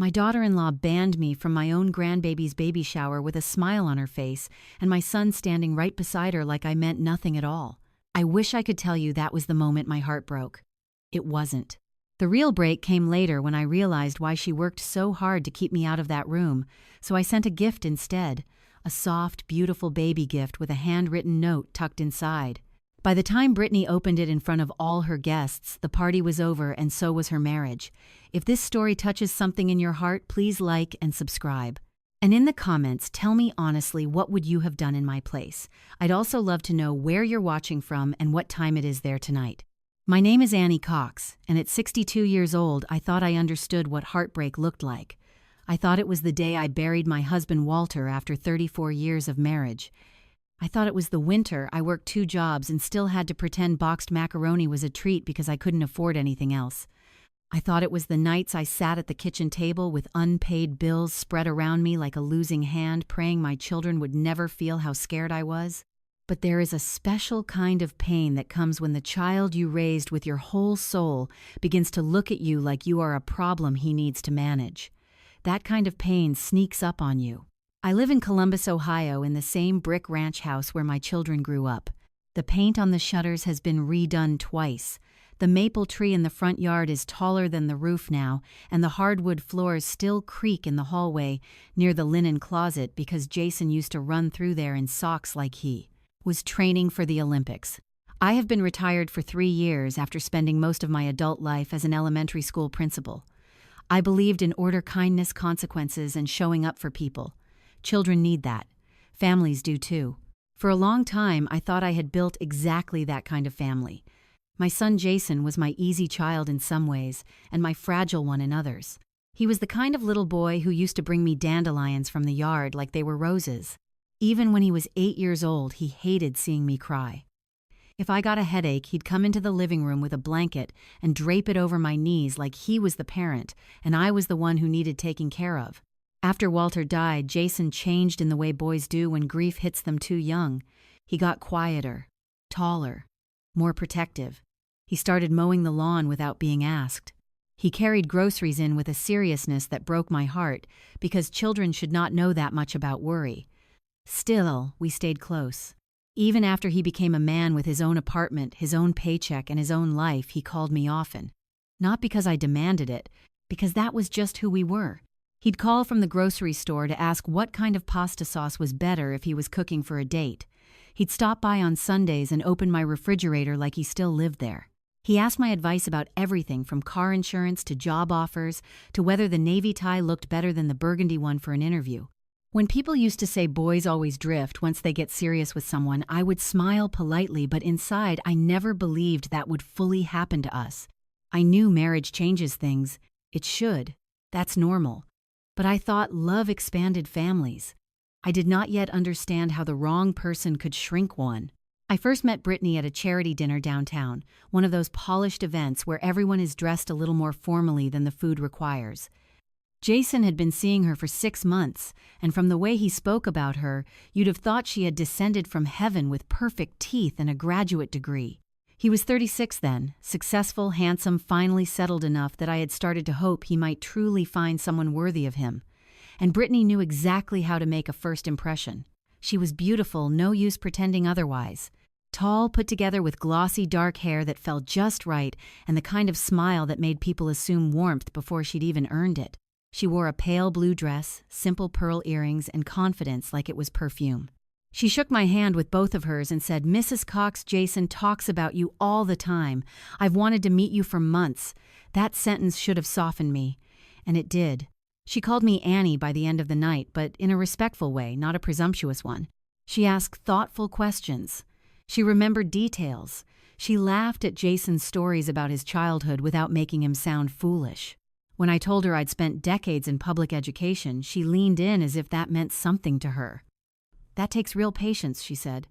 My daughter-in-law banned me from my own grandbaby's baby shower with a smile on her face, and my son standing right beside her like I meant nothing at all. I wish I could tell you that was the moment my heart broke. It wasn't. The real break came later when I realized why she worked so hard to keep me out of that room, so I sent a gift instead, a soft, beautiful baby gift with a handwritten note tucked inside. By the time Brittany opened it in front of all her guests, the party was over and so was her marriage. If this story touches something in your heart, please like and subscribe. And in the comments, tell me honestly, what would you have done in my place? I'd also love to know where you're watching from and what time it is there tonight. My name is Annie Cox, and at 62 years old, I thought I understood what heartbreak looked like. I thought it was the day I buried my husband Walter after 34 years of marriage. I thought it was the winter I worked 2 jobs and still had to pretend boxed macaroni was a treat because I couldn't afford anything else. I thought it was the nights I sat at the kitchen table with unpaid bills spread around me like a losing hand, praying my children would never feel how scared I was. But there is a special kind of pain that comes when the child you raised with your whole soul begins to look at you like you are a problem he needs to manage. That kind of pain sneaks up on you. I live in Columbus, Ohio, in the same brick ranch house where my children grew up. The paint on the shutters has been redone twice. The maple tree in the front yard is taller than the roof now, and the hardwood floors still creak in the hallway near the linen closet because Jason used to run through there in socks like he was training for the Olympics. I have been retired for 3 years after spending most of my adult life as an elementary school principal. I believed in order, kindness, consequences, and showing up for people. Children need that. Families do too. For a long time, I thought I had built exactly that kind of family. My son Jason was my easy child in some ways, and my fragile one in others. He was the kind of little boy who used to bring me dandelions from the yard like they were roses. Even when he was 8 years old, he hated seeing me cry. If I got a headache, he'd come into the living room with a blanket and drape it over my knees like he was the parent, and I was the one who needed taking care of. After Walter died, Jason changed in the way boys do when grief hits them too young. He got quieter, taller, more protective. He started mowing the lawn without being asked. He carried groceries in with a seriousness that broke my heart because children should not know that much about worry. Still, we stayed close. Even after he became a man with his own apartment, his own paycheck, and his own life, he called me often. Not because I demanded it, because that was just who we were. He'd call from the grocery store to ask what kind of pasta sauce was better if he was cooking for a date. He'd stop by on Sundays and open my refrigerator like he still lived there. He asked my advice about everything from car insurance to job offers to whether the navy tie looked better than the burgundy one for an interview. When people used to say boys always drift once they get serious with someone, I would smile politely, but inside I never believed that would fully happen to us. I knew marriage changes things. It should. That's normal. But I thought love expanded families. I did not yet understand how the wrong person could shrink one. I first met Brittany at a charity dinner downtown, one of those polished events where everyone is dressed a little more formally than the food requires. Jason had been seeing her for 6 months, and from the way he spoke about her, you'd have thought she had descended from heaven with perfect teeth and a graduate degree. He was 36 then, successful, handsome, finally settled enough that I had started to hope he might truly find someone worthy of him. And Brittany knew exactly how to make a first impression. She was beautiful, no use pretending otherwise. Tall, put together with glossy dark hair that fell just right and the kind of smile that made people assume warmth before she'd even earned it. She wore a pale blue dress, simple pearl earrings, and confidence like it was perfume. She shook my hand with both of hers and said, "Mrs. Cox, Jason talks about you all the time. I've wanted to meet you for months." That sentence should have softened me, and it did. She called me Annie by the end of the night, but in a respectful way, not a presumptuous one. She asked thoughtful questions. She remembered details. She laughed at Jason's stories about his childhood without making him sound foolish. When I told her I'd spent decades in public education, she leaned in as if that meant something to her. "That takes real patience," she said.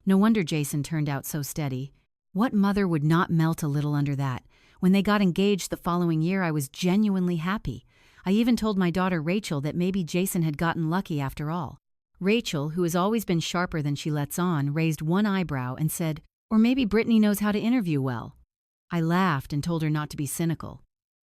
No wonder Jason turned out so steady. What mother would not melt a little under that? When they got engaged the following year, I was genuinely happy. I even told my daughter Rachel that maybe Jason had gotten lucky after all. Rachel, who has always been sharper than she lets on, raised one eyebrow and said, "Or maybe Brittany knows how to interview well." I laughed and told her not to be cynical.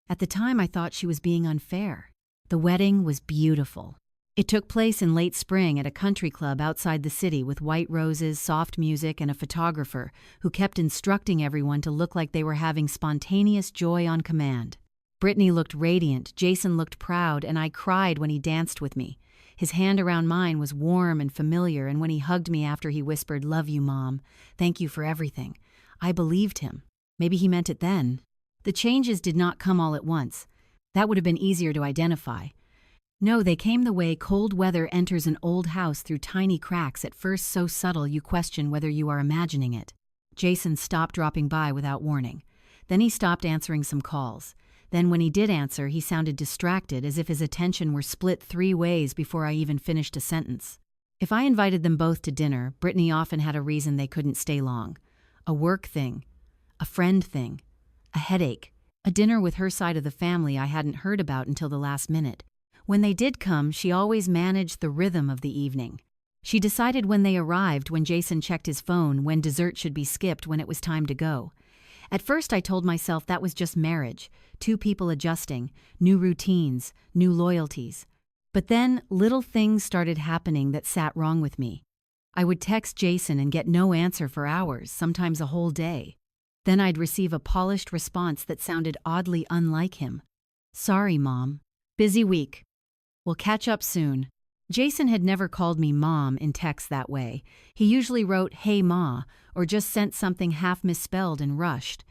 At the time, I thought she was being unfair. The wedding was beautiful. It took place in late spring at a country club outside the city with white roses, soft music, and a photographer who kept instructing everyone to look like they were having spontaneous joy on command. Brittany looked radiant, Jason looked proud, and I cried when he danced with me. His hand around mine was warm and familiar, and when he hugged me after he whispered, "Love you, Mom. Thank you for everything," I believed him. Maybe he meant it then. The changes did not come all at once. That would have been easier to identify. No, they came the way cold weather enters an old house through tiny cracks, at first so subtle you question whether you are imagining it. Jason stopped dropping by without warning. Then he stopped answering some calls. Then when he did answer, he sounded distracted, as if his attention were split 3 ways before I even finished a sentence. If I invited them both to dinner, Brittany often had a reason they couldn't stay long. A work thing, a friend thing, a headache, a dinner with her side of the family I hadn't heard about until the last minute. When they did come, she always managed the rhythm of the evening. She decided when they arrived, when Jason checked his phone, when dessert should be skipped, when it was time to go. At first I told myself that was just marriage, 2 people adjusting, new routines, new loyalties. But then little things started happening that sat wrong with me. I would text Jason and get no answer for hours, sometimes a whole day. Then I'd receive a polished response that sounded oddly unlike him. "Sorry, Mom. Busy week. We'll catch up soon." Jason had never called me Mom in text that way. He usually wrote, "Hey, Ma," or just sent something half misspelled and rushed.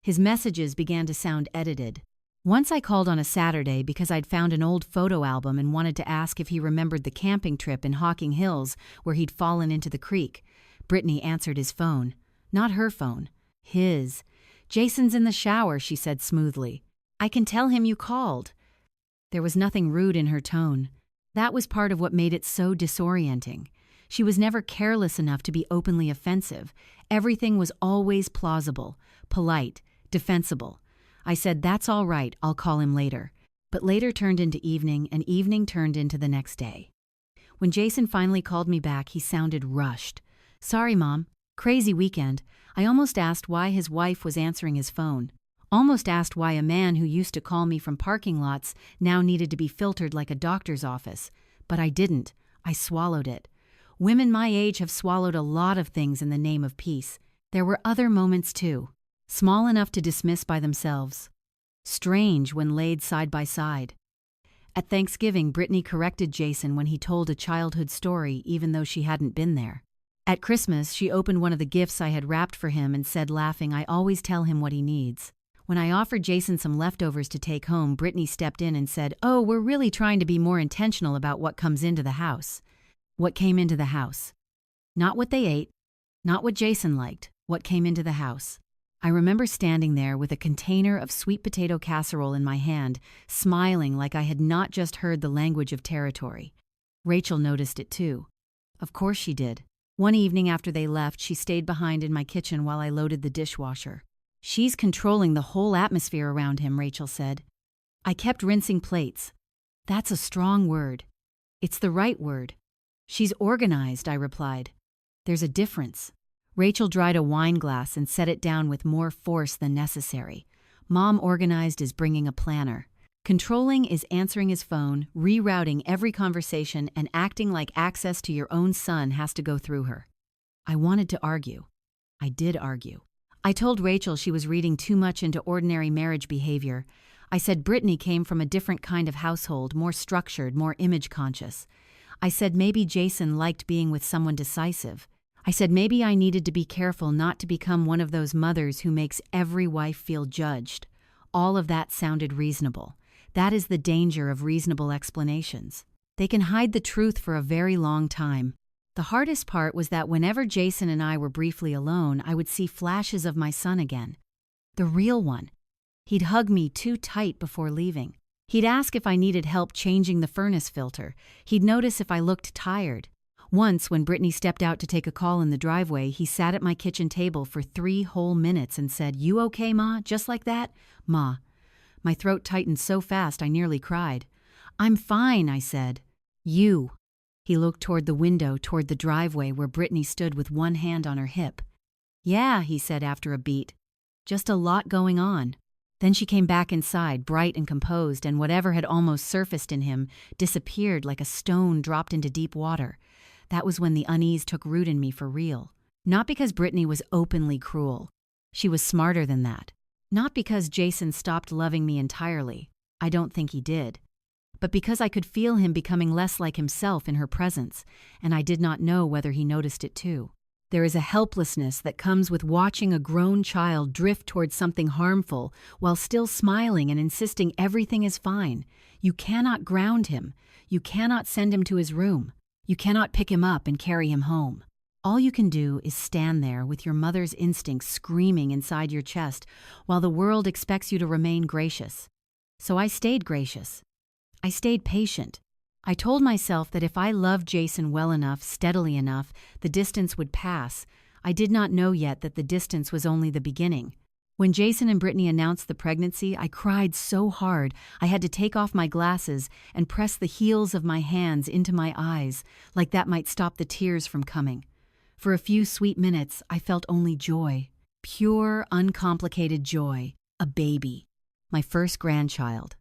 His messages began to sound edited. Once I called on a Saturday because I'd found an old photo album and wanted to ask if he remembered the camping trip in Hocking Hills where he'd fallen into the creek. Brittany answered his phone. Not her phone. His. "Jason's in the shower," she said smoothly. "I can tell him you called." There was nothing rude in her tone. That was part of what made it so disorienting. She was never careless enough to be openly offensive. Everything was always plausible, polite, defensible. I said, "That's all right, I'll call him later." But later turned into evening, and evening turned into the next day. When Jason finally called me back, he sounded rushed. "Sorry, Mom. Crazy weekend." I almost asked why his wife was answering his phone. Almost asked why a man who used to call me from parking lots now needed to be filtered like a doctor's office. But I didn't. I swallowed it. Women my age have swallowed a lot of things in the name of peace. There were other moments too, small enough to dismiss by themselves, strange when laid side by side. At Thanksgiving, Brittany corrected Jason when he told a childhood story even though she hadn't been there. At Christmas, she opened one of the gifts I had wrapped for him and said, laughing, "I always tell him what he needs." When I offered Jason some leftovers to take home, Brittany stepped in and said, "Oh, we're really trying to be more intentional about what comes into the house." What came into the house? Not what they ate, not what Jason liked, what came into the house. I remember standing there with a container of sweet potato casserole in my hand, smiling like I had not just heard the language of territory. Rachel noticed it too. Of course she did. One evening after they left, she stayed behind in my kitchen while I loaded the dishwasher. "She's controlling the whole atmosphere around him," Rachel said. I kept rinsing plates. "That's a strong word." "It's the right word." "She's organized," I replied. "There's a difference." Rachel dried a wine glass and set it down with more force than necessary. Mom organized is bringing a planner. Controlling is answering his phone, rerouting every conversation, and acting like access to your own son has to go through her. I wanted to argue. I did argue. I told Rachel she was reading too much into ordinary marriage behavior. I said Brittany came from a different kind of household, more structured, more image-conscious. I said maybe Jason liked being with someone decisive. I said maybe I needed to be careful not to become one of those mothers who makes every wife feel judged. All of that sounded reasonable. That is the danger of reasonable explanations. They can hide the truth for a very long time. The hardest part was that whenever Jason and I were briefly alone, I would see flashes of my son again. The real one. He'd hug me too tight before leaving. He'd ask if I needed help changing the furnace filter. He'd notice if I looked tired. Once, when Brittany stepped out to take a call in the driveway, he sat at my kitchen table for 3 whole minutes and said, "You okay, Ma? Just like that?" "Ma." My throat tightened so fast I nearly cried. "I'm fine," I said. "You." He looked toward the window, toward the driveway where Brittany stood with one hand on her hip. "Yeah," he said after a beat. "Just a lot going on." Then she came back inside, bright and composed, and whatever had almost surfaced in him disappeared like a stone dropped into deep water. That was when the unease took root in me for real. Not because Brittany was openly cruel. She was smarter than that. Not because Jason stopped loving me entirely. I don't think he did. But because I could feel him becoming less like himself in her presence, and I did not know whether he noticed it too. There is a helplessness that comes with watching a grown child drift towards something harmful while still smiling and insisting everything is fine. You cannot ground him. You cannot send him to his room. You cannot pick him up and carry him home. All you can do is stand there with your mother's instincts screaming inside your chest while the world expects you to remain gracious. So I stayed gracious. I stayed patient. I told myself that if I loved Jason well enough, steadily enough, the distance would pass. I did not know yet that the distance was only the beginning. When Jason and Brittany announced the pregnancy, I cried so hard I had to take off my glasses and press the heels of my hands into my eyes, like that might stop the tears from coming. For a few sweet minutes, I felt only joy. Pure, uncomplicated joy. A baby. My first grandchild.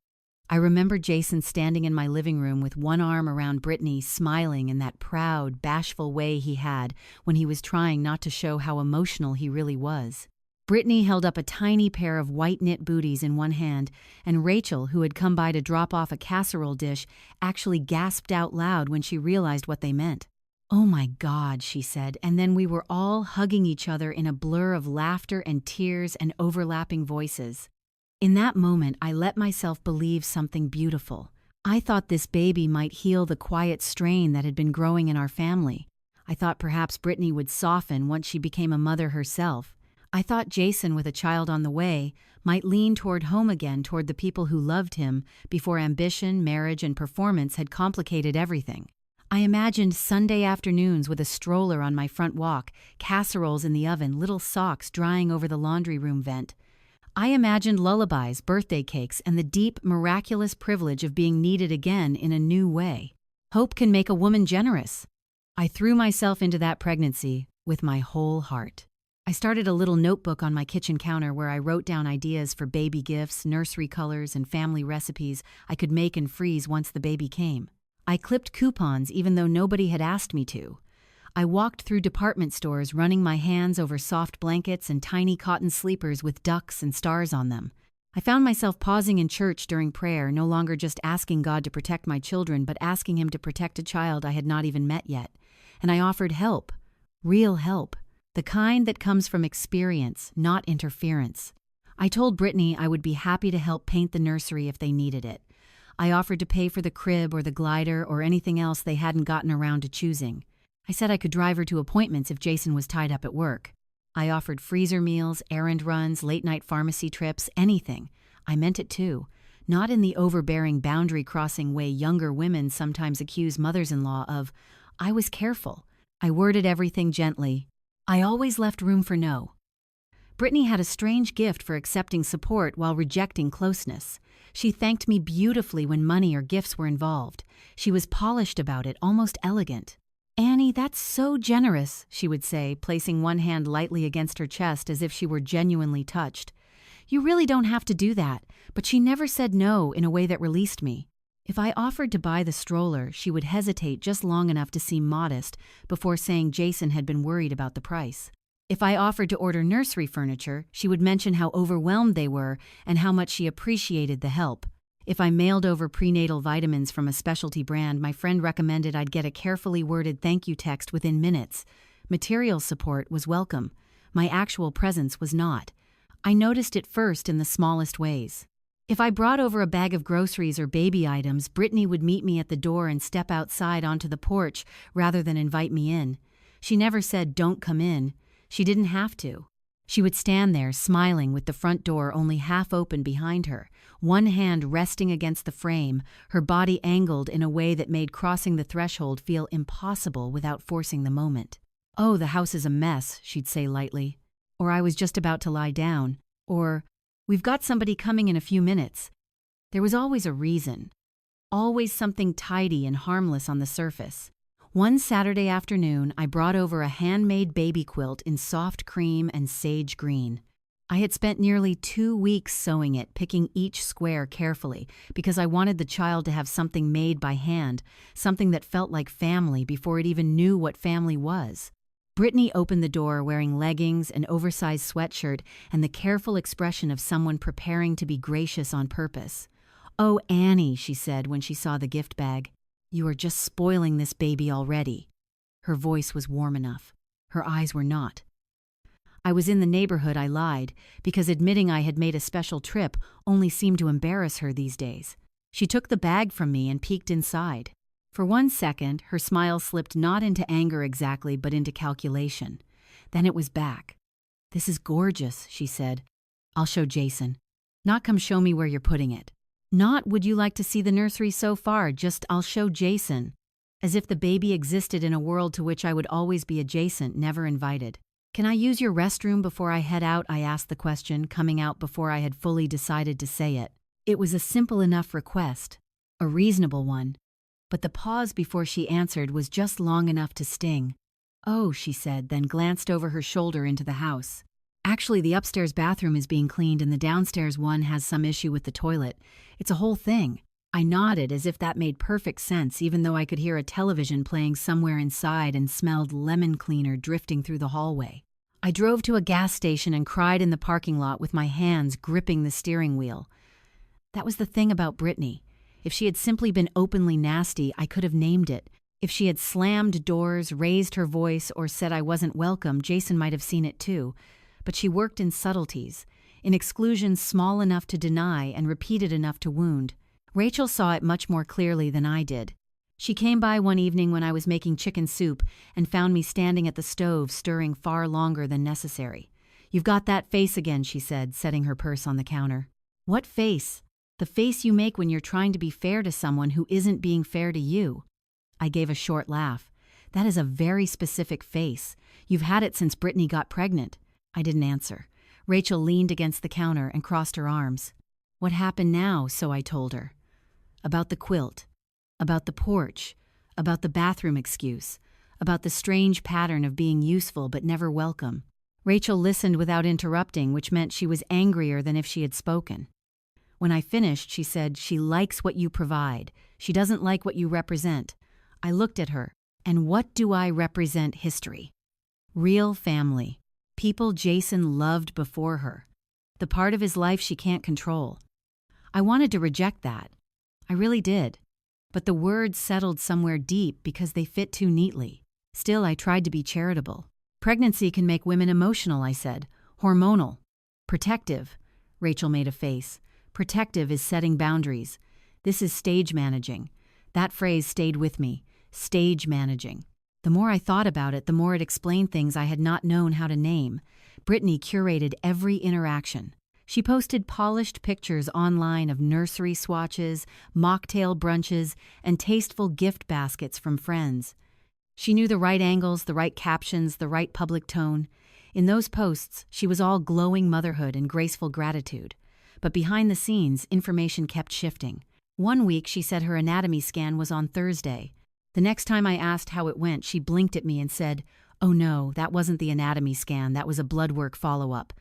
I remember Jason standing in my living room with one arm around Brittany, smiling in that proud, bashful way he had when he was trying not to show how emotional he really was. Brittany held up a tiny pair of white knit booties in one hand, and Rachel, who had come by to drop off a casserole dish, actually gasped out loud when she realized what they meant. "Oh my God," she said, and then we were all hugging each other in a blur of laughter and tears and overlapping voices. In that moment, I let myself believe something beautiful. I thought this baby might heal the quiet strain that had been growing in our family. I thought perhaps Brittany would soften once she became a mother herself. I thought Jason, with a child on the way, might lean toward home again, toward the people who loved him, before ambition, marriage, and performance had complicated everything. I imagined Sunday afternoons with a stroller on my front walk, casseroles in the oven, little socks drying over the laundry room vent. I imagined lullabies, birthday cakes, and the deep, miraculous privilege of being needed again in a new way. Hope can make a woman generous. I threw myself into that pregnancy with my whole heart. I started a little notebook on my kitchen counter where I wrote down ideas for baby gifts, nursery colors, and family recipes I could make and freeze once the baby came. I clipped coupons even though nobody had asked me to. I walked through department stores running my hands over soft blankets and tiny cotton sleepers with ducks and stars on them. I found myself pausing in church during prayer, no longer just asking God to protect my children, but asking Him to protect a child I had not even met yet. And I offered help. Real help. The kind that comes from experience, not interference. I told Brittany I would be happy to help paint the nursery if they needed it. I offered to pay for the crib or the glider or anything else they hadn't gotten around to choosing. I said I could drive her to appointments if Jason was tied up at work. I offered freezer meals, errand runs, late-night pharmacy trips, anything. I meant it too. Not in the overbearing, boundary-crossing way younger women sometimes accuse mothers-in-law of. I was careful. I worded everything gently. I always left room for no. Brittany had a strange gift for accepting support while rejecting closeness. She thanked me beautifully when money or gifts were involved. She was polished about it, almost elegant. "Annie, that's so generous," she would say, placing one hand lightly against her chest as if she were genuinely touched. "You really don't have to do that," but she never said no in a way that released me. If I offered to buy the stroller, she would hesitate just long enough to seem modest before saying Jason had been worried about the price. If I offered to order nursery furniture, she would mention how overwhelmed they were and how much she appreciated the help. If I mailed over prenatal vitamins from a specialty brand, my friend recommended I'd get a carefully worded thank you text within minutes. Material support was welcome. My actual presence was not. I noticed it first in the smallest ways. If I brought over a bag of groceries or baby items, Brittany would meet me at the door and step outside onto the porch rather than invite me in. She never said, "Don't come in." She didn't have to. She would stand there, smiling with the front door only half open behind her, one hand resting against the frame, her body angled in a way that made crossing the threshold feel impossible without forcing the moment. "Oh, the house is a mess," she'd say lightly. Or, "I was just about to lie down." Or, "We've got somebody coming in a few minutes." There was always a reason. Always something tidy and harmless on the surface. One Saturday afternoon, I brought over a handmade baby quilt in soft cream and sage green. I had spent nearly 2 weeks sewing it, picking each square carefully, because I wanted the child to have something made by hand, something that felt like family before it even knew what family was. Brittany opened the door wearing leggings, an oversized sweatshirt, and the careful expression of someone preparing to be gracious on purpose. "Oh, Annie," she said when she saw the gift bag. "You are just spoiling this baby already." Her voice was warm enough. Her eyes were not. I was in the neighborhood, I lied, because admitting I had made a special trip only seemed to embarrass her these days. She took the bag from me and peeked inside. For 1 second, her smile slipped not into anger exactly, but into calculation. Then it was back. "This is gorgeous," she said. "I'll show Jason. Not come show me where you're putting it. Not would you like to see the nursery so far, just I'll show Jason." As if the baby existed in a world to which I would always be adjacent, never invited. "Can I use your restroom before I head out?" I asked the question, coming out before I had fully decided to say it. It was a simple enough request, a reasonable one, but the pause before she answered was just long enough to sting. "Oh," she said, then glanced over her shoulder into the house. "Actually, the upstairs bathroom is being cleaned and the downstairs one has some issue with the toilet. It's a whole thing." I nodded as if that made perfect sense, even though I could hear a television playing somewhere inside and smelled lemon cleaner drifting through the hallway. I drove to a gas station and cried in the parking lot with my hands gripping the steering wheel. That was the thing about Brittany. If she had simply been openly nasty, I could have named it. If she had slammed doors, raised her voice, or said I wasn't welcome, Jason might have seen it too. But she worked in subtleties, in exclusions small enough to deny and repeated enough to wound. Rachel saw it much more clearly than I did. She came by one evening when I was making chicken soup and found me standing at the stove stirring far longer than necessary. "You've got that face again," she said, setting her purse on the counter. "What face?" "The face you make when you're trying to be fair to someone who isn't being fair to you." I gave a short laugh. "That is a very specific face. You've had it since Brittany got pregnant." I didn't answer. Rachel leaned against the counter and crossed her arms. "What happened now?" So I told her. About the quilt, about the porch, about the bathroom excuse, about the strange pattern of being useful but never welcome. Rachel listened without interrupting, which meant she was angrier than if she had spoken. When I finished, she said, "She likes what you provide. She doesn't like what you represent." I looked at her. And what do I represent? History. Real family. People Jason loved before her. The part of his life she can't control. I wanted to reject that. I really did. But the words settled somewhere deep because they fit too neatly. Still, I tried to be charitable. "Pregnancy can make women emotional," I said. "Hormonal. Protective." Rachel made a face. "Protective is setting boundaries. This is stage managing." That phrase stayed with me. Stage managing. The more I thought about it, the more it explained things I had not known how to name. Brittany curated every interaction. She posted polished pictures online of nursery swatches, mocktail brunches, and tasteful gift baskets from friends. She knew the right angles, the right captions, the right public tone. In those posts, she was all glowing motherhood and graceful gratitude. But behind the scenes, information kept shifting. One week, she said her anatomy scan was on Thursday. The next time I asked how it went, she blinked at me and said, "Oh no, that wasn't the anatomy scan, that was a blood work follow-up."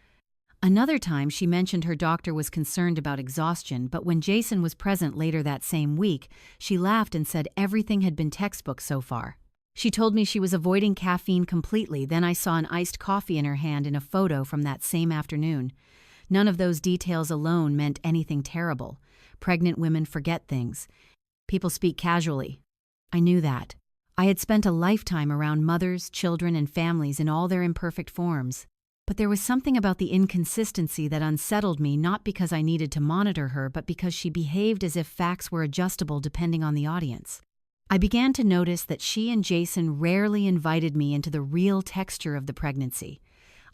Another time, she mentioned her doctor was concerned about exhaustion, but when Jason was present later that same week, she laughed and said everything had been textbook so far. She told me she was avoiding caffeine completely, then I saw an iced coffee in her hand in a photo from that same afternoon. None of those details alone meant anything terrible. Pregnant women forget things. People speak casually. I knew that. I had spent a lifetime around mothers, children, and families in all their imperfect forms. But there was something about the inconsistency that unsettled me, not because I needed to monitor her, but because she behaved as if facts were adjustable depending on the audience. I began to notice that she and Jason rarely invited me into the real texture of the pregnancy.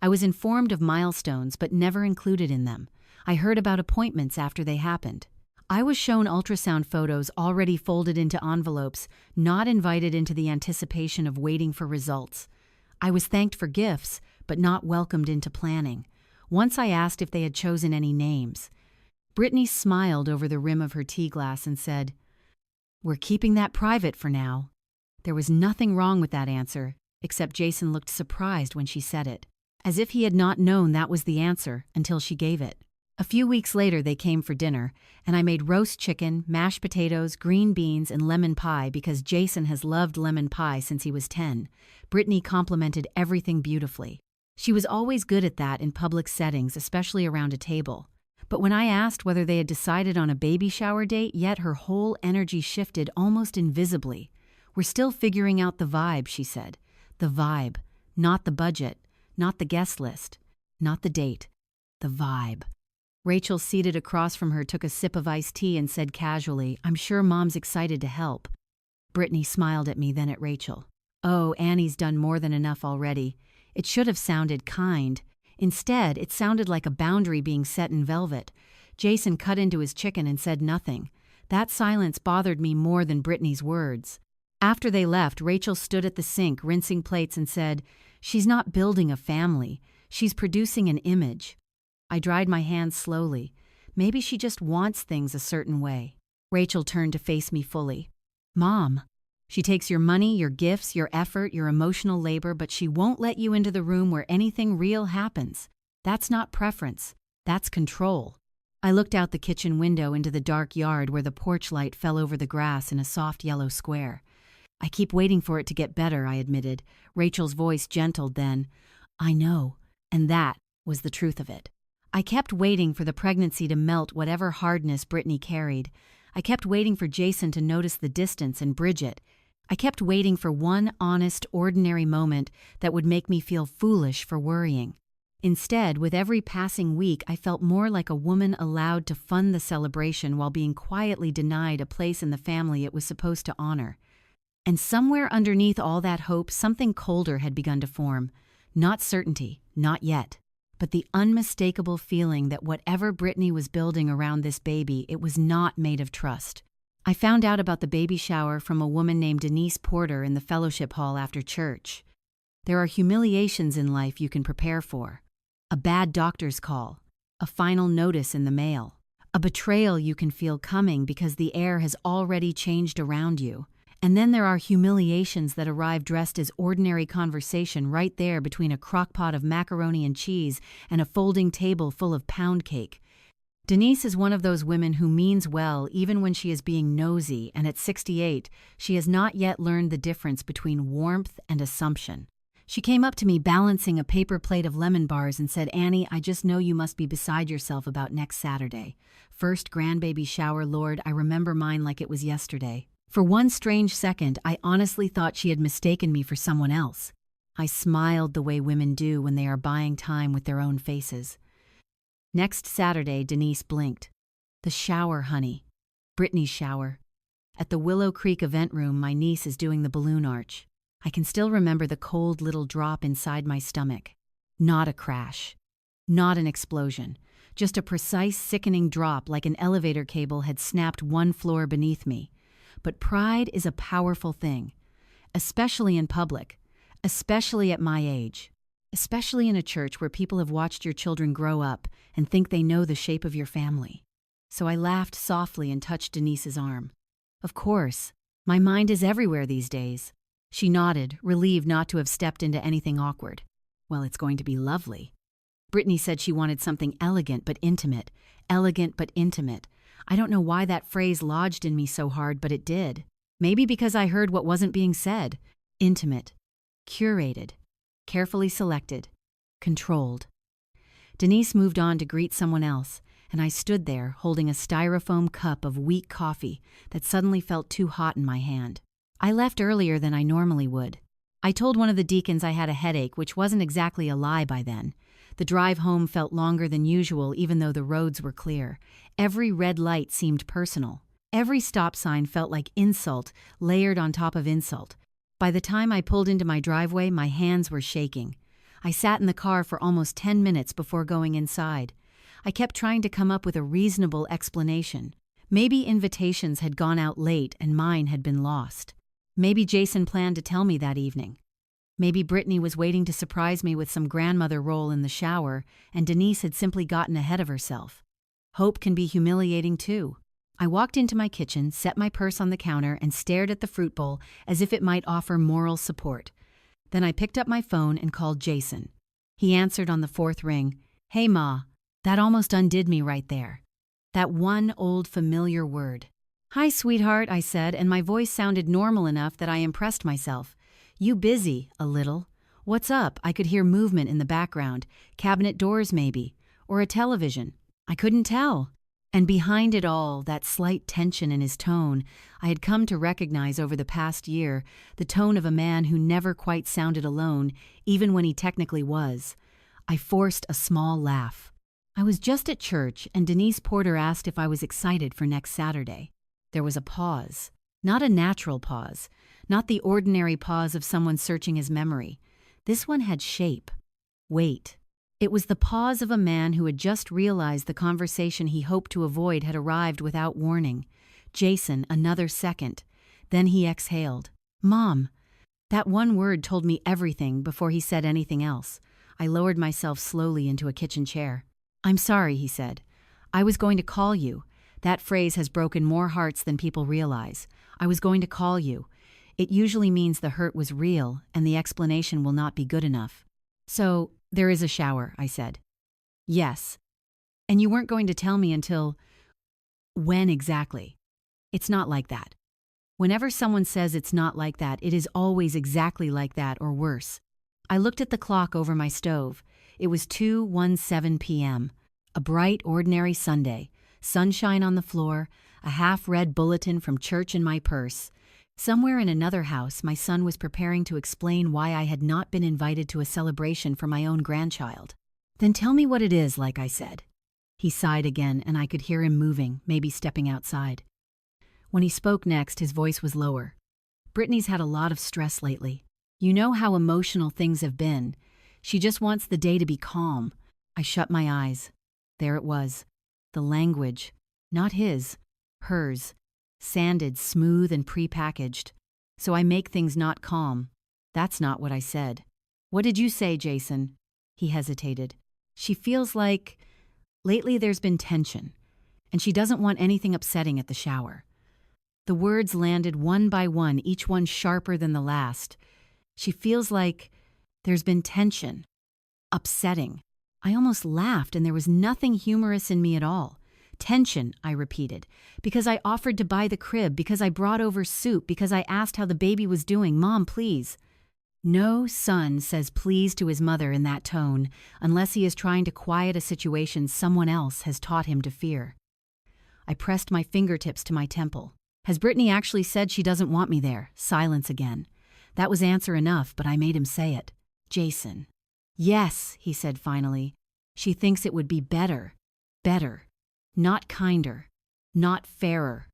I was informed of milestones, but never included in them. I heard about appointments after they happened. I was shown ultrasound photos already folded into envelopes, not invited into the anticipation of waiting for results. I was thanked for gifts, but not welcomed into planning. Once I asked if they had chosen any names. Brittany smiled over the rim of her tea glass and said, "We're keeping that private for now." There was nothing wrong with that answer, except Jason looked surprised when she said it. as if he had not known that was the answer until she gave it. A few weeks later they came for dinner, and I made roast chicken, mashed potatoes, green beans, and lemon pie because Jason has loved lemon pie since he was 10. Brittany complimented everything beautifully. She was always good at that in public settings, especially around a table. But when I asked whether they had decided on a baby shower date yet, her whole energy shifted almost invisibly. "We're still figuring out the vibe," she said. The vibe, not the budget, not the guest list, not the date. The vibe. Rachel, seated across from her, took a sip of iced tea and said casually, "I'm sure Mom's excited to help." Brittany smiled at me, then at Rachel. "Oh, Annie's done more than enough already." It should have sounded kind. Instead, it sounded like a boundary being set in velvet. Jason cut into his chicken and said nothing. That silence bothered me more than Brittany's words. After they left, Rachel stood at the sink, rinsing plates, and said, "She's not building a family. She's producing an image." I dried my hands slowly. Maybe she just wants things a certain way. Rachel turned to face me fully. "Mom, she takes your money, your gifts, your effort, your emotional labor, but she won't let you into the room where anything real happens. That's not preference. That's control." I looked out the kitchen window into the dark yard where the porch light fell over the grass in a soft yellow square. "I keep waiting for it to get better," I admitted. Rachel's voice gentled then. "I know." And that was the truth of it. I kept waiting for the pregnancy to melt whatever hardness Brittany carried. I kept waiting for Jason to notice the distance and bridge it. I kept waiting for one honest, ordinary moment that would make me feel foolish for worrying. Instead, with every passing week, I felt more like a woman allowed to fund the celebration while being quietly denied a place in the family it was supposed to honor. And somewhere underneath all that hope, something colder had begun to form. Not certainty, not yet, but the unmistakable feeling that whatever Brittany was building around this baby, it was not made of trust. I found out about the baby shower from a woman named Denise Porter in the fellowship hall after church. There are humiliations in life you can prepare for. A bad doctor's call, a final notice in the mail, a betrayal you can feel coming because the air has already changed around you. And then there are humiliations that arrive dressed as ordinary conversation right there between a crock-pot of macaroni and cheese and a folding table full of pound cake. Denise is one of those women who means well even when she is being nosy, and at 68, she has not yet learned the difference between warmth and assumption. She came up to me balancing a paper plate of lemon bars and said, "Annie, I just know you must be beside yourself about next Saturday. First grandbaby shower, Lord, I remember mine like it was yesterday." For one strange second, I honestly thought she had mistaken me for someone else. I smiled the way women do when they are buying time with their own faces. Next Saturday, Denise blinked. "The shower, honey. Brittany's shower. At the Willow Creek event room, my niece is doing the balloon arch. I can still remember the cold little drop inside my stomach. Not a crash. Not an explosion. Just a precise, sickening drop like an elevator cable had snapped one floor beneath me. But pride is a powerful thing, especially in public, especially at my age, especially in a church where people have watched your children grow up and think they know the shape of your family. So I laughed softly and touched Denise's arm. "Of course, my mind is everywhere these days." She nodded, relieved not to have stepped into anything awkward. "Well, it's going to be lovely." Brittany said she wanted something elegant but intimate. Elegant but intimate. I don't know why that phrase lodged in me so hard, but it did. Maybe because I heard what wasn't being said. Intimate. Curated. Carefully selected. Controlled. Denise moved on to greet someone else, and I stood there holding a styrofoam cup of weak coffee that suddenly felt too hot in my hand. I left earlier than I normally would. I told one of the deacons I had a headache, which wasn't exactly a lie by then. The drive home felt longer than usual even though the roads were clear. Every red light seemed personal. Every stop sign felt like insult layered on top of insult. By the time I pulled into my driveway, my hands were shaking. I sat in the car for almost 10 minutes before going inside. I kept trying to come up with a reasonable explanation. Maybe invitations had gone out late and mine had been lost. Maybe Jason planned to tell me that evening. Maybe Brittany was waiting to surprise me with some grandmother role in the shower, and Denise had simply gotten ahead of herself. Hope can be humiliating too. I walked into my kitchen, set my purse on the counter, and stared at the fruit bowl as if it might offer moral support. Then I picked up my phone and called Jason. He answered on the fourth ring. "Hey, Ma." That almost undid me right there. That one old familiar word. "Hi, sweetheart," I said, and my voice sounded normal enough that I impressed myself. "You busy, a little?" "What's up?" I could hear movement in the background. Cabinet doors, maybe. Or a television. I couldn't tell. And behind it all, that slight tension in his tone, I had come to recognize over the past year, the tone of a man who never quite sounded alone, even when he technically was. I forced a small laugh. I was just at church, and Denise Porter asked if I was excited for next Saturday. There was a pause. Not a natural pause. Not the ordinary pause of someone searching his memory. This one had shape. Weight. It was the pause of a man who had just realized the conversation he hoped to avoid had arrived without warning. "Jason, another second." Then he exhaled. "Mom." That one word told me everything before he said anything else. I lowered myself slowly into a kitchen chair. "I'm sorry," he said. "I was going to call you." That phrase has broken more hearts than people realize. "I was going to call you." It usually means the hurt was real and the explanation will not be good enough. "So, there is a shower," I said. "Yes." "And you weren't going to tell me until—" "When exactly?" "It's not like that." Whenever someone says it's not like that, it is always exactly like that or worse. I looked at the clock over my stove. It was 2:17 p.m. A bright, ordinary Sunday. Sunshine on the floor, a half-read bulletin from church in my purse. Somewhere in another house, my son was preparing to explain why I had not been invited to a celebration for my own grandchild. "Then tell me what it is," like I said. He sighed again, and I could hear him moving, maybe stepping outside. When he spoke next, his voice was lower. "Brittany's had a lot of stress lately. You know how emotional things have been. She just wants the day to be calm." I shut my eyes. There it was. The language. Not his. Hers. Sanded, smooth, and prepackaged. "So I make things not calm." That's not what I said. "What did you say, Jason?" He hesitated. "She feels like... lately there's been tension, and she doesn't want anything upsetting at the shower." The words landed one by one, each one sharper than the last. "She feels like... there's been tension. Upsetting." I almost laughed, and there was nothing humorous in me at all. "Tension," I repeated, "because I offered to buy the crib, because I brought over soup, because I asked how the baby was doing. Mom, please." No son says please to his mother in that tone, unless he is trying to quiet a situation someone else has taught him to fear. I pressed my fingertips to my temple. "Has Brittany actually said she doesn't want me there?" Silence again. That was answer enough, but I made him say it. "Jason." "Yes," he said finally. "She thinks it would be better. Better. Not kinder. Not fairer.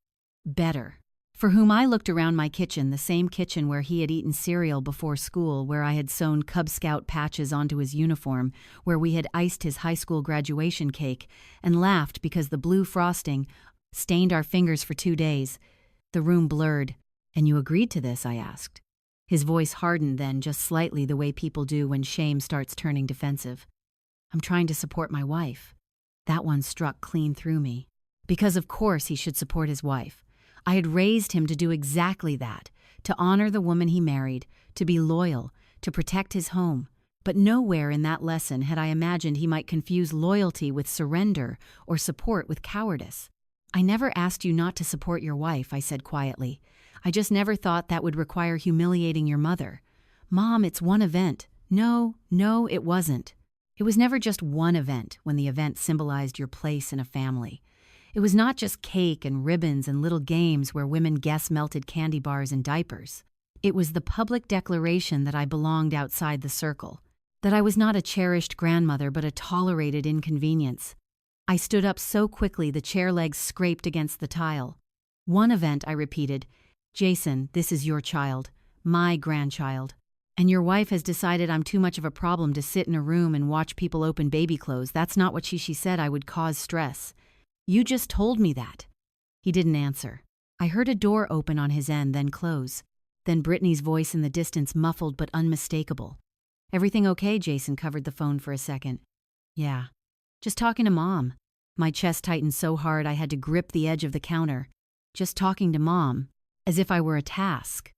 Better." For whom I looked around my kitchen, the same kitchen where he had eaten cereal before school, where I had sewn Cub Scout patches onto his uniform, where we had iced his high school graduation cake, and laughed because the blue frosting stained our fingers for 2 days. The room blurred. "And you agreed to this?" I asked. His voice hardened then, just slightly, the way people do when shame starts turning defensive. "I'm trying to support my wife." That one struck clean through me. Because of course he should support his wife. I had raised him to do exactly that, to honor the woman he married, to be loyal, to protect his home. But nowhere in that lesson had I imagined he might confuse loyalty with surrender or support with cowardice. "I never asked you not to support your wife," I said quietly. "I just never thought that would require humiliating your mother." "Mom, it's one event." No, it wasn't. It was never just one event when the event symbolized your place in a family. It was not just cake and ribbons and little games where women guess melted candy bars and diapers. It was the public declaration that I belonged outside the circle, that I was not a cherished grandmother but a tolerated inconvenience. I stood up so quickly the chair legs scraped against the tile. "One event," I repeated. "Jason, this is your child, my grandchild. And your wife has decided I'm too much of a problem to sit in a room and watch people open baby clothes. That's not what she said. I would cause stress. You just told me that." He didn't answer. I heard a door open on his end, then close. Then Brittany's voice in the distance, muffled but unmistakable. "Everything okay?" Jason covered the phone for a second. "Yeah. Just talking to Mom." My chest tightened so hard I had to grip the edge of the counter. Just talking to Mom, as if I were a task.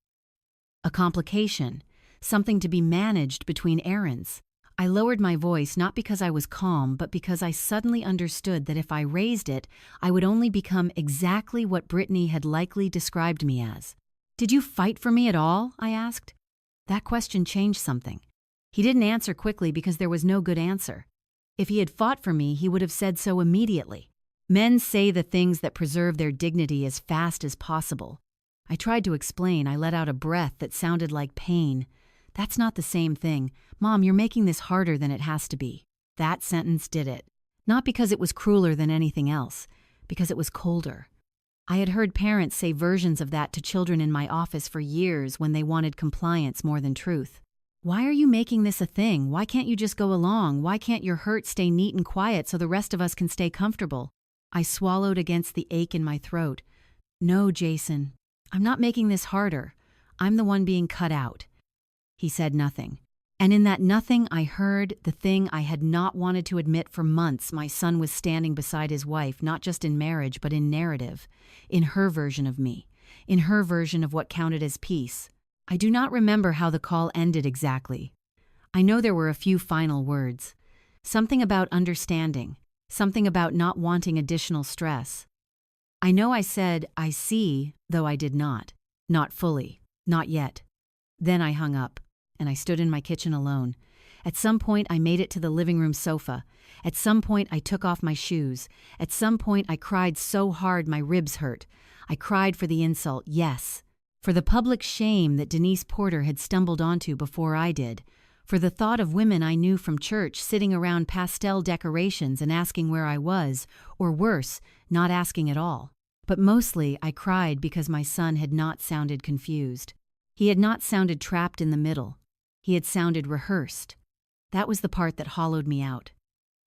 A complication. Something to be managed between errands. I lowered my voice not because I was calm, but because I suddenly understood that if I raised it, I would only become exactly what Brittany had likely described me as. "Did you fight for me at all?" I asked. That question changed something. He didn't answer quickly because there was no good answer. If he had fought for me, he would have said so immediately. Men say the things that preserve their dignity as fast as possible. I tried to explain. I let out a breath that sounded like pain. "That's not the same thing. Mom, you're making this harder than it has to be." That sentence did it. Not because it was crueler than anything else, because it was colder. I had heard parents say versions of that to children in my office for years when they wanted compliance more than truth. "Why are you making this a thing? Why can't you just go along? Why can't your hurt stay neat and quiet so the rest of us can stay comfortable?" I swallowed against the ache in my throat. "No, Jason, I'm not making this harder. I'm the one being cut out." He said nothing. And in that nothing, I heard the thing I had not wanted to admit for months. My son was standing beside his wife, not just in marriage, but in narrative, in her version of me, in her version of what counted as peace. I do not remember how the call ended exactly. I know there were a few final words. Something about understanding, something about not wanting additional stress. I know I said, "I see," though I did not. Not fully. Not yet. Then I hung up, and I stood in my kitchen alone. At some point, I made it to the living room sofa. At some point, I took off my shoes. At some point, I cried so hard my ribs hurt. I cried for the insult, yes. For the public shame that Denise Porter had stumbled onto before I did. For the thought of women I knew from church sitting around pastel decorations and asking where I was, or worse, not asking at all. But mostly, I cried because my son had not sounded confused. He had not sounded trapped in the middle. He had sounded rehearsed. That was the part that hollowed me out.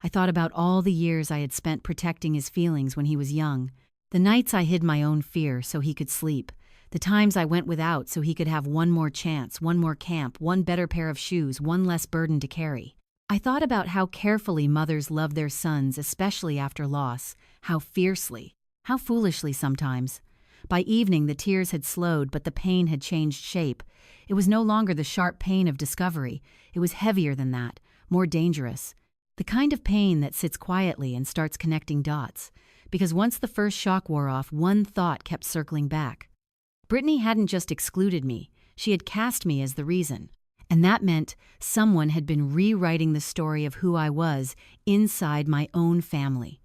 I thought about all the years I had spent protecting his feelings when he was young. The nights I hid my own fear so he could sleep. The times I went without so he could have one more chance, one more camp, one better pair of shoes, one less burden to carry. I thought about how carefully mothers love their sons, especially after loss, how fiercely, how foolishly sometimes. By evening, the tears had slowed, but the pain had changed shape. It was no longer the sharp pain of discovery. It was heavier than that, more dangerous. The kind of pain that sits quietly and starts connecting dots. Because once the first shock wore off, one thought kept circling back. Brittany hadn't just excluded me, she had cast me as the reason. And that meant someone had been rewriting the story of who I was inside my own family.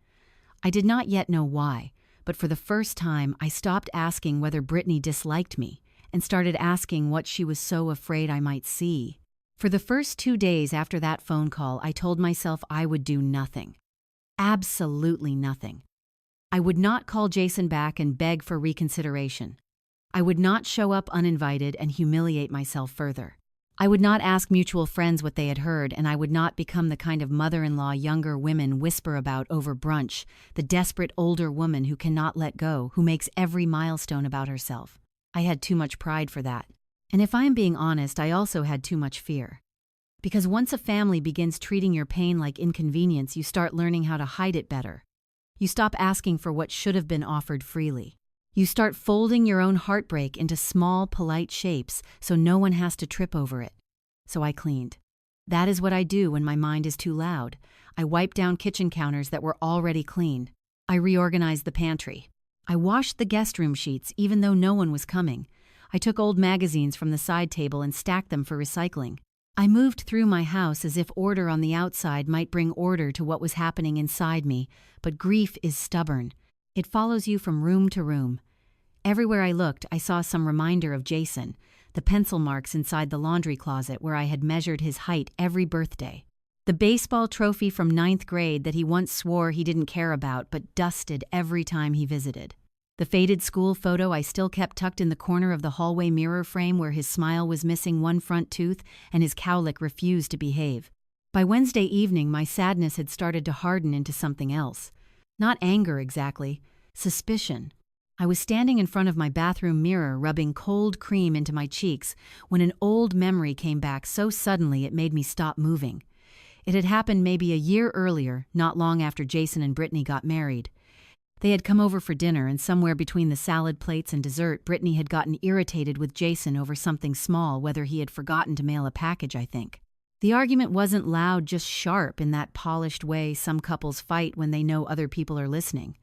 I did not yet know why, but for the first time I stopped asking whether Brittany disliked me and started asking what she was so afraid I might see. For the first 2 days after that phone call, I told myself I would do nothing. Absolutely nothing. I would not call Jason back and beg for reconsideration. I would not show up uninvited and humiliate myself further. I would not ask mutual friends what they had heard, and I would not become the kind of mother-in-law younger women whisper about over brunch, the desperate older woman who cannot let go, who makes every milestone about herself. I had too much pride for that. And if I am being honest, I also had too much fear. Because once a family begins treating your pain like inconvenience, you start learning how to hide it better. You stop asking for what should have been offered freely. You start folding your own heartbreak into small, polite shapes so no one has to trip over it. So I cleaned. That is what I do when my mind is too loud. I wiped down kitchen counters that were already clean. I reorganized the pantry. I washed the guest room sheets even though no one was coming. I took old magazines from the side table and stacked them for recycling. I moved through my house as if order on the outside might bring order to what was happening inside me, but grief is stubborn. It follows you from room to room. Everywhere I looked, I saw some reminder of Jason, the pencil marks inside the laundry closet where I had measured his height every birthday. The baseball trophy from 9th grade that he once swore he didn't care about but dusted every time he visited. The faded school photo I still kept tucked in the corner of the hallway mirror frame where his smile was missing one front tooth and his cowlick refused to behave. By Wednesday evening, my sadness had started to harden into something else. Not anger exactly, suspicion. I was standing in front of my bathroom mirror rubbing cold cream into my cheeks when an old memory came back so suddenly it made me stop moving. It had happened maybe a year earlier, not long after Jason and Brittany got married. They had come over for dinner, and somewhere between the salad plates and dessert, Brittany had gotten irritated with Jason over something small, whether he had forgotten to mail a package, I think. The argument wasn't loud, just sharp in that polished way some couples fight when they know other people are listening.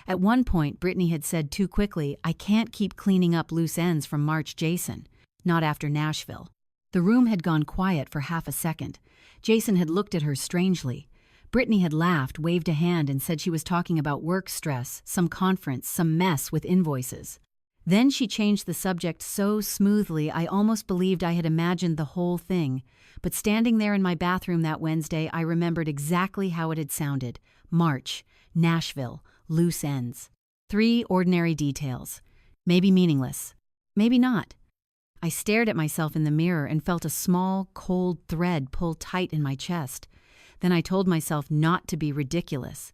At one point, Brittany had said too quickly, "I can't keep cleaning up loose ends from March Jason. Not after Nashville." The room had gone quiet for half a second. Jason had looked at her strangely. Brittany had laughed, waved a hand, and said she was talking about work stress, some conference, some mess with invoices. Then she changed the subject so smoothly I almost believed I had imagined the whole thing. But standing there in my bathroom that Wednesday, I remembered exactly how it had sounded. March, Nashville, loose ends. 3 ordinary details. Maybe meaningless. Maybe not. I stared at myself in the mirror and felt a small, cold thread pull tight in my chest. Then I told myself not to be ridiculous.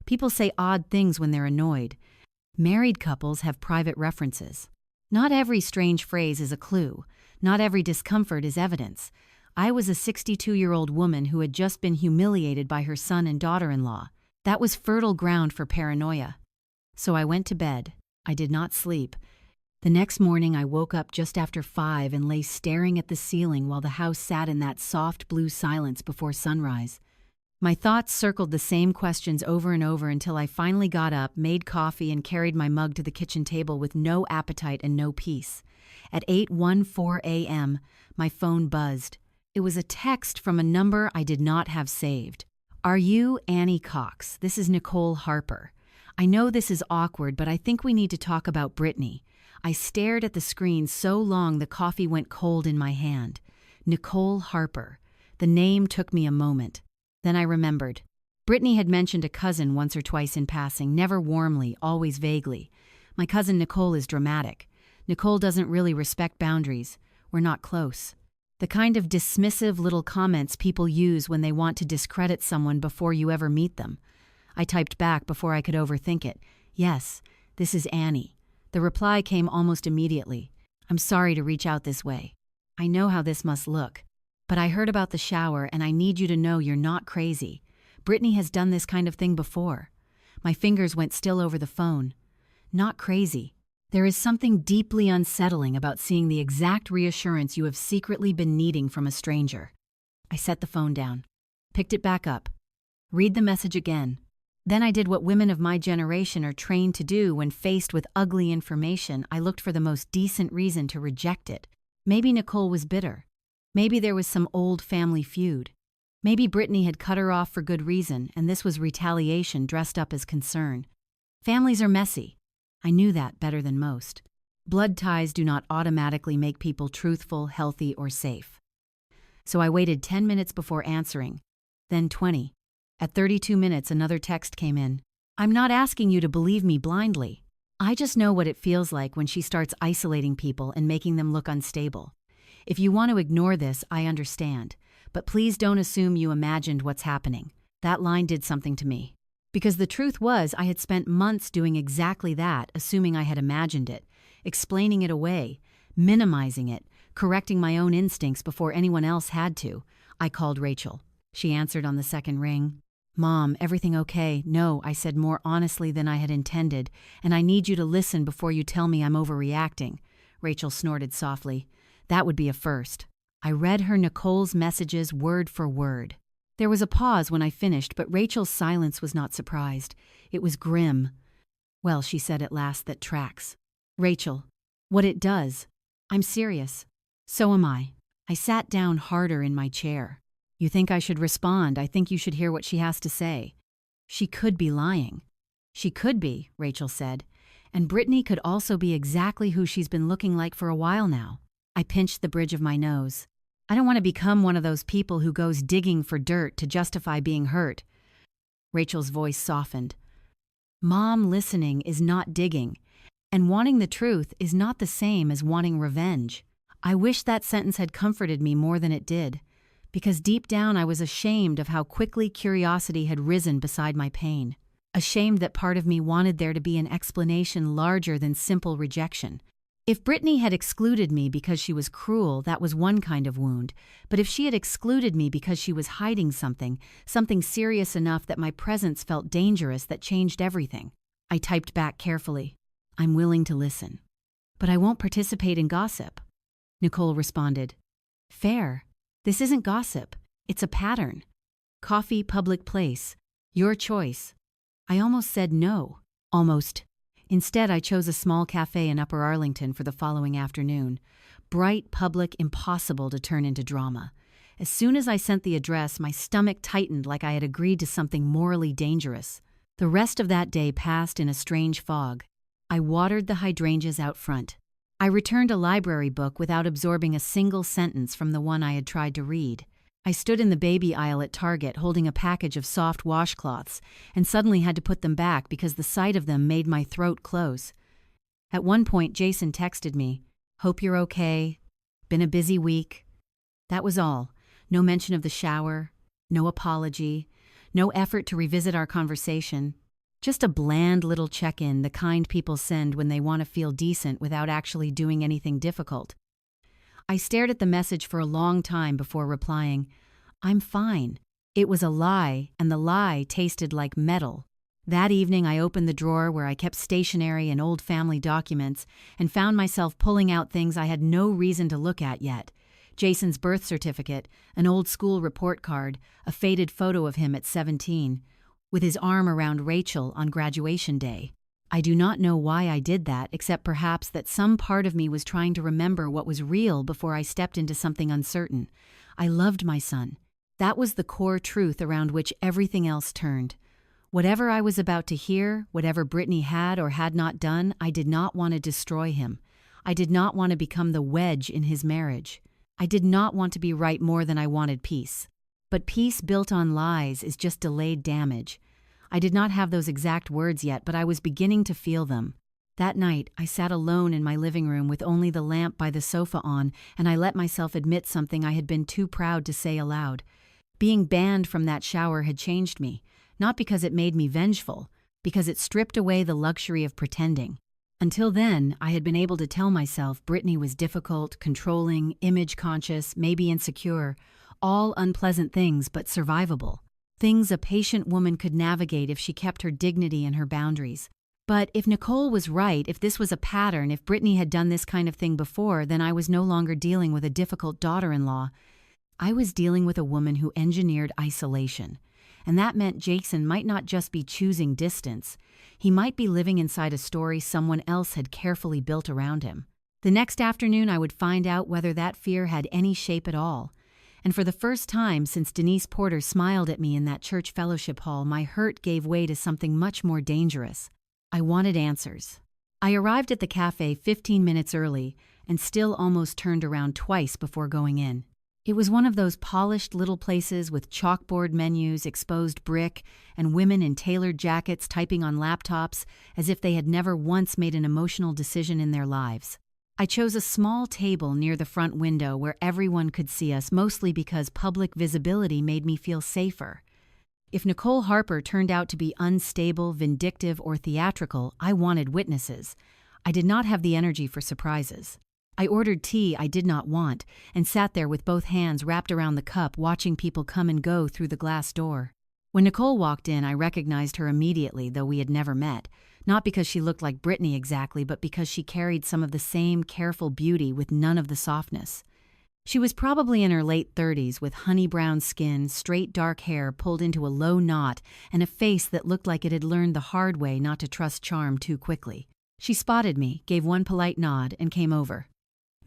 People say odd things when they're annoyed. Married couples have private references. Not every strange phrase is a clue. Not every discomfort is evidence. I was a 62-year-old woman who had just been humiliated by her son and daughter-in-law. That was fertile ground for paranoia. So I went to bed. I did not sleep. The next morning I woke up just after 5 and lay staring at the ceiling while the house sat in that soft blue silence before sunrise. My thoughts circled the same questions over and over until I finally got up, made coffee, and carried my mug to the kitchen table with no appetite and no peace. At 8:14 a.m., my phone buzzed. It was a text from a number I did not have saved. "Are you Annie Cox? This is Nicole Harper. I know this is awkward, but I think we need to talk about Brittany." I stared at the screen so long the coffee went cold in my hand. Nicole Harper. The name took me a moment. Then I remembered. Brittany had mentioned a cousin once or twice in passing, never warmly, always vaguely. My cousin Nicole is dramatic. Nicole doesn't really respect boundaries. We're not close. The kind of dismissive little comments people use when they want to discredit someone before you ever meet them. I typed back before I could overthink it. "Yes, this is Annie." The reply came almost immediately. "I'm sorry to reach out this way. I know how this must look. But I heard about the shower and I need you to know you're not crazy. Brittany has done this kind of thing before." My fingers went still over the phone. Not crazy. There is something deeply unsettling about seeing the exact reassurance you have secretly been needing from a stranger. I set the phone down. Picked it back up. Read the message again. Then I did what women of my generation are trained to do when faced with ugly information. I looked for the most decent reason to reject it. Maybe Nicole was bitter. Maybe there was some old family feud. Maybe Brittany had cut her off for good reason, and this was retaliation dressed up as concern. Families are messy. I knew that better than most. Blood ties do not automatically make people truthful, healthy, or safe. So I waited 10 minutes before answering, then 20. At 32 minutes, another text came in. "I'm not asking you to believe me blindly. I just know what it feels like when she starts isolating people and making them look unstable. If you want to ignore this, I understand. But please don't assume you imagined what's happening." That line did something to me. Because the truth was, I had spent months doing exactly that, assuming I had imagined it, explaining it away, minimizing it, correcting my own instincts before anyone else had to. I called Rachel. She answered on the second ring. "Mom, everything okay?" "No," I said more honestly than I had intended, "and I need you to listen before you tell me I'm overreacting." Rachel snorted softly. That would be a first. I read her Nicole's messages word for word. There was a pause when I finished, but Rachel's silence was not surprised. It was grim. "Well," she said at last, "that tracks." "Rachel, what it does." "I'm serious." "So am I." I sat down harder in my chair. "You think I should respond? I think you should hear what she has to say." "She could be lying." "She could be," Rachel said. "And Brittany could also be exactly who she's been looking like for a while now." I pinched the bridge of my nose. I don't want to become one of those people who goes digging for dirt to justify being hurt. Rachel's voice softened. "Mom, listening is not digging, and wanting the truth is not the same as wanting revenge." I wish that sentence had comforted me more than it did, because deep down I was ashamed of how quickly curiosity had risen beside my pain. Ashamed that part of me wanted there to be an explanation larger than simple rejection. If Brittany had excluded me because she was cruel, that was one kind of wound. But if she had excluded me because she was hiding something serious enough that my presence felt dangerous, that changed everything. I typed back carefully. "I'm willing to listen. But I won't participate in gossip." Nicole responded. "Fair. This isn't gossip. It's a pattern. Coffee, public place. Your choice. I almost said no. Almost. Instead, I chose a small cafe in Upper Arlington for the following afternoon. Bright, public, impossible to turn into drama. As soon as I sent the address, my stomach tightened like I had agreed to something morally dangerous. The rest of that day passed in a strange fog. I watered the hydrangeas out front. I returned a library book without absorbing a single sentence from the one I had tried to read. I stood in the baby aisle at Target holding a package of soft washcloths and suddenly had to put them back because the sight of them made my throat close. At one point, Jason texted me, "Hope you're okay. Been a busy week." That was all. No mention of the shower, no apology, no effort to revisit our conversation. Just a bland little check-in, the kind people send when they want to feel decent without actually doing anything difficult. I stared at the message for a long time before replying, "I'm fine." It was a lie, and the lie tasted like metal. That evening I opened the drawer where I kept stationery and old family documents and found myself pulling out things I had no reason to look at yet. Jason's birth certificate, an old school report card, a faded photo of him at 17, with his arm around Rachel on graduation day. I do not know why I did that, except perhaps that some part of me was trying to remember what was real before I stepped into something uncertain. I loved my son. That was the core truth around which everything else turned. Whatever I was about to hear, whatever Brittany had or had not done, I did not want to destroy him. I did not want to become the wedge in his marriage. I did not want to be right more than I wanted peace. But peace built on lies is just delayed damage. I did not have those exact words yet, but I was beginning to feel them. That night, I sat alone in my living room with only the lamp by the sofa on, and I let myself admit something I had been too proud to say aloud. Being banned from that shower had changed me, not because it made me vengeful, because it stripped away the luxury of pretending. Until then, I had been able to tell myself Brittany was difficult, controlling, image-conscious, maybe insecure, all unpleasant things but survivable. Things a patient woman could navigate if she kept her dignity and her boundaries. But if Nicole was right, if this was a pattern, if Brittany had done this kind of thing before, then I was no longer dealing with a difficult daughter-in-law. I was dealing with a woman who engineered isolation. And that meant Jason might not just be choosing distance. He might be living inside a story someone else had carefully built around him. The next afternoon, I would find out whether that fear had any shape at all. And for the first time since Denise Porter smiled at me in that church fellowship hall, my hurt gave way to something much more dangerous. I wanted answers. I arrived at the cafe 15 minutes early and still almost turned around twice before going in. It was one of those polished little places with chalkboard menus, exposed brick, and women in tailored jackets typing on laptops as if they had never once made an emotional decision in their lives. I chose a small table near the front window where everyone could see us, mostly because public visibility made me feel safer. If Nicole Harper turned out to be unstable, vindictive, or theatrical, I wanted witnesses. I did not have the energy for surprises. I ordered tea I did not want and sat there with both hands wrapped around the cup, watching people come and go through the glass door. When Nicole walked in, I recognized her immediately, though we had never met. Not because she looked like Brittany exactly, but because she carried some of the same careful beauty with none of the softness. She was probably in her late 30s with honey-brown skin, straight dark hair pulled into a low knot, and a face that looked like it had learned the hard way not to trust charm too quickly. She spotted me, gave one polite nod, and came over.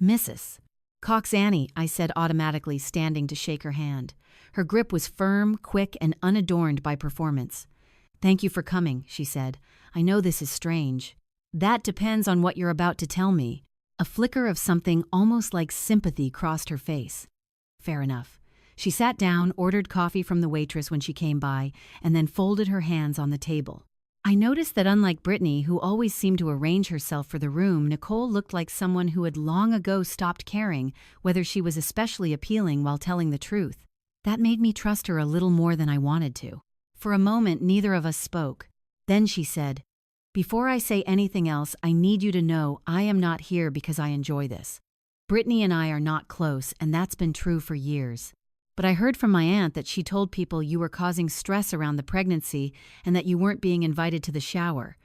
"Mrs. Cox Annie," I said automatically, standing to shake her hand. Her grip was firm, quick, and unadorned by performance. "Thank you for coming," she said. "I know this is strange." "That depends on what you're about to tell me." A flicker of something almost like sympathy crossed her face. "Fair enough." She sat down, ordered coffee from the waitress when she came by, and then folded her hands on the table. I noticed that unlike Brittany, who always seemed to arrange herself for the room, Nicole looked like someone who had long ago stopped caring whether she was especially appealing while telling the truth. That made me trust her a little more than I wanted to. For a moment, neither of us spoke. Then she said, "Before I say anything else, I need you to know I am not here because I enjoy this. Brittany and I are not close, and that's been true for years. But I heard from my aunt that she told people you were causing stress around the pregnancy and that you weren't being invited to the shower.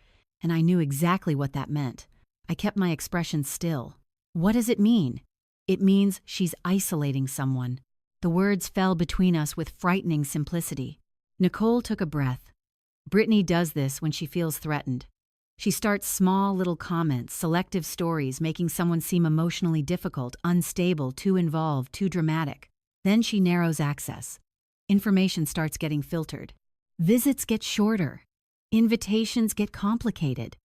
And I knew exactly what that meant. I kept my expression still. What does it mean? It means she's isolating someone. The words fell between us with frightening simplicity. Nicole took a breath. Brittany does this when she feels threatened. She starts small little comments, selective stories, making someone seem emotionally difficult, unstable, too involved, too dramatic. Then she narrows access. Information starts getting filtered. Visits get shorter. Invitations get complicated.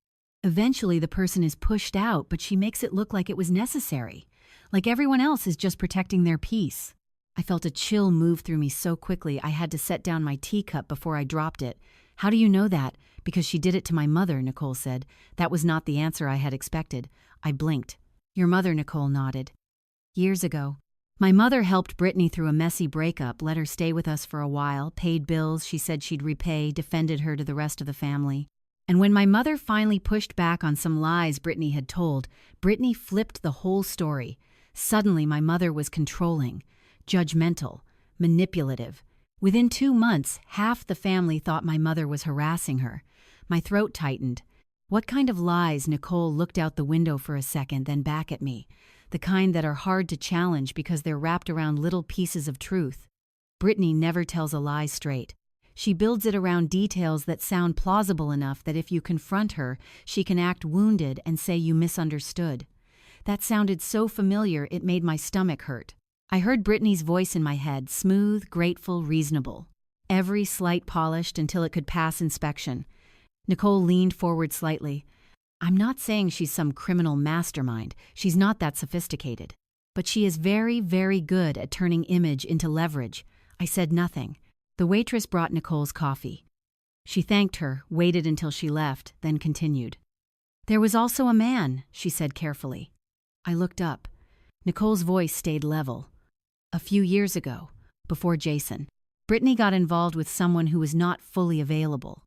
Eventually the person is pushed out, but she makes it look like it was necessary, like everyone else is just protecting their peace. I felt a chill move through me so quickly I had to set down my teacup before I dropped it. How do you know that? Because she did it to my mother, Nicole said. That was not the answer I had expected. I blinked. Your mother, Nicole nodded. Years ago. My mother helped Brittany through a messy breakup, let her stay with us for a while, paid bills she said she'd repay, defended her to the rest of the family. And when my mother finally pushed back on some lies Brittany had told, Brittany flipped the whole story. Suddenly my mother was controlling, judgmental, manipulative. Within 2 months, half the family thought my mother was harassing her. My throat tightened. What kind of lies? Nicole looked out the window for a second, then back at me. The kind that are hard to challenge because they're wrapped around little pieces of truth. Brittany never tells a lie straight. She builds it around details that sound plausible enough that if you confront her, she can act wounded and say you misunderstood. That sounded so familiar it made my stomach hurt. I heard Brittany's voice in my head, smooth, grateful, reasonable. Every slight polished until it could pass inspection. Nicole leaned forward slightly. I'm not saying she's some criminal mastermind. She's not that sophisticated. But she is very, very good at turning image into leverage. I said nothing. The waitress brought Nicole's coffee. She thanked her, waited until she left, then continued. There was also a man, she said carefully. I looked up. Nicole's voice stayed level. A few years ago, before Jason, Brittany got involved with someone who was not fully available.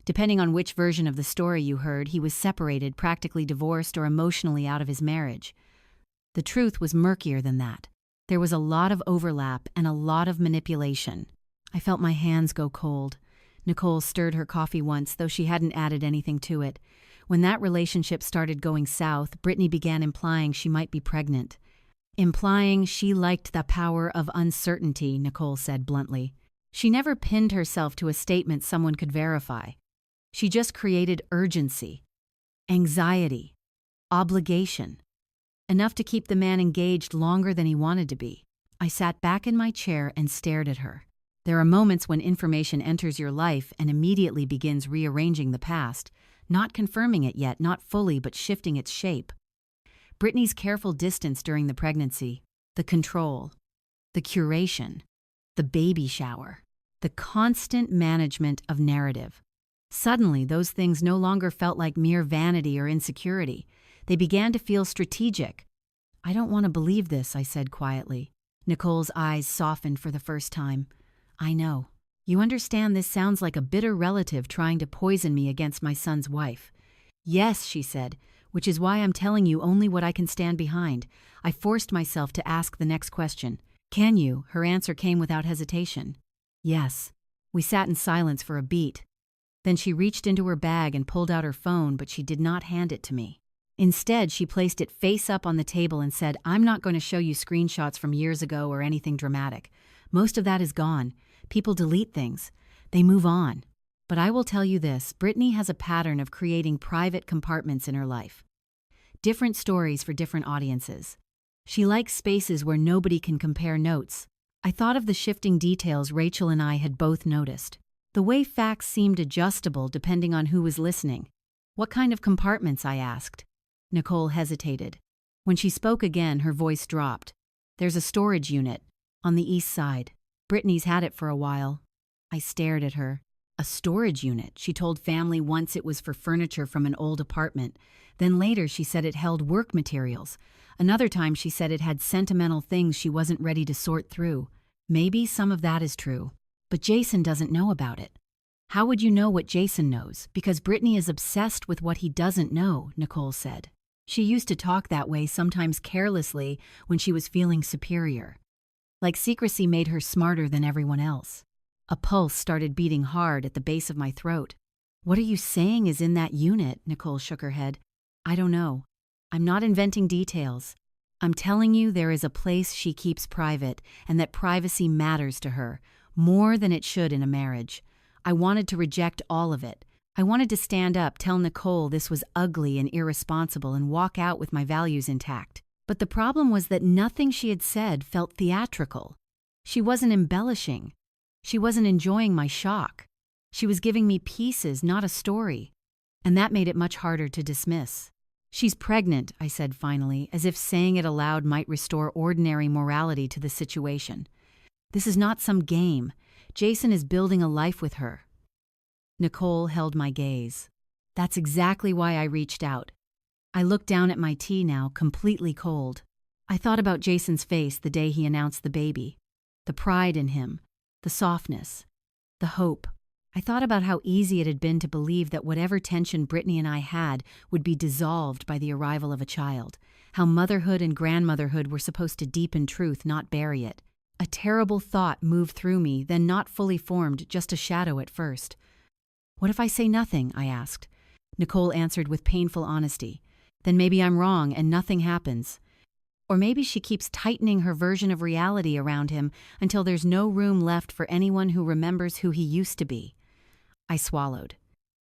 Depending on which version of the story you heard, he was separated, practically divorced, or emotionally out of his marriage. The truth was murkier than that. There was a lot of overlap and a lot of manipulation. I felt my hands go cold. Nicole stirred her coffee once, though she hadn't added anything to it. When that relationship started going south, Brittany began implying she might be pregnant. Implying she liked the power of uncertainty, Nicole said bluntly. She never pinned herself to a statement someone could verify. She just created urgency, anxiety, obligation. Enough to keep the man engaged longer than he wanted to be. I sat back in my chair and stared at her. There are moments when information enters your life and immediately begins rearranging the past, not confirming it yet, not fully, but shifting its shape. Brittany's careful distance during the pregnancy, the control, the curation, the baby shower, the constant management of narrative. Suddenly, those things no longer felt like mere vanity or insecurity. They began to feel strategic. I don't want to believe this, I said quietly. Nicole's eyes softened for the first time. I know. You understand this sounds like a bitter relative trying to poison me against my son's wife. Yes, she said, which is why I'm telling you only what I can stand behind. I forced myself to ask the next question. Can you? Her answer came without hesitation. Yes. We sat in silence for a beat. Then she reached into her bag and pulled out her phone, but she did not hand it to me. Instead, she placed it face up on the table and said, I'm not going to show you screenshots from years ago or anything dramatic. Most of that is gone. People delete things. They move on. But I will tell you this, Brittany has a pattern of creating private compartments in her life. Different stories for different audiences. She likes spaces where nobody can compare notes. I thought of the shifting details Rachel and I had both noticed. The way facts seemed adjustable depending on who was listening. What kind of compartments? I asked. Nicole hesitated. When she spoke again, her voice dropped. There's a storage unit on the east side. Brittany's had it for a while. I stared at her. A storage unit. She told family once it was for furniture from an old apartment. Then later she said it held work materials. Another time she said it had sentimental things she wasn't ready to sort through. Maybe some of that is true. But Jason doesn't know about it. How would you know what Jason knows? Because Brittany is obsessed with what he doesn't know, Nicole said. She used to talk that way, sometimes carelessly, when she was feeling superior. Like secrecy made her smarter than everyone else. A pulse started beating hard at the base of my throat. What are you saying is in that unit? Nicole shook her head. I don't know. I'm not inventing details. I'm telling you there is a place she keeps private, and that privacy matters to her, more than it should in a marriage. I wanted to reject all of it. I wanted to stand up, tell Nicole this was ugly and irresponsible, and walk out with my values intact. But the problem was that nothing she had said felt theatrical. She wasn't embellishing. She wasn't enjoying my shock. She was giving me pieces, not a story. And that made it much harder to dismiss. "She's pregnant," I said finally, as if saying it aloud might restore ordinary morality to the situation. "This is not some game. Jason is building a life with her." Nicole held my gaze. "That's exactly why I reached out." I looked down at my tea now, completely cold. I thought about Jason's face the day he announced the baby. The pride in him, the softness, the hope. I thought about how easy it had been to believe that whatever tension Brittany and I had would be dissolved by the arrival of a child, how motherhood and grandmotherhood were supposed to deepen truth, not bury it. A terrible thought moved through me, then not fully formed, just a shadow at first. "What if I say nothing?" I asked. Nicole answered with painful honesty. "Then maybe I'm wrong and nothing happens. Or maybe she keeps tightening her version of reality around him until there's no room left for anyone who remembers who he used to be." I swallowed.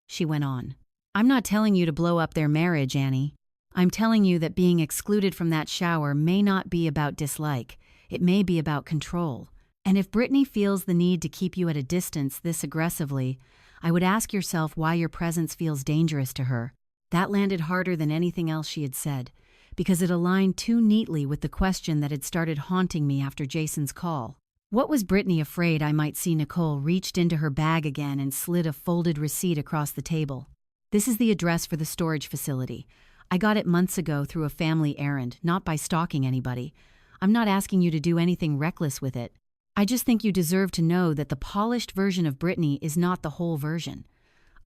She went on. "I'm not telling you to blow up their marriage, Annie. I'm telling you that being excluded from that shower may not be about dislike. It may be about control. And if Brittany feels the need to keep you at a distance this aggressively, I would ask yourself why your presence feels dangerous to her." That landed harder than anything else she had said, because it aligned too neatly with the question that had started haunting me after Jason's call. What was Brittany afraid I might see? Nicole reached into her bag again and slid a folded receipt across the table. "This is the address for the storage facility. I got it months ago through a family errand, not by stalking anybody. I'm not asking you to do anything reckless with it. I just think you deserve to know that the polished version of Brittany is not the whole version."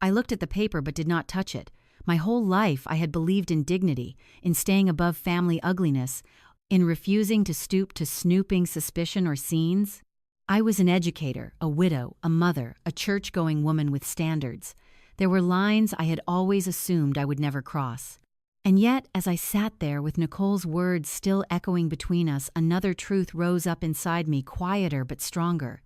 I looked at the paper but did not touch it. My whole life I had believed in dignity, in staying above family ugliness, in refusing to stoop to snooping suspicion or scenes. I was an educator, a widow, a mother, a church-going woman with standards. There were lines I had always assumed I would never cross. And yet, as I sat there with Nicole's words still echoing between us, another truth rose up inside me, quieter but stronger.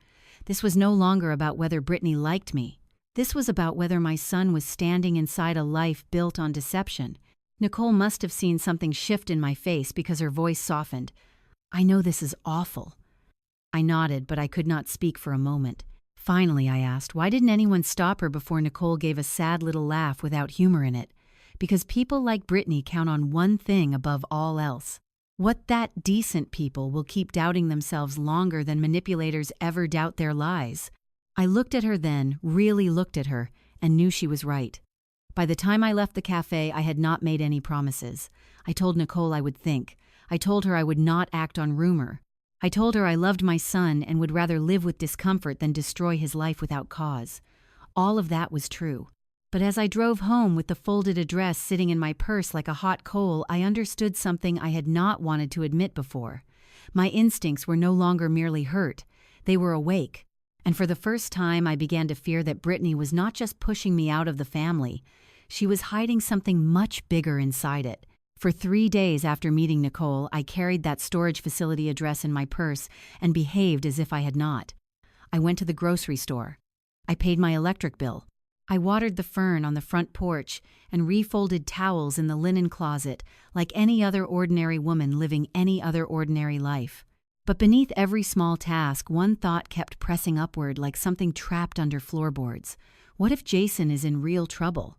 This was no longer about whether Brittany liked me. This was about whether my son was standing inside a life built on deception. Nicole must have seen something shift in my face because her voice softened. "I know this is awful." I nodded, but I could not speak for a moment. Finally, I asked, why didn't anyone stop her before Nicole gave a sad little laugh without humor in it? Because people like Brittany count on one thing above all else. What that decent people will keep doubting themselves longer than manipulators ever doubt their lies. I looked at her then, really looked at her, and knew she was right. By the time I left the cafe, I had not made any promises. I told Nicole I would think. I told her I would not act on rumor. I told her I loved my son and would rather live with discomfort than destroy his life without cause. All of that was true. But as I drove home with the folded address sitting in my purse like a hot coal, I understood something I had not wanted to admit before. My instincts were no longer merely hurt. They were awake. And for the first time, I began to fear that Brittany was not just pushing me out of the family. She was hiding something much bigger inside it. For 3 days after meeting Nicole, I carried that storage facility address in my purse and behaved as if I had not. I went to the grocery store. I paid my electric bill. I watered the fern on the front porch and refolded towels in the linen closet like any other ordinary woman living any other ordinary life. But beneath every small task, one thought kept pressing upward like something trapped under floorboards. What if Jason is in real trouble?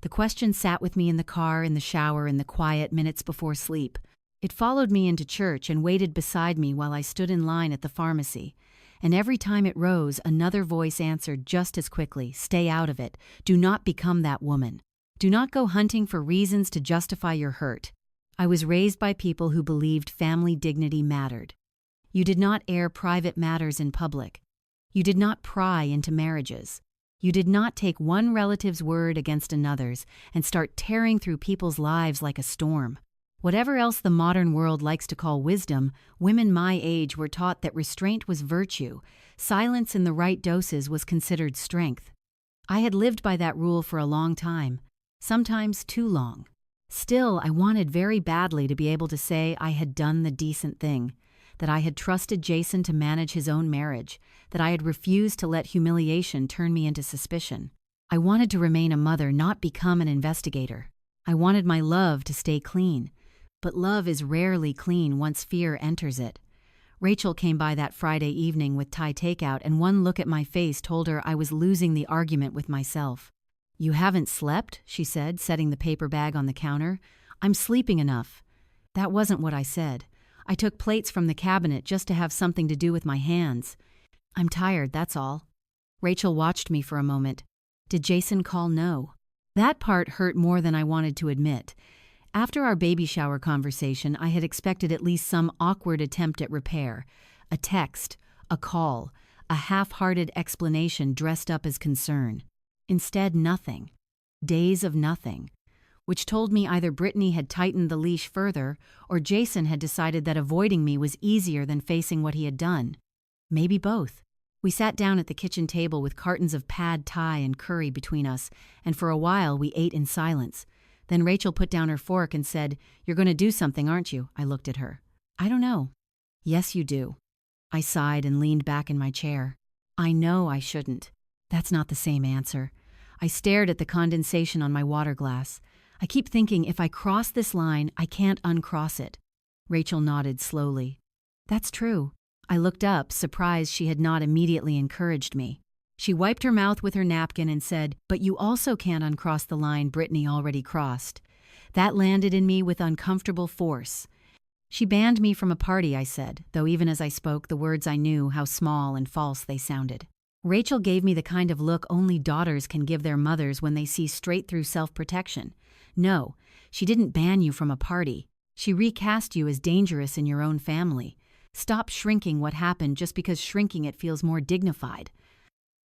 The question sat with me in the car, in the shower, in the quiet minutes before sleep. It followed me into church and waited beside me while I stood in line at the pharmacy. And every time it rose, another voice answered just as quickly, "Stay out of it. Do not become that woman. Do not go hunting for reasons to justify your hurt." I was raised by people who believed family dignity mattered. You did not air private matters in public. You did not pry into marriages. You did not take one relative's word against another's and start tearing through people's lives like a storm. Whatever else the modern world likes to call wisdom, women my age were taught that restraint was virtue, silence in the right doses was considered strength. I had lived by that rule for a long time, sometimes too long. Still, I wanted very badly to be able to say I had done the decent thing, that I had trusted Jason to manage his own marriage, that I had refused to let humiliation turn me into suspicion. I wanted to remain a mother, not become an investigator. I wanted my love to stay clean, but love is rarely clean once fear enters it. Rachel came by that Friday evening with Thai takeout, and one look at my face told her I was losing the argument with myself. "You haven't slept?" she said, setting the paper bag on the counter. "I'm sleeping enough." That wasn't what I said. I took plates from the cabinet just to have something to do with my hands. "I'm tired, that's all." Rachel watched me for a moment. "Did Jason call?" "No." That part hurt more than I wanted to admit. After our baby shower conversation, I had expected at least some awkward attempt at repair. A text, a call, a half-hearted explanation dressed up as concern. Instead, nothing. Days of nothing. Which told me either Brittany had tightened the leash further, or Jason had decided that avoiding me was easier than facing what he had done. Maybe both. We sat down at the kitchen table with cartons of pad thai and curry between us, and for a while we ate in silence. Then Rachel put down her fork and said, "You're going to do something, aren't you?" I looked at her. "I don't know." "Yes, you do." I sighed and leaned back in my chair. "I know I shouldn't." That's not the same answer. I stared at the condensation on my water glass. I keep thinking if I cross this line, I can't uncross it. Rachel nodded slowly. "That's true." I looked up, surprised she had not immediately encouraged me. She wiped her mouth with her napkin and said, "But you also can't uncross the line Brittany already crossed." That landed in me with uncomfortable force. "She banned me from a party," I said, though even as I spoke, the words I knew how small and false they sounded. Rachel gave me the kind of look only daughters can give their mothers when they see straight through self-protection. "No, she didn't ban you from a party. She recast you as dangerous in your own family. Stop shrinking what happened just because shrinking it feels more dignified."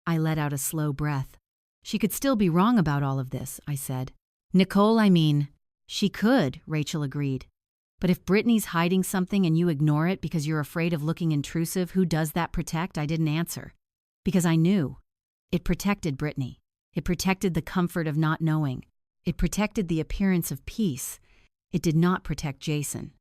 I let out a slow breath. "She could still be wrong about all of this," I said. "Nicole, I mean." "She could," Rachel agreed. "But if Brittany's hiding something and you ignore it because you're afraid of looking intrusive, who does that protect?" I didn't answer. Because I knew. It protected Brittany. It protected the comfort of not knowing. It protected the appearance of peace. It did not protect Jason.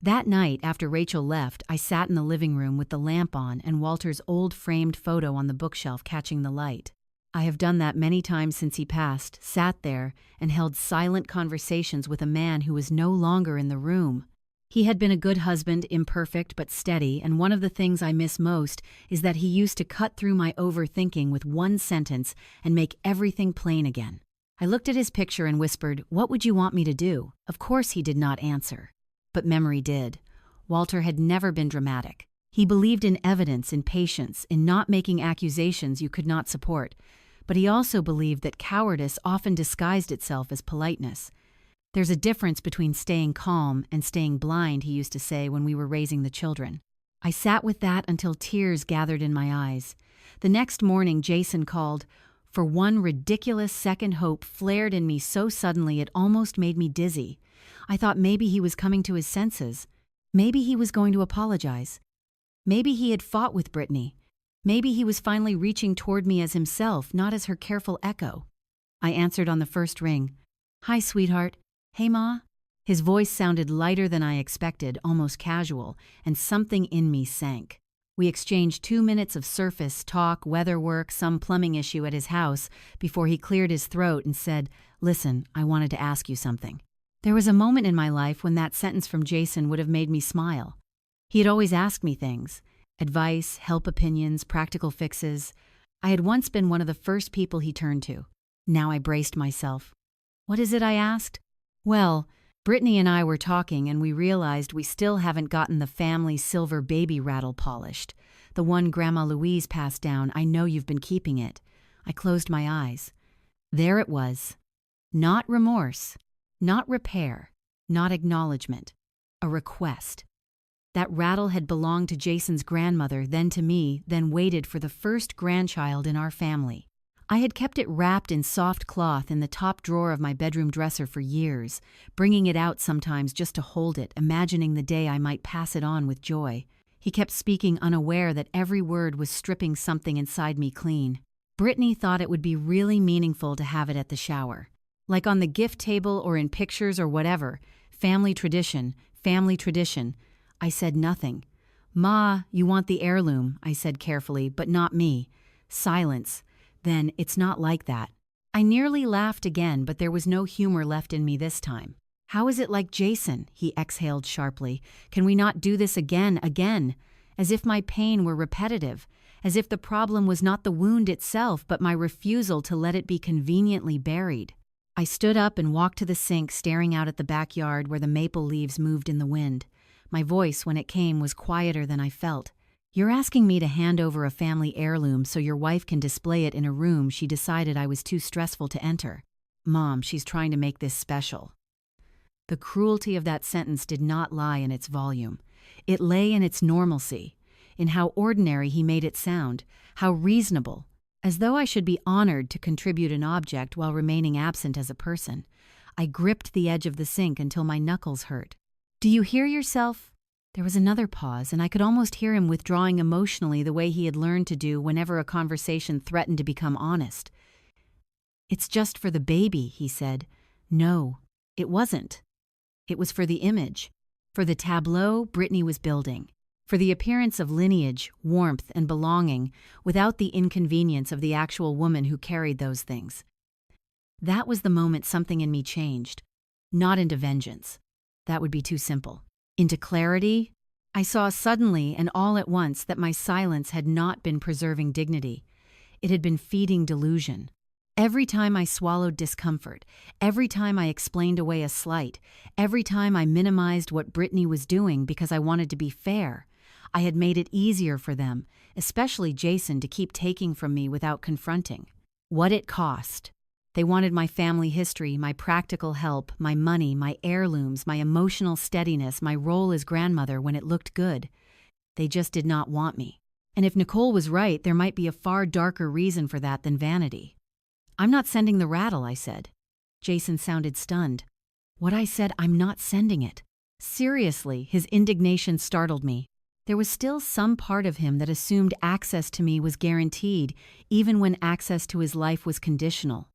That night, after Rachel left, I sat in the living room with the lamp on and Walter's old framed photo on the bookshelf catching the light. I have done that many times since he passed, sat there and held silent conversations with a man who was no longer in the room. He had been a good husband, imperfect but steady, and one of the things I miss most is that he used to cut through my overthinking with one sentence and make everything plain again. I looked at his picture and whispered, "What would you want me to do?" Of course he did not answer. But memory did. Walter had never been dramatic. He believed in evidence, in patience, in not making accusations you could not support. But he also believed that cowardice often disguised itself as politeness. "There's a difference between staying calm and staying blind," he used to say when we were raising the children. I sat with that until tears gathered in my eyes. The next morning, Jason called. For one ridiculous second, hope flared in me so suddenly it almost made me dizzy. I thought maybe he was coming to his senses. Maybe he was going to apologize. Maybe he had fought with Brittany. Maybe he was finally reaching toward me as himself, not as her careful echo. I answered on the first ring. "Hi, sweetheart." "Hey, Ma?" His voice sounded lighter than I expected, almost casual, and something in me sank. We exchanged 2 minutes of surface talk, weather work, some plumbing issue at his house, before he cleared his throat and said, "Listen, I wanted to ask you something." There was a moment in my life when that sentence from Jason would have made me smile. He had always asked me things: advice, help opinions, practical fixes. I had once been one of the first people he turned to. Now I braced myself. "What is it?" I asked. "Well, Brittany and I were talking and we realized we still haven't gotten the family silver baby rattle polished. The one Grandma Louise passed down. I know you've been keeping it." I closed my eyes. There it was. Not remorse. Not repair. Not acknowledgement. A request. That rattle had belonged to Jason's grandmother, then to me, then waited for the first grandchild in our family. I had kept it wrapped in soft cloth in the top drawer of my bedroom dresser for years, bringing it out sometimes just to hold it, imagining the day I might pass it on with joy. He kept speaking, unaware that every word was stripping something inside me clean. Brittany thought it would be really meaningful to have it at the shower. Like on the gift table or in pictures or whatever. Family tradition, family tradition. I said nothing. Ma, you want the heirloom, I said carefully, but not me. Silence. Then, it's not like that. I nearly laughed again, but there was no humor left in me this time. How is it like Jason? He exhaled sharply. Can we not do this again? As if my pain were repetitive. As if the problem was not the wound itself, but my refusal to let it be conveniently buried. I stood up and walked to the sink, staring out at the backyard where the maple leaves moved in the wind. My voice, when it came, was quieter than I felt. You're asking me to hand over a family heirloom so your wife can display it in a room she decided I was too stressful to enter. Mom, she's trying to make this special. The cruelty of that sentence did not lie in its volume. It lay in its normalcy, in how ordinary he made it sound, how reasonable, as though I should be honored to contribute an object while remaining absent as a person. I gripped the edge of the sink until my knuckles hurt. Do you hear yourself? There was another pause, and I could almost hear him withdrawing emotionally the way he had learned to do whenever a conversation threatened to become honest. It's just for the baby, he said. No, it wasn't. It was for the image, for the tableau Brittany was building, for the appearance of lineage, warmth, and belonging, without the inconvenience of the actual woman who carried those things. That was the moment something in me changed, not into vengeance. That would be too simple. Into clarity. I saw suddenly and all at once that my silence had not been preserving dignity. It had been feeding delusion. Every time I swallowed discomfort, every time I explained away a slight, every time I minimized what Brittany was doing because I wanted to be fair, I had made it easier for them, especially Jason, to keep taking from me without confronting. What it cost. They wanted my family history, my practical help, my money, my heirlooms, my emotional steadiness, my role as grandmother when it looked good. They just did not want me. And if Nicole was right, there might be a far darker reason for that than vanity. I'm not sending the rattle, I said. Jason sounded stunned. What I said, I'm not sending it. Seriously, his indignation startled me. There was still some part of him that assumed access to me was guaranteed, even when access to his life was conditional.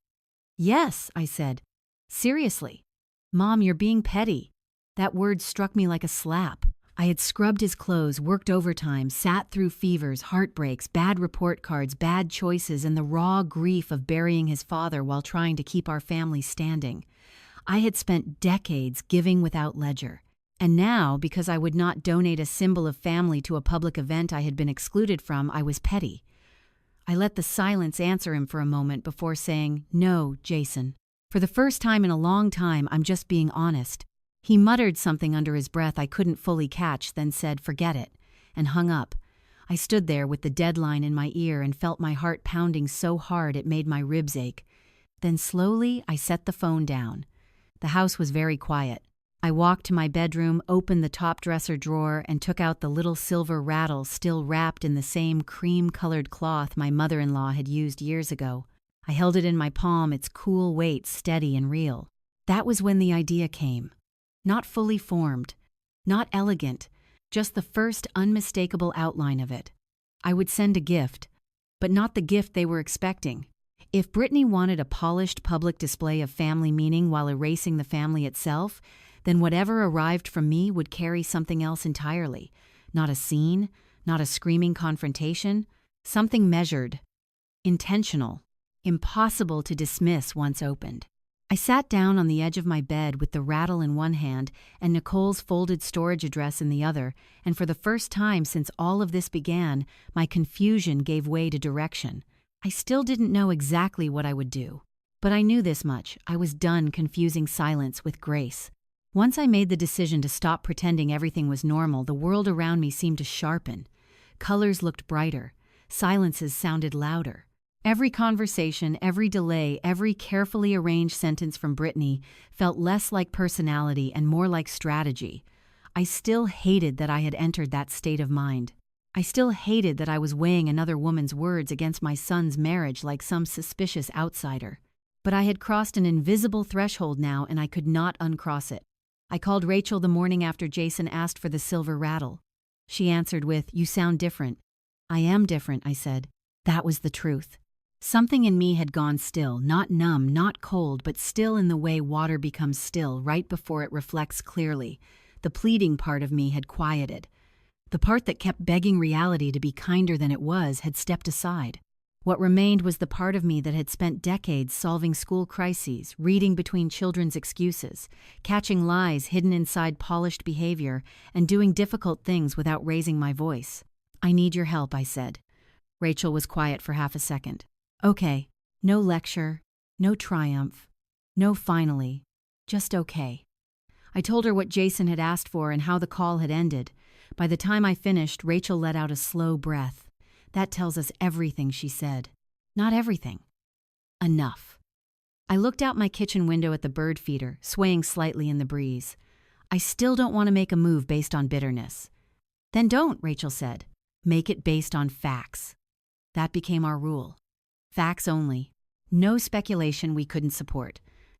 Yes, I said. Seriously. Mom, you're being petty. That word struck me like a slap. I had scrubbed his clothes, worked overtime, sat through fevers, heartbreaks, bad report cards, bad choices, and the raw grief of burying his father while trying to keep our family standing. I had spent decades giving without ledger. And now, because I would not donate a symbol of family to a public event I had been excluded from, I was petty. I let the silence answer him for a moment before saying, No, Jason. For the first time in a long time, I'm just being honest. He muttered something under his breath I couldn't fully catch, then said, Forget it, and hung up. I stood there with the deadline in my ear and felt my heart pounding so hard it made my ribs ache. Then slowly, I set the phone down. The house was very quiet. I walked to my bedroom, opened the top dresser drawer, and took out the little silver rattle still wrapped in the same cream-colored cloth my mother-in-law had used years ago. I held it in my palm, its cool weight steady and real. That was when the idea came. Not fully formed, not elegant, just the first unmistakable outline of it. I would send a gift, but not the gift they were expecting. If Brittany wanted a polished public display of family meaning while erasing the family itself, then whatever arrived from me would carry something else entirely. Not a scene, not a screaming confrontation, something measured, intentional, impossible to dismiss once opened. I sat down on the edge of my bed with the rattle in one hand and Nicole's folded storage address in the other, and for the first time since all of this began, my confusion gave way to direction. I still didn't know exactly what I would do, but I knew this much: I was done confusing silence with grace. Once I made the decision to stop pretending everything was normal, the world around me seemed to sharpen. Colors looked brighter. Silences sounded louder. Every conversation, every delay, every carefully arranged sentence from Brittany felt less like personality and more like strategy. I still hated that I had entered that state of mind. I still hated that I was weighing another woman's words against my son's marriage like some suspicious outsider. But I had crossed an invisible threshold now, and I could not uncross it. I called Rachel the morning after Jason asked for the silver rattle. She answered with, "You sound different." "I am different," I said. That was the truth. Something in me had gone still, not numb, not cold, but still in the way water becomes still right before it reflects clearly. The pleading part of me had quieted. The part that kept begging reality to be kinder than it was had stepped aside. What remained was the part of me that had spent decades solving school crises, reading between children's excuses, catching lies hidden inside polished behavior, and doing difficult things without raising my voice. "I need your help," I said. Rachel was quiet for half a second. "Okay. No lecture, no triumph, no finally, just okay." I told her what Jason had asked for and how the call had ended. By the time I finished, Rachel let out a slow breath. "That tells us everything," she said. "Not everything. Enough." I looked out my kitchen window at the bird feeder, swaying slightly in the breeze. "I still don't want to make a move based on bitterness." "Then don't," Rachel said. "Make it based on facts." That became our rule. Facts only. No speculation we couldn't support.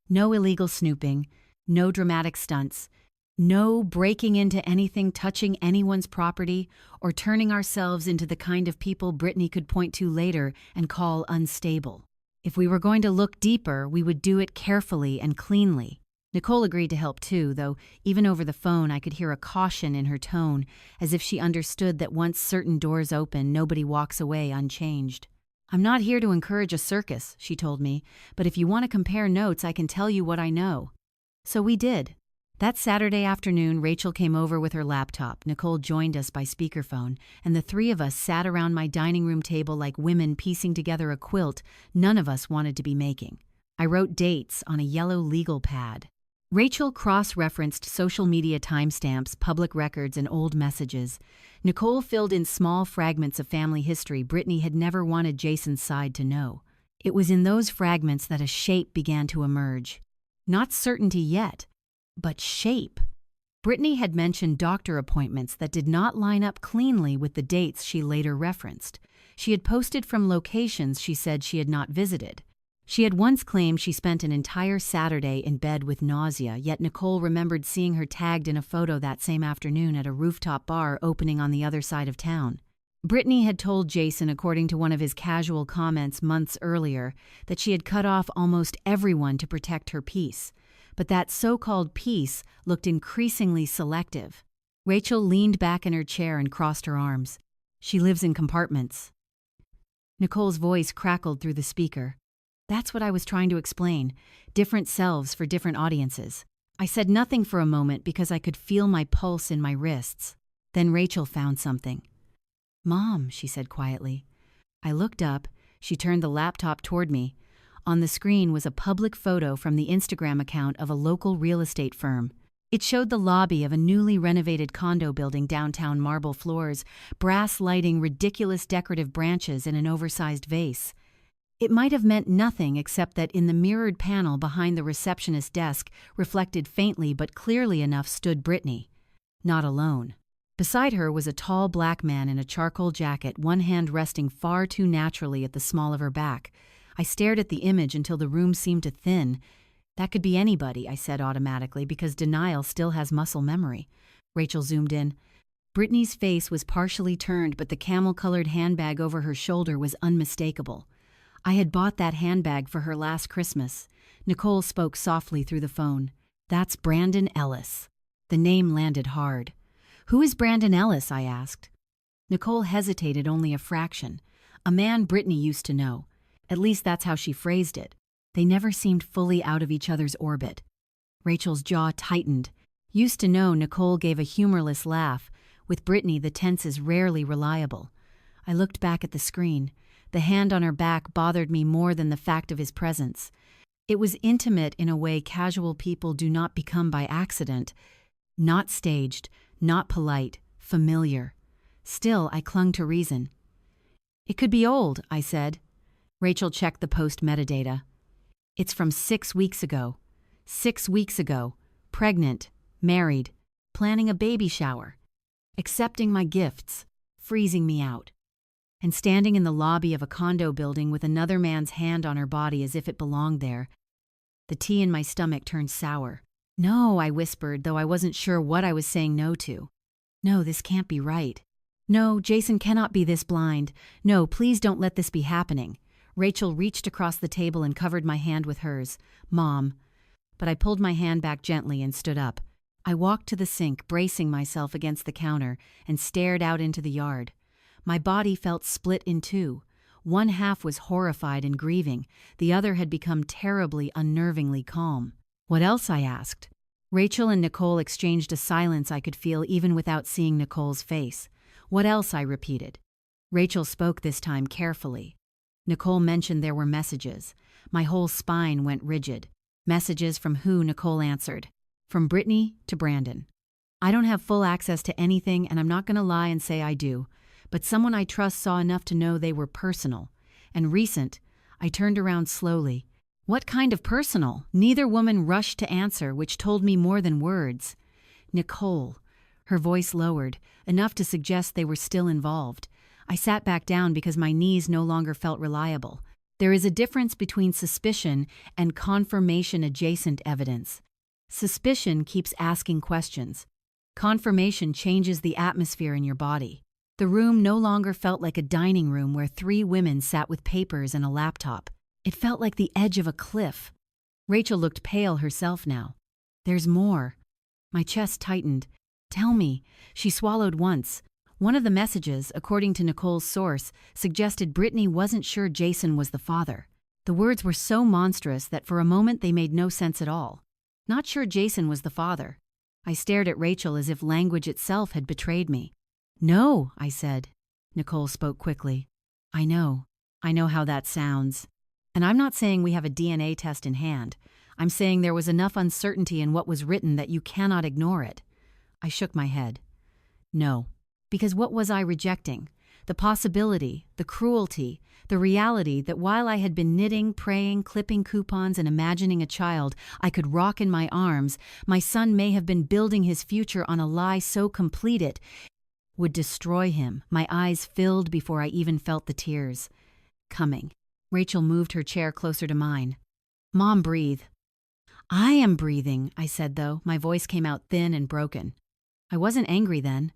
No illegal snooping. No dramatic stunts. No breaking into anything, touching anyone's property, or turning ourselves into the kind of people Brittany could point to later and call unstable. If we were going to look deeper, we would do it carefully and cleanly. Nicole agreed to help too, though even over the phone I could hear a caution in her tone, as if she understood that once certain doors open, nobody walks away unchanged. "I'm not here to encourage a circus," she told me, "but if you want to compare notes, I can tell you what I know." So we did. That Saturday afternoon, Rachel came over with her laptop. Nicole joined us by speakerphone, and the three of us sat around my dining room table like women piecing together a quilt none of us wanted to be making. I wrote dates on a yellow legal pad. Rachel cross-referenced social media timestamps, public records, and old messages. Nicole filled in small fragments of family history Brittany had never wanted Jason's side to know. It was in those fragments that a shape began to emerge. Not certainty yet, but shape. Brittany had mentioned doctor appointments that did not line up cleanly with the dates she later referenced. She had posted from locations she said she had not visited. She had once claimed she spent an entire Saturday in bed with nausea, yet Nicole remembered seeing her tagged in a photo that same afternoon at a rooftop bar opening on the other side of town. Brittany had told Jason, according to one of his casual comments months earlier, that she had cut off almost everyone to protect her peace. But that so-called peace looked increasingly selective. Rachel leaned back in her chair and crossed her arms. "She lives in compartments." Nicole's voice crackled through the speaker. "That's what I was trying to explain. Different selves for different audiences." I said nothing for a moment because I could feel my pulse in my wrists. Then Rachel found something. "Mom," she said quietly. I looked up. She turned the laptop toward me. On the screen was a public photo from the Instagram account of a local real estate firm. It showed the lobby of a newly renovated condo building downtown, marble floors, brass lighting, ridiculous decorative branches in an oversized vase. It might have meant nothing except that in the mirrored panel behind the receptionist desk, reflected faintly but clearly enough, stood Brittany. Not alone. Beside her was a tall black man in a charcoal jacket, one hand resting far too naturally at the small of her back. I stared at the image until the room seemed to thin. "That could be anybody," I said automatically, because denial still has muscle memory. Rachel zoomed in. Brittany's face was partially turned, but the camel-colored handbag over her shoulder was unmistakable. "I had bought that handbag for her last Christmas." Nicole spoke softly through the phone. "That's Brandon Ellis." The name landed hard. "Who is Brandon Ellis?" I asked. Nicole hesitated only a fraction. "A man Brittany used to know. At least that's how she phrased it. They never seemed fully out of each other's orbit." Rachel's jaw tightened. "Used to know," Nicole gave a humorless laugh. "With Brittany, the tense is rarely reliable." I looked back at the screen. The hand on her back bothered me more than the fact of his presence. It was intimate in a way casual people do not become by accident. Not staged, not polite, familiar. Still, I clung to reason. "It could be old," I said. Rachel checked the post metadata. "It's from 6 weeks ago. 6 weeks ago. Pregnant, married, planning a baby shower, accepting my gifts, freezing me out, and standing in the lobby of a condo building with another man's hand on her body as if it belonged there." The tea in my stomach turned sour. "No," I whispered, though I wasn't sure what I was saying no to. "No, this can't be right. No, Jason cannot be this blind. No, please don't let this be happening." Rachel reached across the table and covered my hand with hers. "Mom." But I pulled my hand back gently and stood up. I walked to the sink, bracing myself against the counter, and stared out into the yard. My body felt split in two. One half was horrified and grieving. The other had become terribly, unnervingly calm. "What else?" I asked. Rachel and Nicole exchanged a silence I could feel even without seeing Nicole's face. "What else?" I repeated. Rachel spoke this time carefully. Nicole mentioned there were messages. My whole spine went rigid. "Messages from who?" Nicole answered. "From Brittany to Brandon. I don't have full access to anything, and I'm not going to lie and say I do. But someone I trust saw enough to know they were personal. And recent." I turned around slowly. "What kind of personal?" Neither woman rushed to answer, which told me more than words. "Nicole." Her voice lowered, enough to suggest they were still involved. I sat back down because my knees no longer felt reliable. There is a difference between suspicion and confirmation-adjacent evidence. Suspicion keeps asking questions. Confirmation changes the atmosphere in your body. The room no longer felt like a dining room where 3 women sat with papers and a laptop. It felt like the edge of a cliff. Rachel looked pale herself now. "There's more." My chest tightened. "Tell me." She swallowed once. One of the messages, according to Nicole's source, suggested Brittany wasn't sure Jason was the father. The words were so monstrous that for a moment they made no sense at all. Not sure Jason was the father. I stared at Rachel as if language itself had betrayed me. "No," I said. Nicole spoke quickly. I know how that sounds. And I'm not saying we have a DNA test in hand. I'm saying there was enough uncertainty in what was written that you cannot ignore it." I shook my head. "No." Because what was I rejecting? The possibility, the cruelty, the reality that while I had been knitting, praying, clipping coupons, and imagining a child I could rock in my arms, my son may have been building his future on a lie so complete it would destroy him. My eyes filled before I even felt the tears coming. Rachel moved her chair closer to mine. "Mom, breathe." "I am breathing," I said, though my voice came out thin and broken. I wasn't angry then.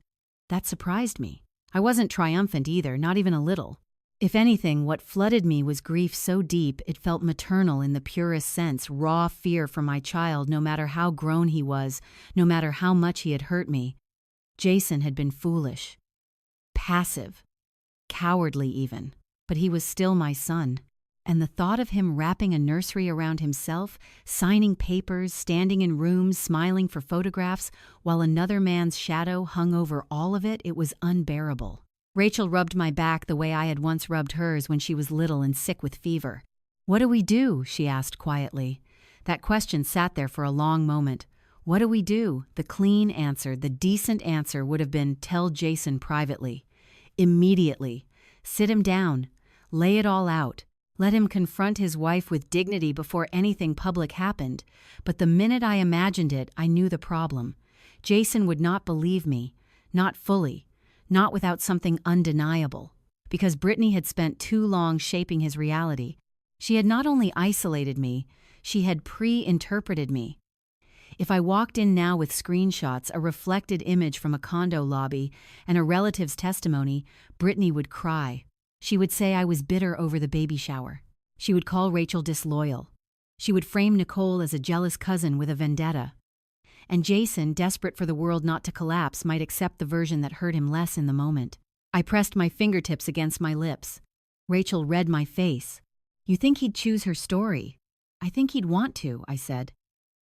That surprised me. I wasn't triumphant either, not even a little. If anything, what flooded me was grief so deep it felt maternal in the purest sense, raw fear for my child, no matter how grown he was, no matter how much he had hurt me. Jason had been foolish, passive, cowardly even, but he was still my son. And the thought of him wrapping a nursery around himself, signing papers, standing in rooms, smiling for photographs, while another man's shadow hung over all of it, it was unbearable. Rachel rubbed my back the way I had once rubbed hers when she was little and sick with fever. "What do we do?" she asked quietly. That question sat there for a long moment. What do we do? The clean answer, the decent answer would have been tell Jason privately. Immediately. Sit him down. Lay it all out. Let him confront his wife with dignity before anything public happened. But the minute I imagined it, I knew the problem. Jason would not believe me. Not fully. Not without something undeniable. Because Brittany had spent too long shaping his reality. She had not only isolated me, she had pre-interpreted me. If I walked in now with screenshots, a reflected image from a condo lobby, and a relative's testimony, Brittany would cry. She would say I was bitter over the baby shower. She would call Rachel disloyal. She would frame Nicole as a jealous cousin with a vendetta. And Jason, desperate for the world not to collapse, might accept the version that hurt him less in the moment. I pressed my fingertips against my lips. Rachel read my face. "You think he'd choose her story?" "I think he'd want to," I said.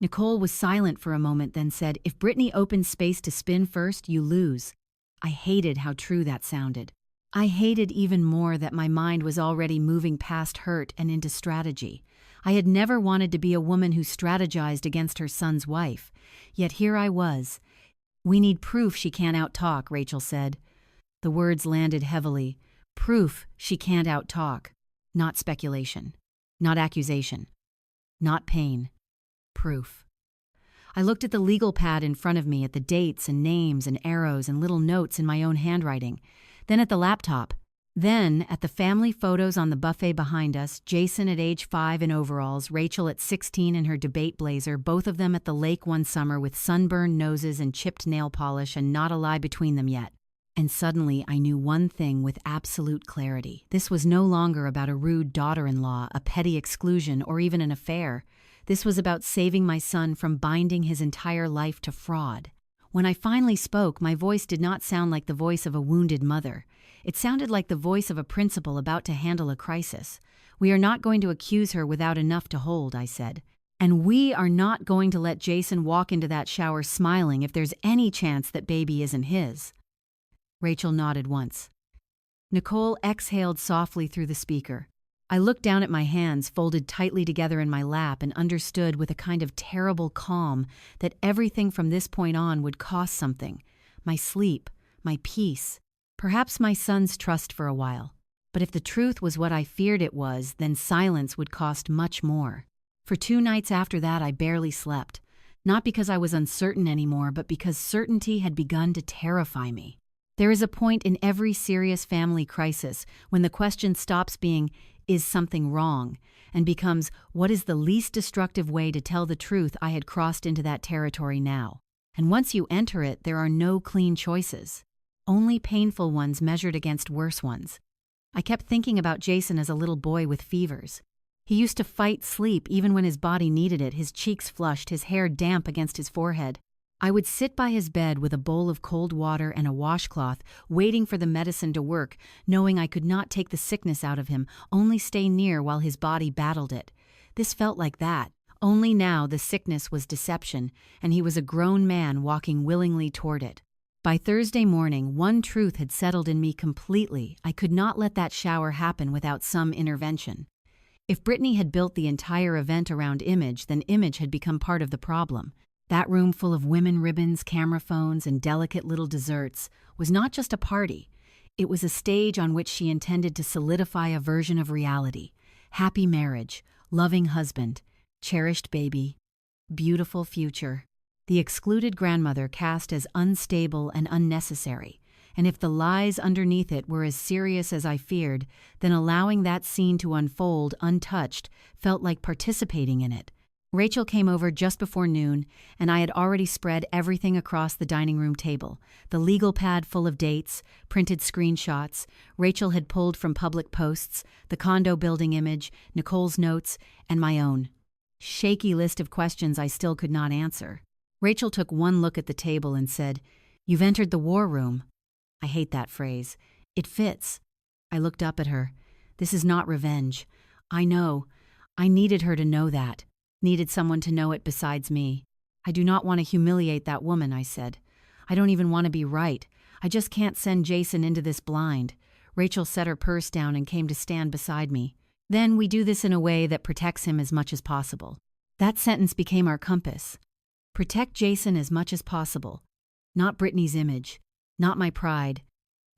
Nicole was silent for a moment, then said, "If Brittany opens space to spin first, you lose." I hated how true that sounded. I hated even more that my mind was already moving past hurt and into strategy. I had never wanted to be a woman who strategized against her son's wife. Yet here I was. "We need proof she can't outtalk," Rachel said. The words landed heavily. Proof she can't outtalk. Not speculation. Not accusation. Not pain. Proof. I looked at the legal pad in front of me, at the dates and names and arrows and little notes in my own handwriting. Then at the laptop. Then at the family photos on the buffet behind us, Jason at age 5 in overalls, Rachel at 16 in her debate blazer, both of them at the lake one summer with sunburned noses and chipped nail polish and not a lie between them yet. And suddenly I knew one thing with absolute clarity. This was no longer about a rude daughter-in-law, a petty exclusion, or even an affair. This was about saving my son from binding his entire life to fraud. When I finally spoke, my voice did not sound like the voice of a wounded mother. It sounded like the voice of a principal about to handle a crisis. "We are not going to accuse her without enough to hold," I said. "And we are not going to let Jason walk into that shower smiling if there's any chance that baby isn't his." Rachel nodded once. Nicole exhaled softly through the speaker. I looked down at my hands folded tightly together in my lap and understood with a kind of terrible calm that everything from this point on would cost something. My sleep, my peace, perhaps my son's trust for a while. But if the truth was what I feared it was, then silence would cost much more. For 2 nights after that, I barely slept. Not because I was uncertain anymore, but because certainty had begun to terrify me. There is a point in every serious family crisis when the question stops being, "Is something wrong?" and becomes, "What is the least destructive way to tell the truth?" I had crossed into that territory now. And once you enter it, there are no clean choices. Only painful ones measured against worse ones. I kept thinking about Jason as a little boy with fevers. He used to fight sleep even when his body needed it, his cheeks flushed, his hair damp against his forehead. I would sit by his bed with a bowl of cold water and a washcloth, waiting for the medicine to work, knowing I could not take the sickness out of him, only stay near while his body battled it. This felt like that. Only now the sickness was deception, and he was a grown man walking willingly toward it. By Thursday morning, one truth had settled in me completely. I could not let that shower happen without some intervention. If Brittany had built the entire event around image, then image had become part of the problem. That room full of women ribbons, camera phones, and delicate little desserts was not just a party. It was a stage on which she intended to solidify a version of reality. Happy marriage, loving husband, cherished baby, beautiful future. The excluded grandmother cast as unstable and unnecessary. And if the lies underneath it were as serious as I feared, then allowing that scene to unfold untouched felt like participating in it. Rachel came over just before noon, and I had already spread everything across the dining room table. The legal pad full of dates, printed screenshots, Rachel had pulled from public posts, the condo building image, Nicole's notes, and my own. Shaky list of questions I still could not answer. Rachel took one look at the table and said, "You've entered the war room." I hate that phrase. It fits. I looked up at her. This is not revenge. I know. I needed her to know that. Needed someone to know it besides me. "I do not want to humiliate that woman," I said. "I don't even want to be right. I just can't send Jason into this blind." Rachel set her purse down and came to stand beside me. "Then we do this in a way that protects him as much as possible." That sentence became our compass. Protect Jason as much as possible. Not Brittany's image. Not my pride.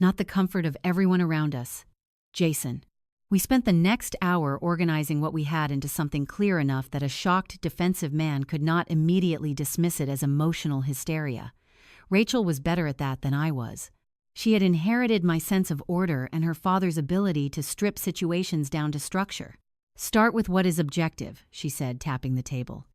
Not the comfort of everyone around us. Jason. We spent the next hour organizing what we had into something clear enough that a shocked, defensive man could not immediately dismiss it as emotional hysteria. Rachel was better at that than I was. She had inherited my sense of order and her father's ability to strip situations down to structure. "Start with what is objective," she said, tapping the table.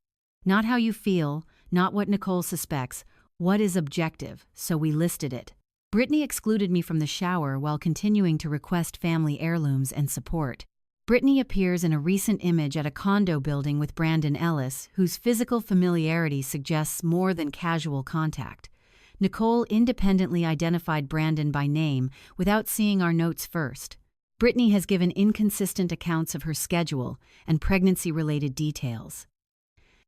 "Not how you feel, not what Nicole suspects. What is objective?" So we listed it. Brittany excluded me from the shower while continuing to request family heirlooms and support. Brittany appears in a recent image at a condo building with Brandon Ellis, whose physical familiarity suggests more than casual contact. Nicole independently identified Brandon by name without seeing our notes first. Brittany has given inconsistent accounts of her schedule and pregnancy-related details.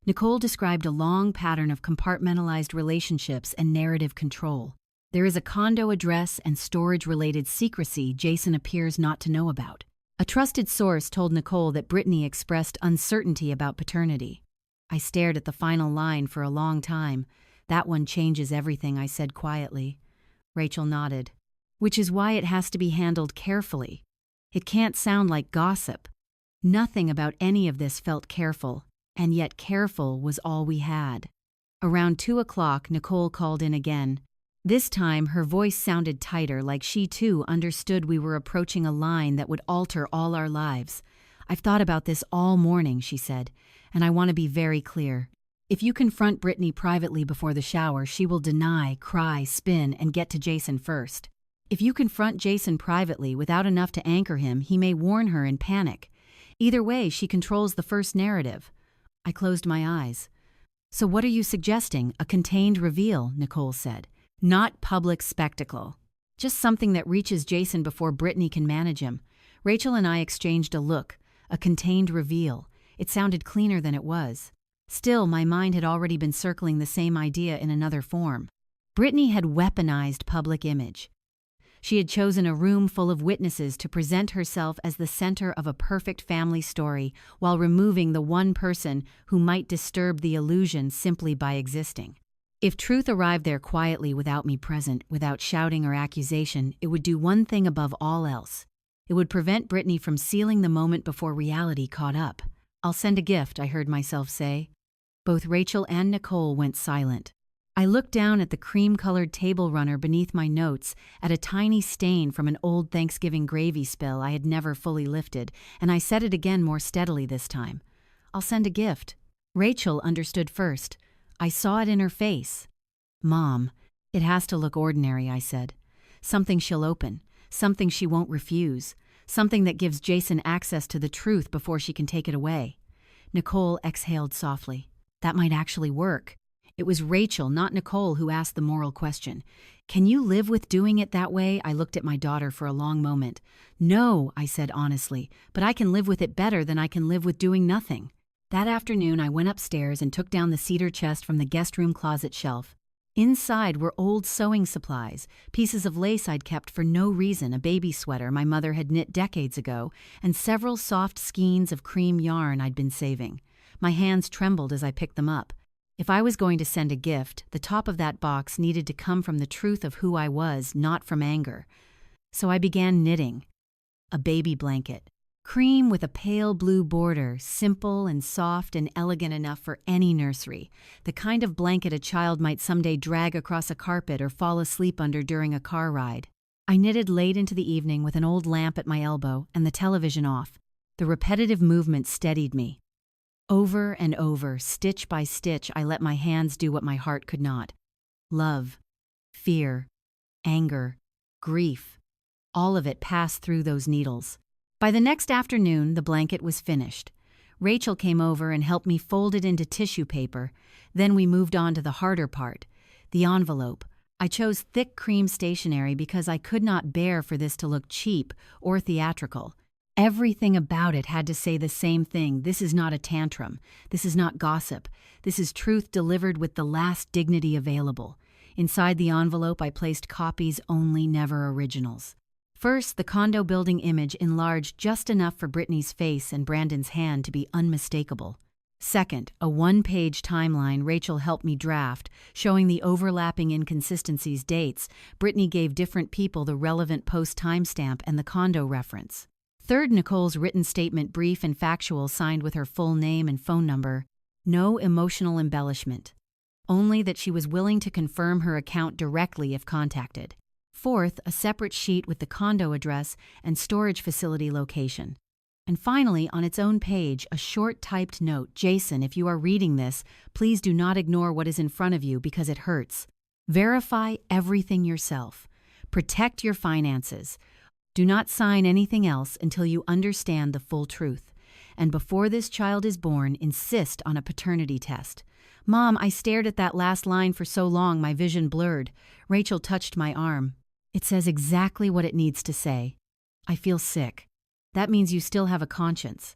Nicole described a long pattern of compartmentalized relationships and narrative control. There is a condo address and storage-related secrecy Jason appears not to know about. A trusted source told Nicole that Brittany expressed uncertainty about paternity. I stared at the final line for a long time. "That one changes everything," I said quietly. Rachel nodded. "Which is why it has to be handled carefully. It can't sound like gossip." Nothing about any of this felt careful, and yet careful was all we had. Around 2 o'clock, Nicole called in again. This time, her voice sounded tighter, like she too understood we were approaching a line that would alter all our lives. "I've thought about this all morning," she said, "and I want to be very clear. If you confront Brittany privately before the shower, she will deny, cry, spin, and get to Jason first. If you confront Jason privately without enough to anchor him, he may warn her in panic. Either way, she controls the first narrative. I closed my eyes. So what are you suggesting? A contained reveal, Nicole said. Not public spectacle. Just something that reaches Jason before Brittany can manage him. Rachel and I exchanged a look. A contained reveal. It sounded cleaner than it was. Still, my mind had already been circling the same idea in another form. Brittany had weaponized public image. She had chosen a room full of witnesses to present herself as the center of a perfect family story while removing the one person who might disturb the illusion simply by existing. If truth arrived there quietly without me present, without shouting or accusation, it would do one thing above all else. It would prevent Brittany from sealing the moment before reality caught up. I'll send a gift, I heard myself say. Both Rachel and Nicole went silent. I looked down at the cream-colored table runner beneath my notes, at a tiny stain from an old Thanksgiving gravy spill I had never fully lifted, and I said it again more steadily this time. I'll send a gift. Rachel understood first. I saw it in her face. Mom, it has to look ordinary, I said. Something she'll open, something she won't refuse, something that gives Jason access to the truth before she can take it away. Nicole exhaled softly. That might actually work. It was Rachel, not Nicole, who asked the moral question. Can you live with doing it that way? I looked at my daughter for a long moment. No, I said honestly, but I can live with it better than I can live with doing nothing. That afternoon, I went upstairs and took down the cedar chest from the guest room closet shelf. Inside were old sewing supplies, pieces of lace I'd kept for no reason, a baby sweater my mother had knit decades ago, and several soft skeins of cream yarn I'd been saving. My hands trembled as I picked them up. If I was going to send a gift, the top of that box needed to come from the truth of who I was, not from anger. So I began knitting. A baby blanket. Cream with a pale blue border, simple and soft and elegant enough for any nursery. The kind of blanket a child might someday drag across a carpet or fall asleep under during a car ride. I knitted late into the evening with an old lamp at my elbow and the television off. The repetitive movement steadied me. Over and over, stitch by stitch, I let my hands do what my heart could not. Love, fear, anger, grief, all of it passed through those needles. By the next afternoon, the blanket was finished. Rachel came over and helped me fold it into tissue paper. Then we moved on to the harder part, the envelope. I chose thick cream stationery because I could not bear for this to look cheap or theatrical. Everything about it had to say the same thing. This is not a tantrum. This is not gossip. This is truth delivered with the last dignity available. Inside the envelope, I placed copies only, never originals. First, the condo building image enlarged just enough for Brittany's face and Brandon's hand to be unmistakable. Second, a one-page timeline Rachel helped me draft, showing the overlapping inconsistencies dates. Brittany gave different people the relevant post timestamp and the condo reference. Third, Nicole's written statement, brief and factual, signed with her full name and phone number. No emotional embellishment. Only that she was willing to confirm her account directly if contacted. Fourth, a separate sheet with the condo address and storage facility location. And finally, on its own page, a short typed note. Jason, if you are reading this, please do not ignore what is in front of you because it hurts. Verify everything yourself. Protect your finances. Do not sign anything else until you understand the full truth. And before this child is born, insist on a paternity test. Mom, I stared at that last line for so long my vision blurred. Rachel touched my arm. It says exactly what it needs to say. I feel sick. That means you still have a conscience.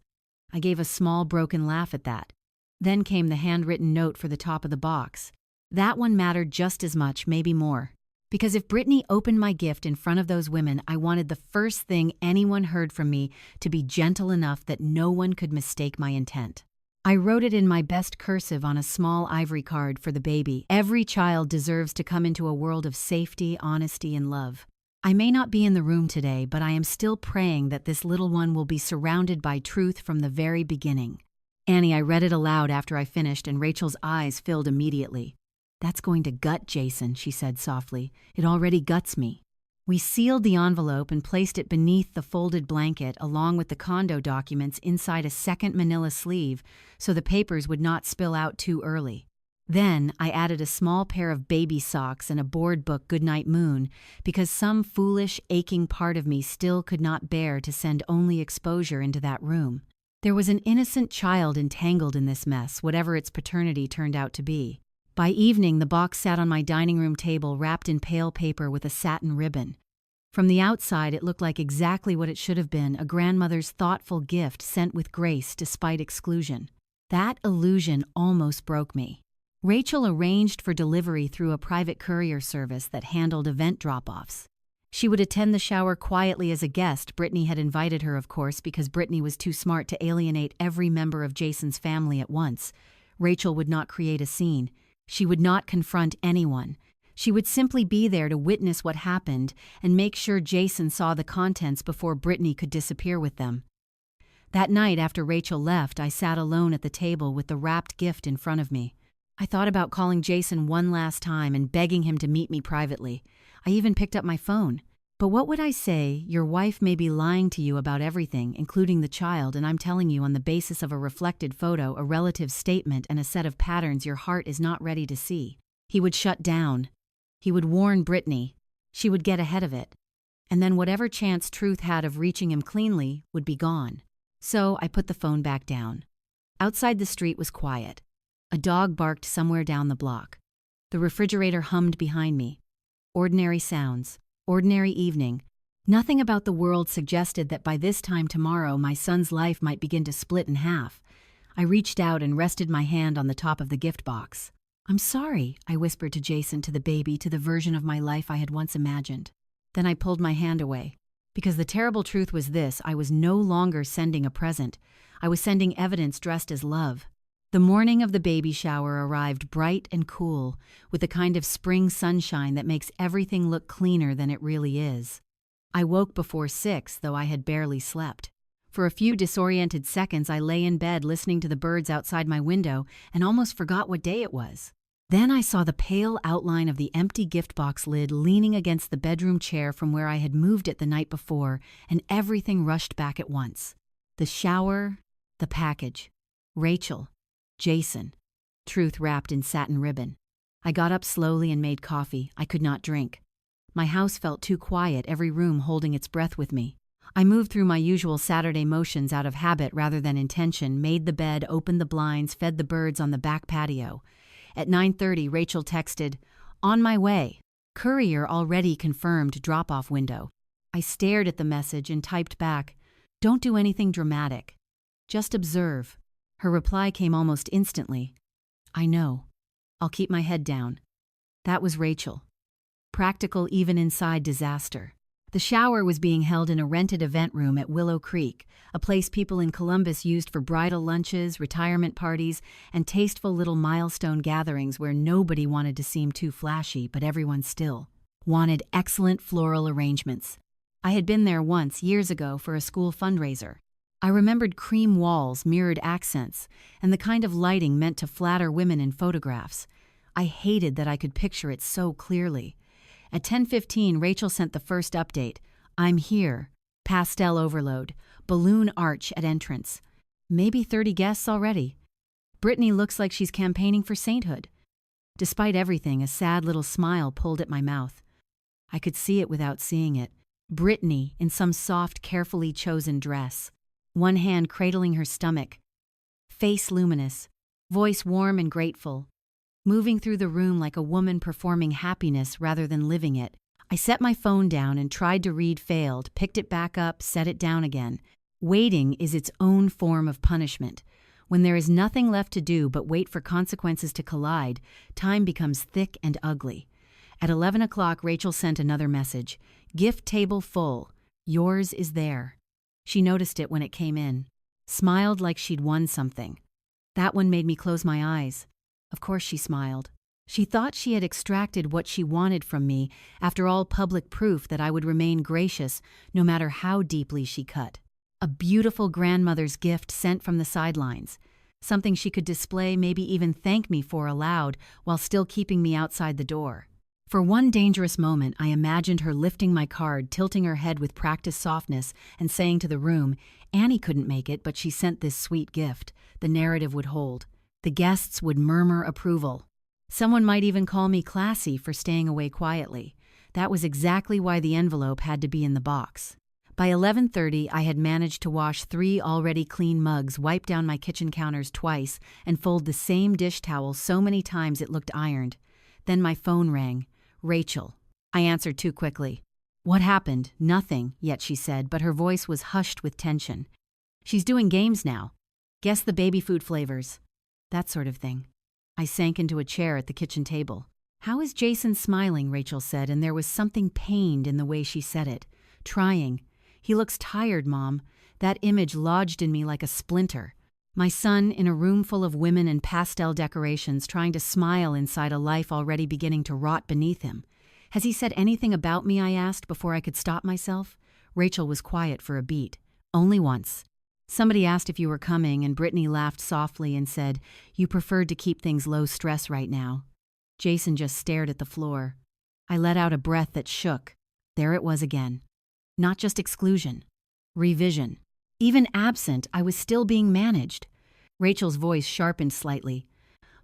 I gave a small broken laugh at that. Then came the handwritten note for the top of the box. That one mattered just as much, maybe more. Because if Brittany opened my gift in front of those women, I wanted the first thing anyone heard from me to be gentle enough that no one could mistake my intent. I wrote it in my best cursive on a small ivory card for the baby. Every child deserves to come into a world of safety, honesty, and love. I may not be in the room today, but I am still praying that this little one will be surrounded by truth from the very beginning. Annie, I read it aloud after I finished, and Rachel's eyes filled immediately. That's going to gut Jason, she said softly. It already guts me. We sealed the envelope and placed it beneath the folded blanket along with the condo documents inside a second manila sleeve so the papers would not spill out too early. Then I added a small pair of baby socks and a board book Goodnight Moon because some foolish, aching part of me still could not bear to send only exposure into that room. There was an innocent child entangled in this mess, whatever its paternity turned out to be. By evening, the box sat on my dining room table wrapped in pale paper with a satin ribbon. From the outside, it looked like exactly what it should have been, a grandmother's thoughtful gift sent with grace despite exclusion. That illusion almost broke me. Rachel arranged for delivery through a private courier service that handled event drop-offs. She would attend the shower quietly as a guest. Brittany had invited her, of course, because Brittany was too smart to alienate every member of Jason's family at once. Rachel would not create a scene. She would not confront anyone. She would simply be there to witness what happened and make sure Jason saw the contents before Brittany could disappear with them. That night after Rachel left, I sat alone at the table with the wrapped gift in front of me. I thought about calling Jason one last time and begging him to meet me privately. I even picked up my phone. But what would I say? Your wife may be lying to you about everything, including the child, and I'm telling you on the basis of a reflected photo, a relative's statement, and a set of patterns your heart is not ready to see. He would shut down. He would warn Brittany. She would get ahead of it. And then whatever chance truth had of reaching him cleanly would be gone. So I put the phone back down. Outside the street was quiet. A dog barked somewhere down the block. The refrigerator hummed behind me. Ordinary sounds. Ordinary evening. Nothing about the world suggested that by this time tomorrow my son's life might begin to split in half. I reached out and rested my hand on the top of the gift box. "I'm sorry," I whispered to Jason, to the baby, to the version of my life I had once imagined. Then I pulled my hand away. Because the terrible truth was this: I was no longer sending a present. I was sending evidence dressed as love. The morning of the baby shower arrived bright and cool, with the kind of spring sunshine that makes everything look cleaner than it really is. I woke before 6, though I had barely slept. For a few disoriented seconds, I lay in bed listening to the birds outside my window and almost forgot what day it was. Then I saw the pale outline of the empty gift box lid leaning against the bedroom chair from where I had moved it the night before, and everything rushed back at once. The shower, the package, Rachel, Jason, truth wrapped in satin ribbon. I got up slowly and made coffee. I could not drink. My house felt too quiet, every room holding its breath with me. I moved through my usual Saturday motions out of habit rather than intention, made the bed, opened the blinds, fed the birds on the back patio. At 9:30, Rachel texted, "On my way. Courier already confirmed drop-off window." I stared at the message and typed back, "Don't do anything dramatic. Just observe." Her reply came almost instantly. "I know. I'll keep my head down." That was Rachel. Practical even inside disaster. The shower was being held in a rented event room at Willow Creek, a place people in Columbus used for bridal lunches, retirement parties, and tasteful little milestone gatherings where nobody wanted to seem too flashy, but everyone still wanted excellent floral arrangements. I had been there once, years ago, for a school fundraiser. I remembered cream walls, mirrored accents, and the kind of lighting meant to flatter women in photographs. I hated that I could picture it so clearly. At 10:15, Rachel sent the first update. "I'm here. Pastel overload. Balloon arch at entrance. Maybe 30 guests already. Brittany looks like she's campaigning for sainthood." Despite everything, a sad little smile pulled at my mouth. I could see it without seeing it. Brittany in some soft, carefully chosen dress. One hand cradling her stomach. Face luminous. Voice warm and grateful. Moving through the room like a woman performing happiness rather than living it. I set my phone down and tried to read, failed, picked it back up, set it down again. Waiting is its own form of punishment. When there is nothing left to do but wait for consequences to collide, time becomes thick and ugly. At 11 o'clock, Rachel sent another message. "Gift table full. Yours is there." She noticed it when it came in. Smiled like she'd won something. That one made me close my eyes. Of course she smiled. She thought she had extracted what she wanted from me after all public proof that I would remain gracious no matter how deeply she cut. A beautiful grandmother's gift sent from the sidelines. Something she could display, maybe even thank me for aloud while still keeping me outside the door. For one dangerous moment, I imagined her lifting my card, tilting her head with practiced softness, and saying to the room, "Annie couldn't make it, but she sent this sweet gift." The narrative would hold. The guests would murmur approval. Someone might even call me classy for staying away quietly. That was exactly why the envelope had to be in the box. By 11:30, I had managed to wash 3 already clean mugs, wipe down my kitchen counters twice, and fold the same dish towel so many times it looked ironed. Then my phone rang. Rachel. I answered too quickly. What happened? Nothing, yet she said, but her voice was hushed with tension. She's doing games now. Guess the baby food flavors. That sort of thing. I sank into a chair at the kitchen table. How is Jason smiling? Rachel said, and there was something pained in the way she said it. Trying. He looks tired, Mom. That image lodged in me like a splinter. My son in a room full of women and pastel decorations trying to smile inside a life already beginning to rot beneath him. Has he said anything about me? I asked before I could stop myself. Rachel was quiet for a beat. Only once. Somebody asked if you were coming, and Brittany laughed softly and said, "You preferred to keep things low stress right now." Jason just stared at the floor. I let out a breath that shook. There it was again. Not just exclusion. Revision. Even absent, I was still being managed. Rachel's voice sharpened slightly.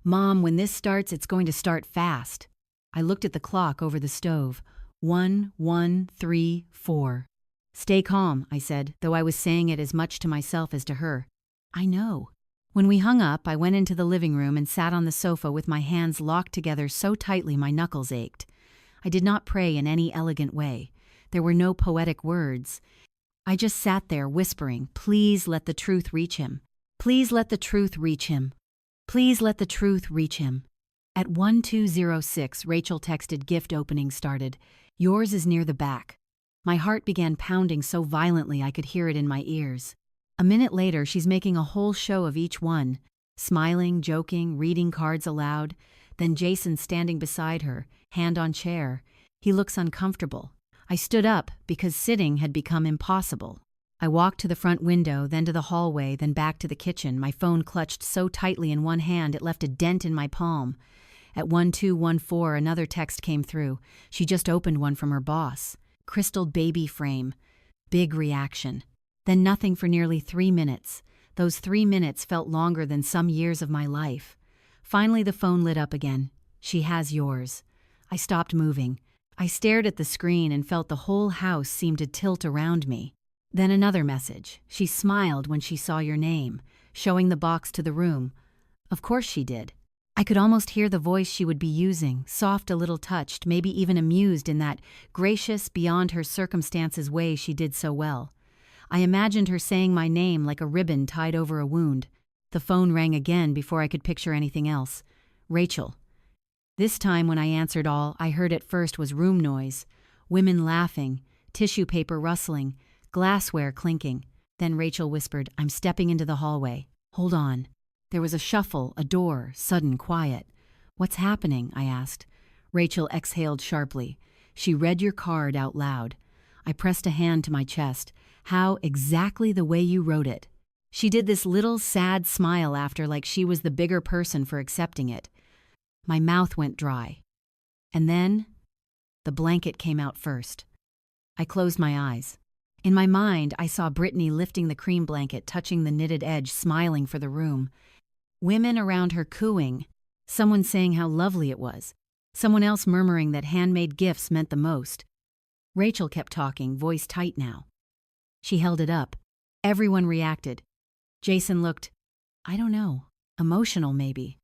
Mom, when this starts, it's going to start fast. I looked at the clock over the stove. 1, 1, 3, 4. Stay calm, I said, though I was saying it as much to myself as to her. I know. When we hung up, I went into the living room and sat on the sofa with my hands locked together so tightly my knuckles ached. I did not pray in any elegant way. There were no poetic words. I just sat there whispering, "Please let the truth reach him. Please let the truth reach him. Please let the truth reach him." At 1206, Rachel texted gift opening started. "Yours is near the back." My heart began pounding so violently I could hear it in my ears. A minute later, she's making a whole show of each one, smiling, joking, reading cards aloud. Then Jason standing beside her, hand on chair. He looks uncomfortable. I stood up because sitting had become impossible. I walked to the front window, then to the hallway, then back to the kitchen, my phone clutched so tightly in one hand it left a dent in my palm. At 1214, another text came through. She just opened one from her boss. Crystal baby frame. Big reaction. Then nothing for nearly 3 minutes. Those 3 minutes felt longer than some years of my life. Finally, the phone lit up again. "She has yours." I stopped moving. I stared at the screen and felt the whole house seem to tilt around me. Then another message. "She smiled when she saw your name," showing the box to the room. Of course she did. I could almost hear the voice she would be using, soft, a little touched, maybe even amused in that gracious, beyond her circumstances way she did so well. I imagined her saying my name like a ribbon tied over a wound. The phone rang again before I could picture anything else. Rachel. This time when I answered, all I heard at first was room noise. Women laughing, tissue paper rustling, glassware clinking. Then Rachel whispered, "I'm stepping into the hallway. Hold on." There was a shuffle, a door, sudden quiet. "What's happening?" I asked. Rachel exhaled sharply. She read your card out loud. I pressed a hand to my chest. "How exactly the way you wrote it." She did this little sad smile after, like she was the bigger person for accepting it. My mouth went dry. And then, the blanket came out first. I closed my eyes. In my mind, I saw Brittany lifting the cream blanket, touching the knitted edge, smiling for the room. Women around her cooing. Someone saying how lovely it was. Someone else murmuring that handmade gifts meant the most. Rachel kept talking, voice tight now. She held it up. Everyone reacted. Jason looked, I don't know, emotional maybe.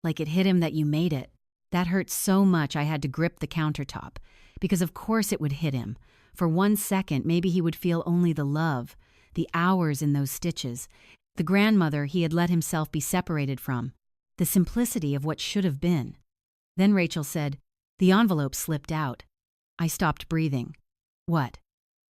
Like it hit him that you made it. That hurt so much I had to grip the countertop. Because of course it would hit him. For 1 second, maybe he would feel only the love, the hours in those stitches, the grandmother he had let himself be separated from, the simplicity of what should have been. Then Rachel said, the envelope slipped out. I stopped breathing. What?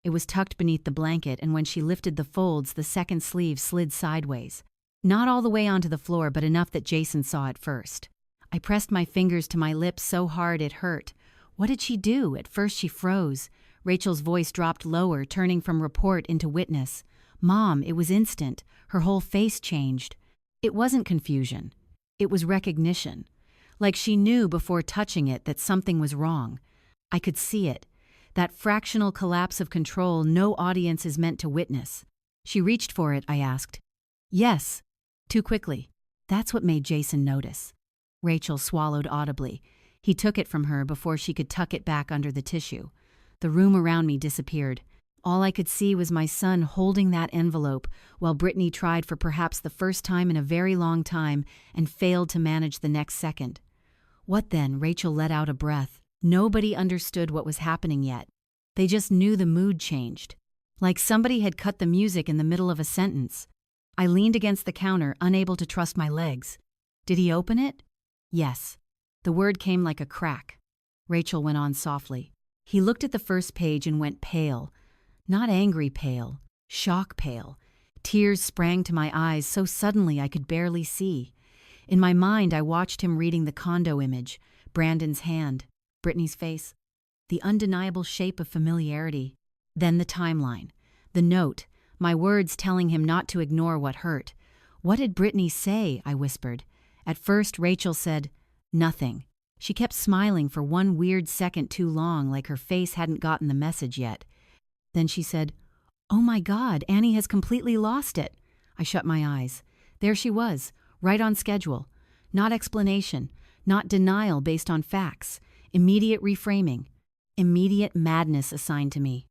It was tucked beneath the blanket, and when she lifted the folds, the second sleeve slid sideways. Not all the way onto the floor, but enough that Jason saw it first. I pressed my fingers to my lips so hard it hurt. What did she do? At first she froze. Rachel's voice dropped lower, turning from report into witness. Mom, it was instant. Her whole face changed. It wasn't confusion. It was recognition. Like she knew before touching it that something was wrong. I could see it. That fractional collapse of control no audience is meant to witness. She reached for it, I asked. Yes. Too quickly. That's what made Jason notice. Rachel swallowed audibly. He took it from her before she could tuck it back under the tissue. The room around me disappeared. All I could see was my son holding that envelope while Brittany tried for perhaps the first time in a very long time and failed to manage the next second. What then? Rachel let out a breath. Nobody understood what was happening yet. They just knew the mood changed. Like somebody had cut the music in the middle of a sentence. I leaned against the counter, unable to trust my legs. Did he open it? Yes. The word came like a crack. Rachel went on softly. He looked at the first page and went pale. Not angry pale, shock pale. Tears sprang to my eyes so suddenly I could barely see. In my mind, I watched him reading the condo image, Brandon's hand, Brittany's face, the undeniable shape of familiarity. Then the timeline, the note, my words telling him not to ignore what hurt. What did Brittany say? I whispered. At first, Rachel said, nothing. She kept smiling for one weird second too long, like her face hadn't gotten the message yet. Then she said, "Oh my God, Annie has completely lost it." I shut my eyes. There she was, right on schedule. Not explanation, not denial based on facts. Immediate reframing. Immediate madness assigned to me.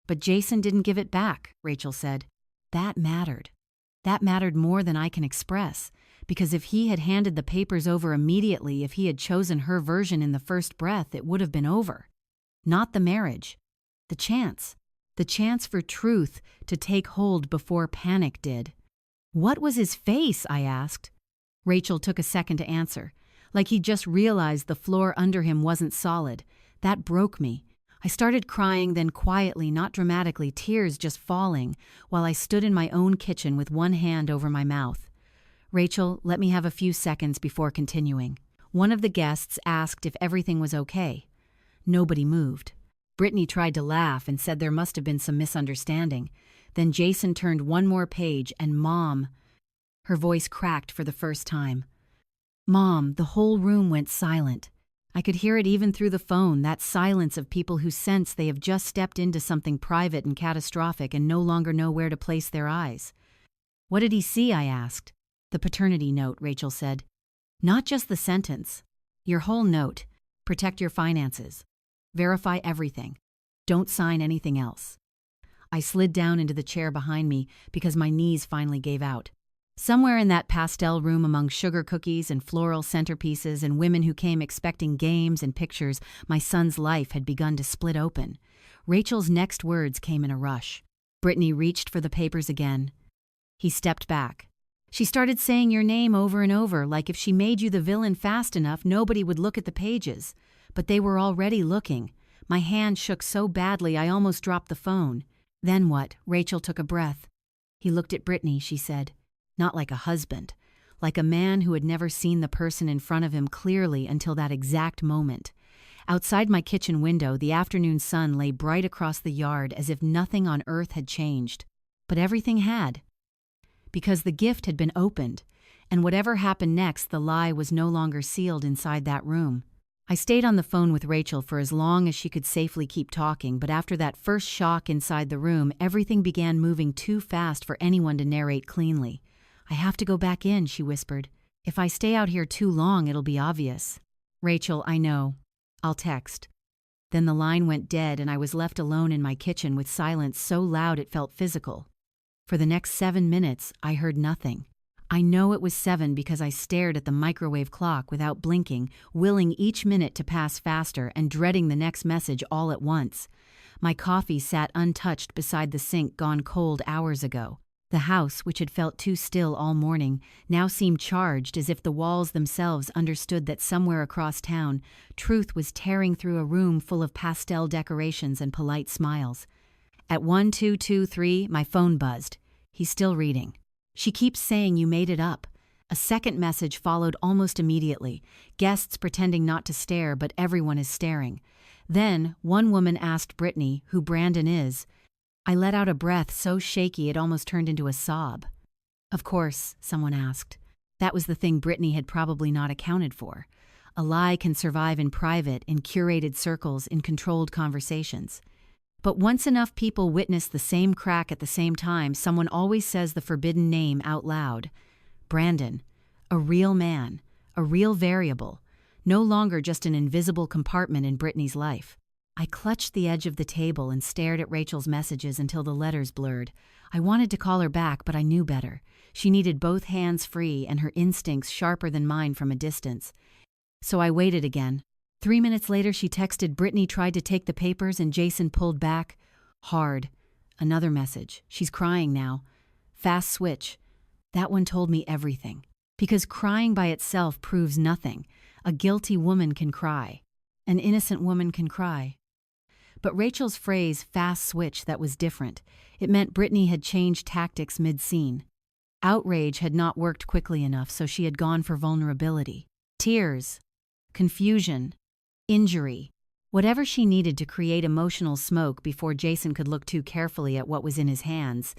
But Jason didn't give it back, Rachel said. That mattered. That mattered more than I can express, because if he had handed the papers over immediately, if he had chosen her version in the first breath, it would have been over. Not the marriage. The chance. The chance for truth to take hold before panic did. What was his face? I asked. Rachel took a second to answer, like he just realized the floor under him wasn't solid. That broke me. I started crying, then quietly, not dramatically, tears just falling, while I stood in my own kitchen with one hand over my mouth. Rachel, let me have a few seconds before continuing. One of the guests asked if everything was okay. Nobody moved. Brittany tried to laugh and said there must have been some misunderstanding. Then Jason turned one more page and Mom. Her voice cracked for the first time. Mom, the whole room went silent. I could hear it even through the phone, that silence of people who sense they have just stepped into something private and catastrophic and no longer know where to place their eyes. What did he see? I asked. The paternity note, Rachel said. Not just the sentence. Your whole note. Protect your finances. Verify everything. Don't sign anything else. I slid down into the chair behind me because my knees finally gave out. Somewhere in that pastel room, among sugar cookies and floral centerpieces and women who came expecting games and pictures, my son's life had begun to split open. Rachel's next words came in a rush. Brittany reached for the papers again. He stepped back. She started saying your name over and over, like if she made you the villain fast enough, nobody would look at the pages. But they were already looking. My hand shook so badly I almost dropped the phone. Then what? Rachel took a breath. He looked at Brittany, she said. Not like a husband, like a man who had never seen the person in front of him clearly until that exact moment. Outside my kitchen window, the afternoon sun lay bright across the yard as if nothing on earth had changed. But everything had. Because the gift had been opened, and whatever happened next, the lie was no longer sealed inside that room. I stayed on the phone with Rachel for as long as she could safely keep talking, but after that first shock inside the room, everything began moving too fast for anyone to narrate cleanly. I have to go back in, she whispered. If I stay out here too long, it'll be obvious. Rachel, I know. I'll text. Then the line went dead and I was left alone in my kitchen with silence so loud it felt physical. For the next 7 minutes, I heard nothing. I know it was 7 because I stared at the microwave clock without blinking, willing each minute to pass faster and dreading the next message all at once. My coffee sat untouched beside the sink gone cold hours ago. The house, which had felt too still all morning, now seemed charged as if the walls themselves understood that somewhere across town, truth was tearing through a room full of pastel decorations and polite smiles. At 1223, my phone buzzed. He's still reading. She keeps saying you made it up. A second message followed almost immediately. Guests pretending not to stare, but everyone is staring. Then, one woman asked Brittany who Brandon is. I let out a breath so shaky it almost turned into a sob. Of course, someone asked. That was the thing Brittany had probably not accounted for. A lie can survive in private, in curated circles, in controlled conversations. But once enough people witness the same crack at the same time, someone always says the forbidden name out loud. Brandon. A real man. A a real variable, no longer just an invisible compartment in Brittany's life. I clutched the edge of the table and stared at Rachel's messages until the letters blurred. I wanted to call her back, but I knew better. She needed both hands free and her instincts sharper than mine from a distance. So I waited again. 3 minutes later, she texted, "Brittany tried to take the papers and Jason pulled back. Hard." Another message. "She's crying now. Fast switch." That one told me everything. Because crying by itself proves nothing. A guilty woman can cry. An innocent woman can cry. But Rachel's phrase, "fast switch," that was different. It meant Brittany had changed tactics mid-scene. Outrage had not worked quickly enough, so she had gone for vulnerability. Tears. Confusion. Injury. Whatever she needed to create emotional smoke before Jason could look too carefully at what was in his hands.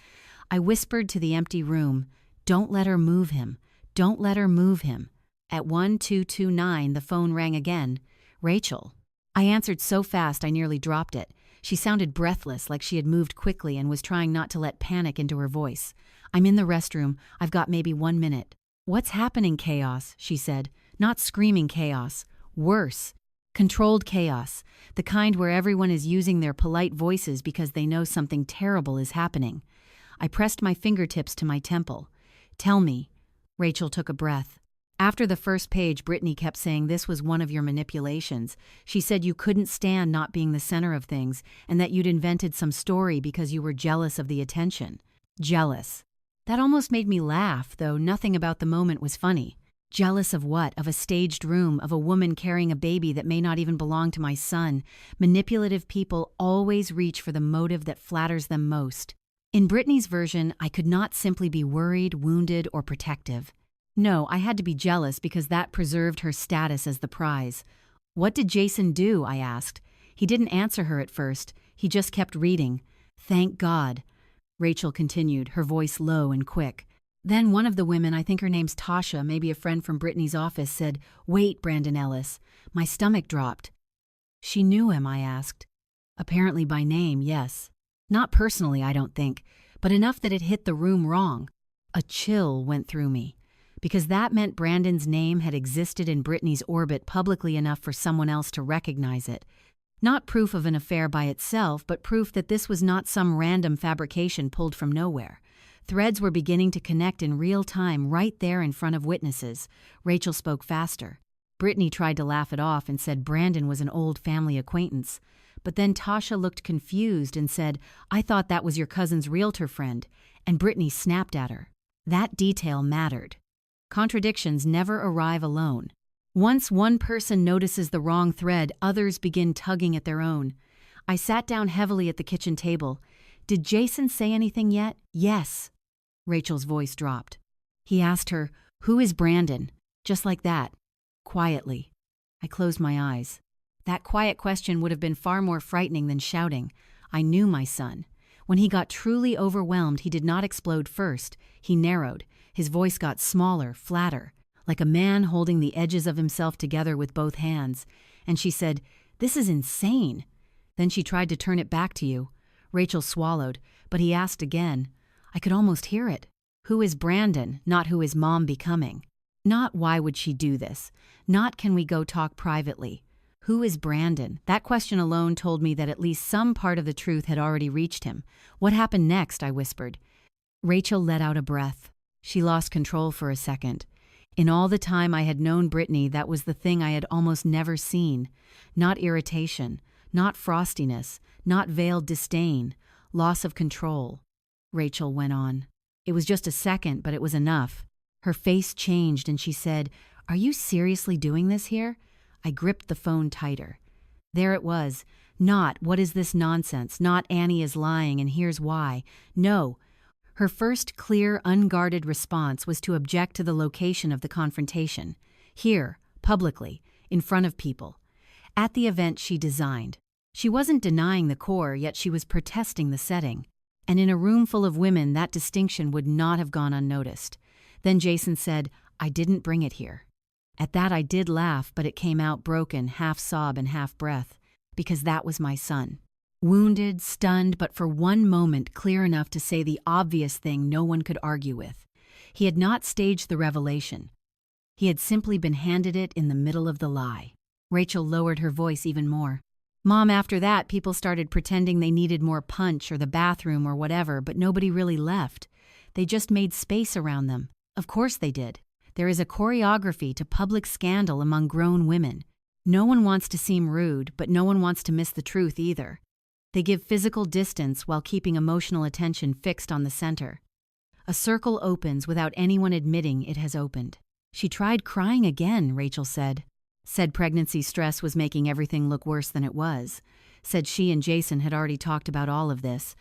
I whispered to the empty room, "Don't let her move him. Don't let her move him." At 1229, the phone rang again. "Rachel." I answered so fast I nearly dropped it. She sounded breathless, like she had moved quickly and was trying not to let panic into her voice. "I'm in the restroom. I've got maybe 1 minute." "What's happening, chaos?" she said. Not screaming chaos. Worse. Controlled chaos. The kind where everyone is using their polite voices because they know something terrible is happening. I pressed my fingertips to my temple. "Tell me." Rachel took a breath. After the first page, Brittany kept saying this was one of your manipulations. She said you couldn't stand not being the center of things and that you'd invented some story because you were jealous of the attention. Jealous. That almost made me laugh, though nothing about the moment was funny. Jealous of what? Of a staged room, of a woman carrying a baby that may not even belong to my son. Manipulative people always reach for the motive that flatters them most. In Brittany's version, I could not simply be worried, wounded, or protective. No, I had to be jealous because that preserved her status as the prize. "What did Jason do?" I asked. He didn't answer her at first. He just kept reading. "Thank God." Rachel continued, her voice low and quick. "Then one of the women, I think her name's Tasha, maybe a friend from Brittany's office, said, 'Wait, Brandon Ellis.' My stomach dropped." "She knew him?" I asked. "Apparently by name, yes. Not personally, I don't think, but enough that it hit the room wrong. A chill went through me. Because that meant Brandon's name had existed in Brittany's orbit publicly enough for someone else to recognize it. Not proof of an affair by itself, but proof that this was not some random fabrication pulled from nowhere. Threads were beginning to connect in real time right there in front of witnesses. Rachel spoke faster. Brittany tried to laugh it off and said Brandon was an old family acquaintance. But then Tasha looked confused and said, "I thought that was your cousin's realtor friend," and Brittany snapped at her. That detail mattered. Contradictions never arrive alone. Once one person notices the wrong thread, others begin tugging at their own. I sat down heavily at the kitchen table. "Did Jason say anything yet?" "Yes." Rachel's voice dropped. He asked her, "Who is Brandon?" Just like that. Quietly. I closed my eyes. That quiet question would have been far more frightening than shouting. I knew my son. When he got truly overwhelmed, he did not explode first. He narrowed. His voice got smaller, flatter, like a man holding the edges of himself together with both hands. And she said, "This is insane." Then she tried to turn it back to you. Rachel swallowed, but he asked again. I could almost hear it. "Who is Brandon?" Not who is Mom becoming. Not why would she do this. Not can we go talk privately. Who is Brandon? That question alone told me that at least some part of the truth had already reached him. What happened next? I whispered. Rachel let out a breath. She lost control for a second. In all the time I had known Brittany, that was the thing I had almost never seen. Not irritation, not frostiness, not veiled disdain, loss of control. Rachel went on. It was just a second, but it was enough. Her face changed and she said, "Are you seriously doing this here?" I gripped the phone tighter. There it was. Not, "What is this nonsense?" Not, "Annie is lying and here's why." No. Her first clear, unguarded response was to object to the location of the confrontation. Here, publicly, in front of people. At the event she designed. She wasn't denying the core, yet she was protesting the setting. And in a room full of women, that distinction would not have gone unnoticed. Then Jason said, "I didn't bring it here." At that I did laugh, but it came out broken, half sob and half breath, because that was my son. Wounded, stunned, but for one moment clear enough to say the obvious thing no one could argue with. He had not staged the revelation. He had simply been handed it in the middle of the lie. Rachel lowered her voice even more. Mom, after that, people started pretending they needed more punch or the bathroom or whatever, but nobody really left. They just made space around them. Of course they did. There is a choreography to public scandal among grown women. No one wants to seem rude, but no one wants to miss the truth either. They give physical distance while keeping emotional attention fixed on the center. A circle opens without anyone admitting it has opened. She tried crying again, Rachel said. Said pregnancy stress was making everything look worse than it was. Said she and Jason had already talked about all of this.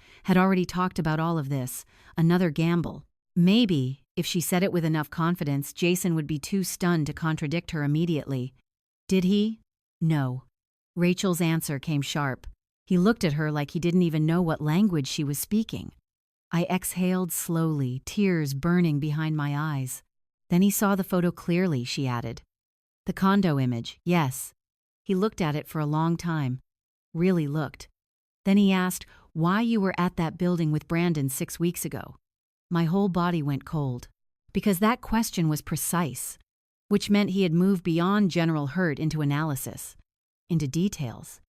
Another gamble. Maybe, if she said it with enough confidence, Jason would be too stunned to contradict her immediately. Did he? No. Rachel's answer came sharp. He looked at her like he didn't even know what language she was speaking. I exhaled slowly, tears burning behind my eyes. Then he saw the photo clearly, she added. The condo image, yes. He looked at it for a long time. Really looked. Then he asked why you were at that building with Brandon 6 weeks ago. My whole body went cold. Because that question was precise, which meant he had moved beyond general hurt into analysis, into details,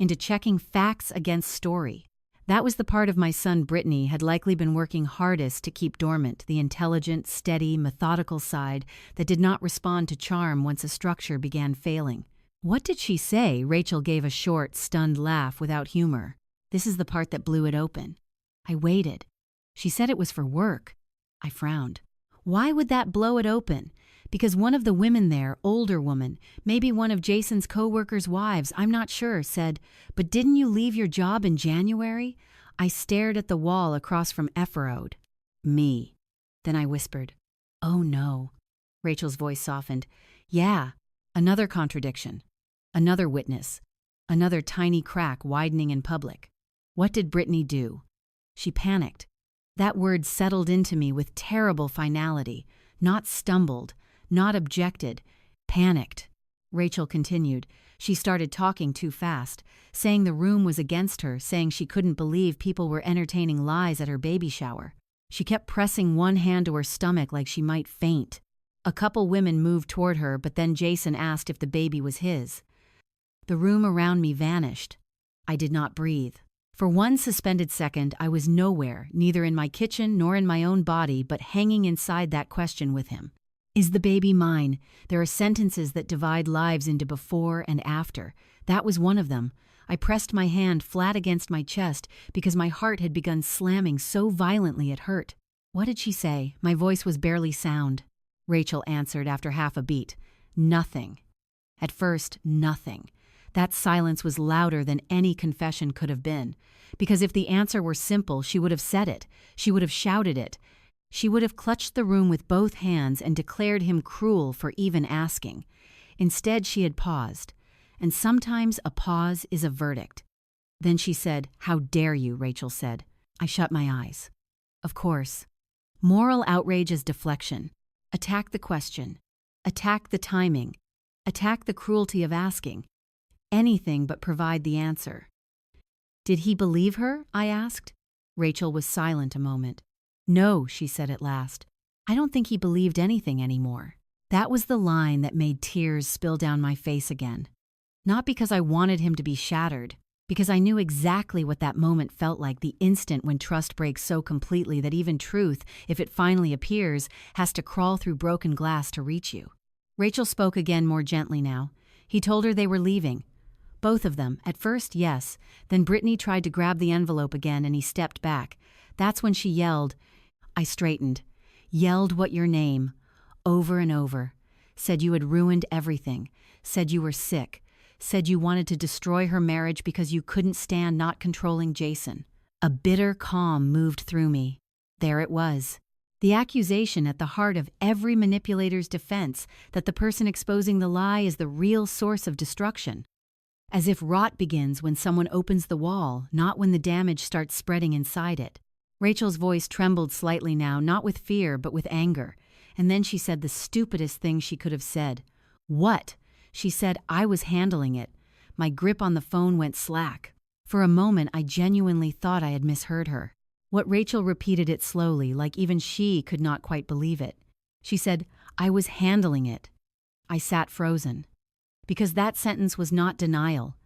into checking facts against story. That was the part of my son Brittany had likely been working hardest to keep dormant, the intelligent, steady, methodical side that did not respond to charm once a structure began failing. What did she say? Rachel gave a short, stunned laugh without humor. This is the part that blew it open. I waited. She said it was for work. I frowned. Why would that blow it open? Because one of the women there, older woman, maybe one of Jason's co-workers' wives, I'm not sure, said, "But didn't you leave your job in January?" I stared at the wall across from Efferode. Me. Then I whispered, "Oh no." Rachel's voice softened. Yeah, another contradiction. Another witness. Another tiny crack widening in public. What did Brittany do? She panicked. That word settled into me with terrible finality. Not stumbled. Not objected, panicked. Rachel continued. She started talking too fast, saying the room was against her, saying she couldn't believe people were entertaining lies at her baby shower. She kept pressing one hand to her stomach like she might faint. A couple women moved toward her, but then Jason asked if the baby was his. The room around me vanished. I did not breathe. For one suspended second, I was nowhere, neither in my kitchen nor in my own body, but hanging inside that question with him. Is the baby mine? There are sentences that divide lives into before and after. That was one of them. I pressed my hand flat against my chest because my heart had begun slamming so violently it hurt. What did she say? My voice was barely sound. Rachel answered after half a beat. Nothing. At first, nothing. That silence was louder than any confession could have been. Because if the answer were simple, she would have said it. She would have shouted it. She would have clutched the room with both hands and declared him cruel for even asking. Instead, she had paused. And sometimes a pause is a verdict. Then she said, "How dare you," Rachel said. I shut my eyes. Of course. Moral outrage is deflection. Attack the question. Attack the timing. Attack the cruelty of asking. Anything but provide the answer. Did he believe her? I asked. Rachel was silent a moment. No, she said at last. I don't think he believed anything anymore. That was the line that made tears spill down my face again. Not because I wanted him to be shattered, because I knew exactly what that moment felt like, the instant when trust breaks so completely that even truth, if it finally appears, has to crawl through broken glass to reach you. Rachel spoke again more gently now. He told her they were leaving. Both of them. At first, yes. Then Brittany tried to grab the envelope again and he stepped back. That's when she yelled. I straightened. Yelled what your name. Over and over. Said you had ruined everything. Said you were sick. Said you wanted to destroy her marriage because you couldn't stand not controlling Jason. A bitter calm moved through me. There it was. The accusation at the heart of every manipulator's defense that the person exposing the lie is the real source of destruction. As if rot begins when someone opens the wall, not when the damage starts spreading inside it. Rachel's voice trembled slightly now, not with fear, but with anger. And then she said the stupidest thing she could have said. What? She said I was handling it. My grip on the phone went slack. For a moment, I genuinely thought I had misheard her. What Rachel repeated it slowly, like even she could not quite believe it. She said, I was handling it. I sat frozen. Because that sentence was not denial.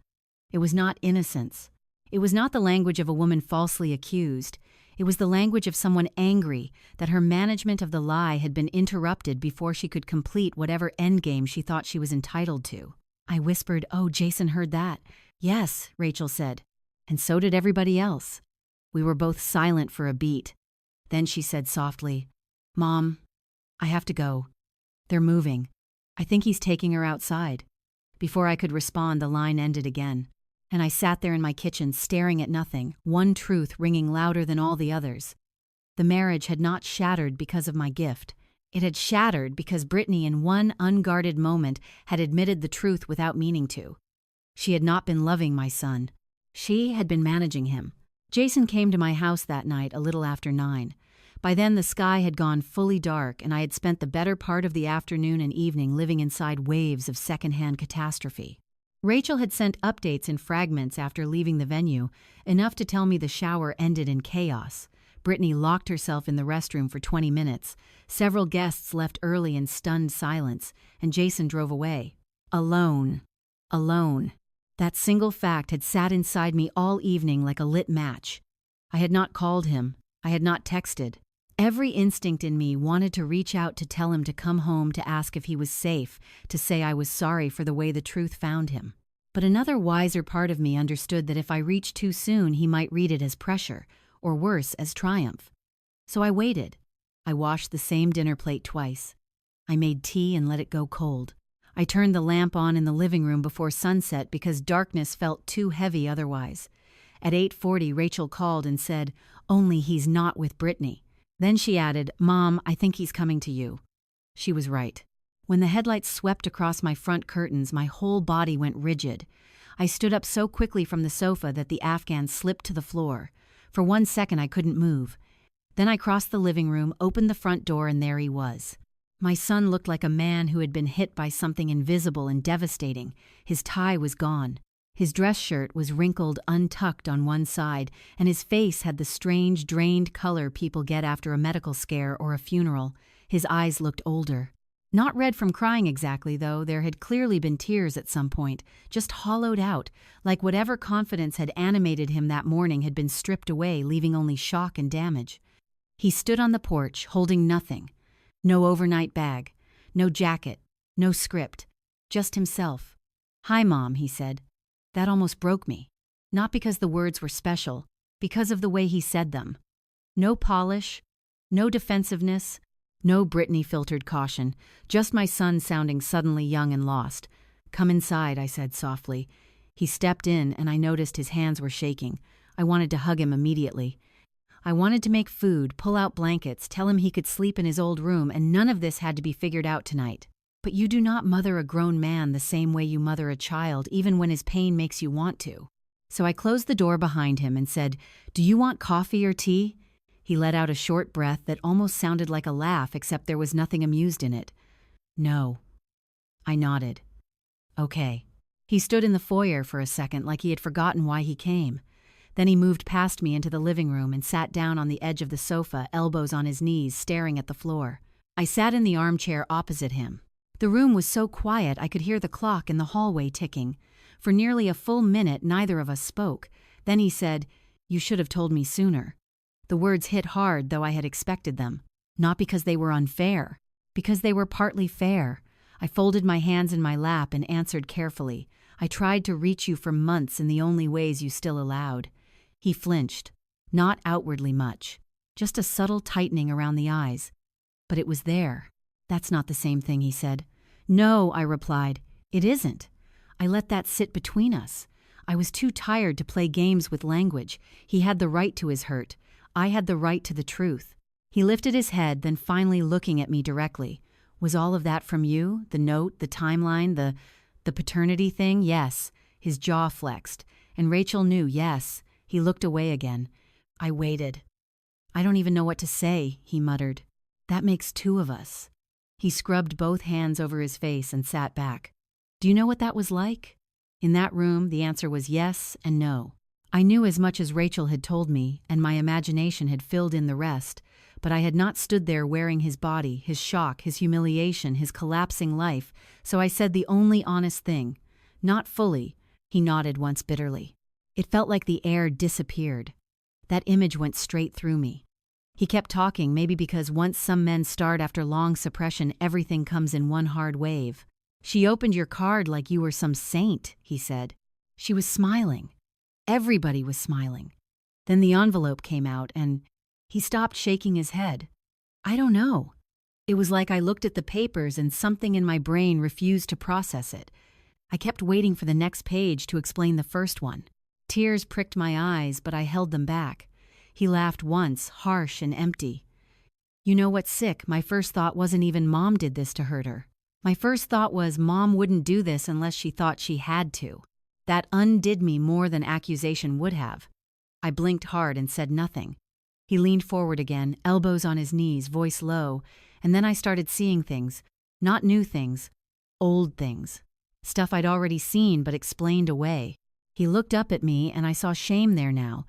It was not innocence. It was not the language of a woman falsely accused. It was the language of someone angry that her management of the lie had been interrupted before she could complete whatever endgame she thought she was entitled to. I whispered, "Oh, Jason heard that." "Yes," Rachel said. "And so did everybody else." We were both silent for a beat. Then she said softly, "Mom, I have to go. They're moving. I think he's taking her outside." Before I could respond, the line ended again. And I sat there in my kitchen staring at nothing, one truth ringing louder than all the others. The marriage had not shattered because of my gift. It had shattered because Brittany in one unguarded moment had admitted the truth without meaning to. She had not been loving my son. She had been managing him. Jason came to my house that night a little after 9. By then the sky had gone fully dark and I had spent the better part of the afternoon and evening living inside waves of secondhand catastrophe. Rachel had sent updates in fragments after leaving the venue, enough to tell me the shower ended in chaos. Brittany locked herself in the restroom for 20 minutes. Several guests left early in stunned silence, and Jason drove away. Alone. Alone. That single fact had sat inside me all evening like a lit match. I had not called him. I had not texted. Every instinct in me wanted to reach out to tell him to come home, to ask if he was safe, to say I was sorry for the way the truth found him. But another wiser part of me understood that if I reached too soon, he might read it as pressure, or worse, as triumph. So I waited. I washed the same dinner plate twice. I made tea and let it go cold. I turned the lamp on in the living room before sunset because darkness felt too heavy otherwise. At 8:40, Rachel called and said, "Only he's not with Brittany." Then she added, "Mom, I think he's coming to you." She was right. When the headlights swept across my front curtains, my whole body went rigid. I stood up so quickly from the sofa that the Afghan slipped to the floor. For 1 second, I couldn't move. Then I crossed the living room, opened the front door, and there he was. My son looked like a man who had been hit by something invisible and devastating. His tie was gone. His dress shirt was wrinkled, untucked on one side, and his face had the strange, drained color people get after a medical scare or a funeral. His eyes looked older. Not red from crying exactly, though. There had clearly been tears at some point, just hollowed out, like whatever confidence had animated him that morning had been stripped away, leaving only shock and damage. He stood on the porch, holding nothing. No overnight bag, no jacket, no script, just himself. "Hi, Mom," he said. That almost broke me. Not because the words were special, because of the way he said them. No polish, no defensiveness, no Brittany-filtered caution, just my son sounding suddenly young and lost. "Come inside," I said softly. He stepped in, and I noticed his hands were shaking. I wanted to hug him immediately. I wanted to make food, pull out blankets, tell him he could sleep in his old room, and none of this had to be figured out tonight. But you do not mother a grown man the same way you mother a child, even when his pain makes you want to. So I closed the door behind him and said, "Do you want coffee or tea?" He let out a short breath that almost sounded like a laugh, except there was nothing amused in it. "No." I nodded. "Okay." He stood in the foyer for a second like he had forgotten why he came. Then he moved past me into the living room and sat down on the edge of the sofa, elbows on his knees, staring at the floor. I sat in the armchair opposite him. The room was so quiet I could hear the clock in the hallway ticking. For nearly a full minute, neither of us spoke. Then he said, "You should have told me sooner." The words hit hard, though I had expected them. Not because they were unfair, because they were partly fair. I folded my hands in my lap and answered carefully. "I tried to reach you for months in the only ways you still allowed." He flinched. Not outwardly much. Just a subtle tightening around the eyes. But it was there. "That's not the same thing," he said. "No," I replied. "It isn't. I let that sit between us. I was too tired to play games with language. He had the right to his hurt. I had the right to the truth." He lifted his head, then finally looking at me directly. "Was all of that from you? The note, the timeline, the paternity thing?" "Yes." His jaw flexed. And Rachel knew, yes. He looked away again. I waited. "I don't even know what to say," he muttered. "That makes 2 of us." He scrubbed both hands over his face and sat back. "Do you know what that was like?" In that room, the answer was yes and no. I knew as much as Rachel had told me, and my imagination had filled in the rest, but I had not stood there wearing his body, his shock, his humiliation, his collapsing life, so I said the only honest thing. Not fully, he nodded once bitterly. It felt like the air disappeared. That image went straight through me. He kept talking, maybe because once some men start after long suppression, everything comes in one hard wave. She opened your card like you were some saint, he said. She was smiling. Everybody was smiling. Then the envelope came out and he stopped shaking his head. I don't know. It was like I looked at the papers and something in my brain refused to process it. I kept waiting for the next page to explain the first one. Tears pricked my eyes, but I held them back. He laughed once, harsh and empty. You know what's sick? My first thought wasn't even Mom did this to hurt her. My first thought was Mom wouldn't do this unless she thought she had to. That undid me more than accusation would have. I blinked hard and said nothing. He leaned forward again, elbows on his knees, voice low, and then I started seeing things. Not new things, old things. Stuff I'd already seen but explained away. He looked up at me and I saw shame there now.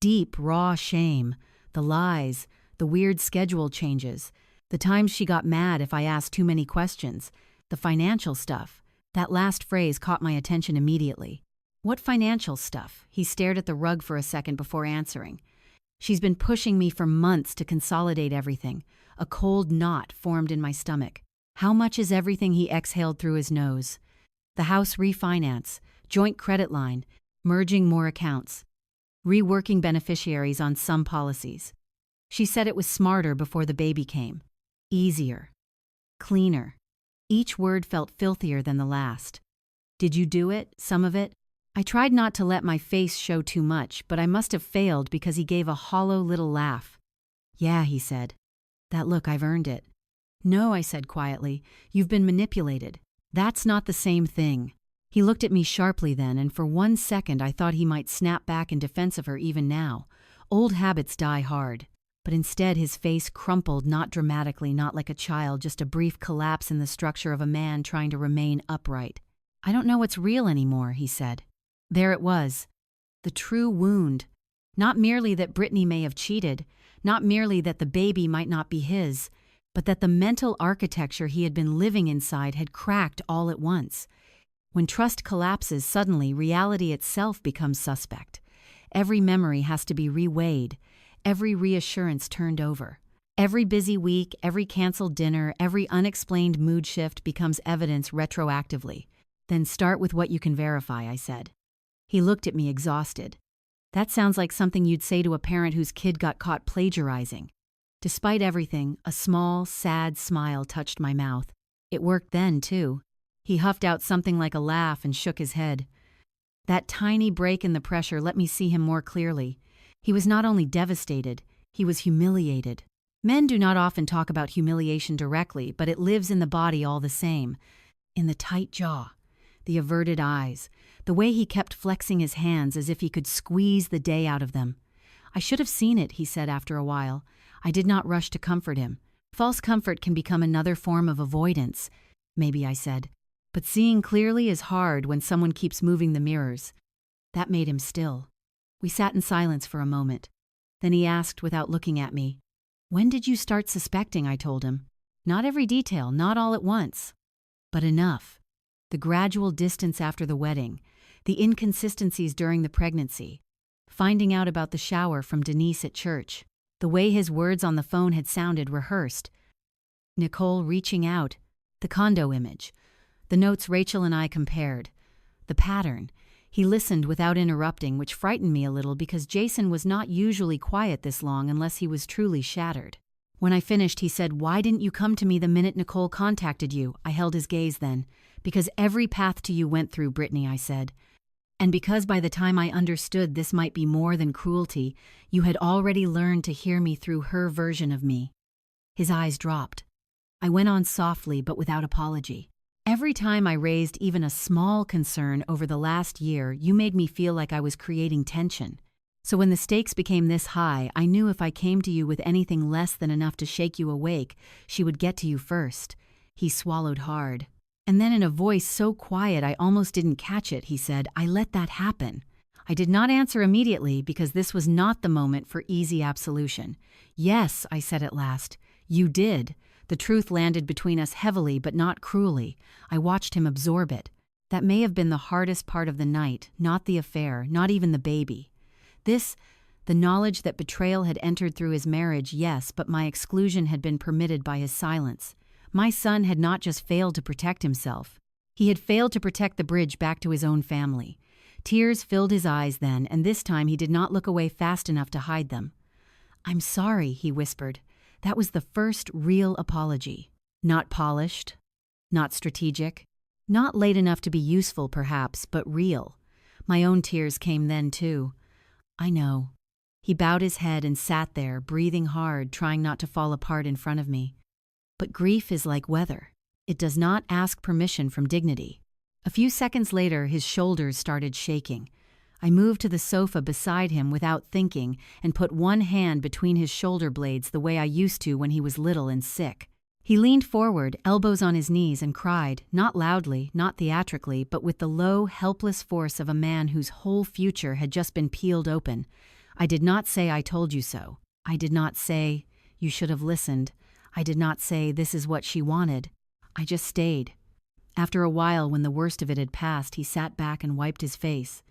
Deep, raw shame. The lies, the weird schedule changes, the times she got mad if I asked too many questions, the financial stuff. That last phrase caught my attention immediately. What financial stuff? He stared at the rug for a second before answering. She's been pushing me for months to consolidate everything. A cold knot formed in my stomach. How much is everything? He exhaled through his nose. The house refinance, joint credit line, merging more accounts, reworking beneficiaries on some policies. She said it was smarter before the baby came. Easier. Cleaner. Each word felt filthier than the last. Did you do it? Some of it? I tried not to let my face show too much, but I must have failed because he gave a hollow little laugh. Yeah, he said. That look, I've earned it. No, I said quietly. You've been manipulated. That's not the same thing. He looked at me sharply then, and for 1 second I thought he might snap back in defense of her even now. Old habits die hard. But instead his face crumpled, not dramatically, not like a child, just a brief collapse in the structure of a man trying to remain upright. I don't know what's real anymore, he said. There it was. The true wound. Not merely that Brittany may have cheated, not merely that the baby might not be his, but that the mental architecture he had been living inside had cracked all at once. When trust collapses, suddenly reality itself becomes suspect. Every memory has to be reweighed, every reassurance turned over. Every busy week, every canceled dinner, every unexplained mood shift becomes evidence retroactively. Then start with what you can verify, I said. He looked at me exhausted. That sounds like something you'd say to a parent whose kid got caught plagiarizing. Despite everything, a small, sad smile touched my mouth. It worked then, too. He huffed out something like a laugh and shook his head. That tiny break in the pressure let me see him more clearly. He was not only devastated, he was humiliated. Men do not often talk about humiliation directly, but it lives in the body all the same. In the tight jaw, the averted eyes, the way he kept flexing his hands as if he could squeeze the day out of them. I should have seen it, he said after a while. I did not rush to comfort him. False comfort can become another form of avoidance. Maybe, I said. But seeing clearly is hard when someone keeps moving the mirrors. That made him still. We sat in silence for a moment. Then he asked without looking at me, "When did you start suspecting?" I told him. Not every detail, not all at once. But enough. The gradual distance after the wedding, the inconsistencies during the pregnancy, finding out about the shower from Denise at church, the way his words on the phone had sounded rehearsed. Nicole reaching out, the condo image, the notes Rachel and I compared, the pattern. He listened without interrupting, which frightened me a little because Jason was not usually quiet this long unless he was truly shattered. When I finished, he said, "Why didn't you come to me the minute Nicole contacted you?" I held his gaze then. "Because every path to you went through, Brittany," I said. "And because by the time I understood this might be more than cruelty, you had already learned to hear me through her version of me." His eyes dropped. I went on softly but without apology. "Every time I raised even a small concern over the last year, you made me feel like I was creating tension. So when the stakes became this high, I knew if I came to you with anything less than enough to shake you awake, she would get to you first." He swallowed hard. And then in a voice so quiet I almost didn't catch it, he said, "I let that happen. I did not answer immediately because this was not the moment for easy absolution. "Yes," I said at last, "you did." The truth landed between us heavily but not cruelly. I watched him absorb it. That may have been the hardest part of the night, not the affair, not even the baby. The knowledge that betrayal had entered through his marriage, yes, but my exclusion had been permitted by his silence. My son had not just failed to protect himself. He had failed to protect the bridge back to his own family. Tears filled his eyes then, and this time he did not look away fast enough to hide them. "I'm sorry," he whispered. That was the first real apology. Not polished, not strategic, not late enough to be useful perhaps, but real. My own tears came then too. "I know." He bowed his head and sat there, breathing hard, trying not to fall apart in front of me. But grief is like weather. It does not ask permission from dignity. A few seconds later, his shoulders started shaking. I moved to the sofa beside him without thinking and put one hand between his shoulder blades the way I used to when he was little and sick. He leaned forward, elbows on his knees, and cried, not loudly, not theatrically, but with the low, helpless force of a man whose whole future had just been peeled open. I did not say "I told you so." I did not say "you should have listened." I did not say "this is what she wanted." I just stayed. After a while, when the worst of it had passed, he sat back and wiped his face.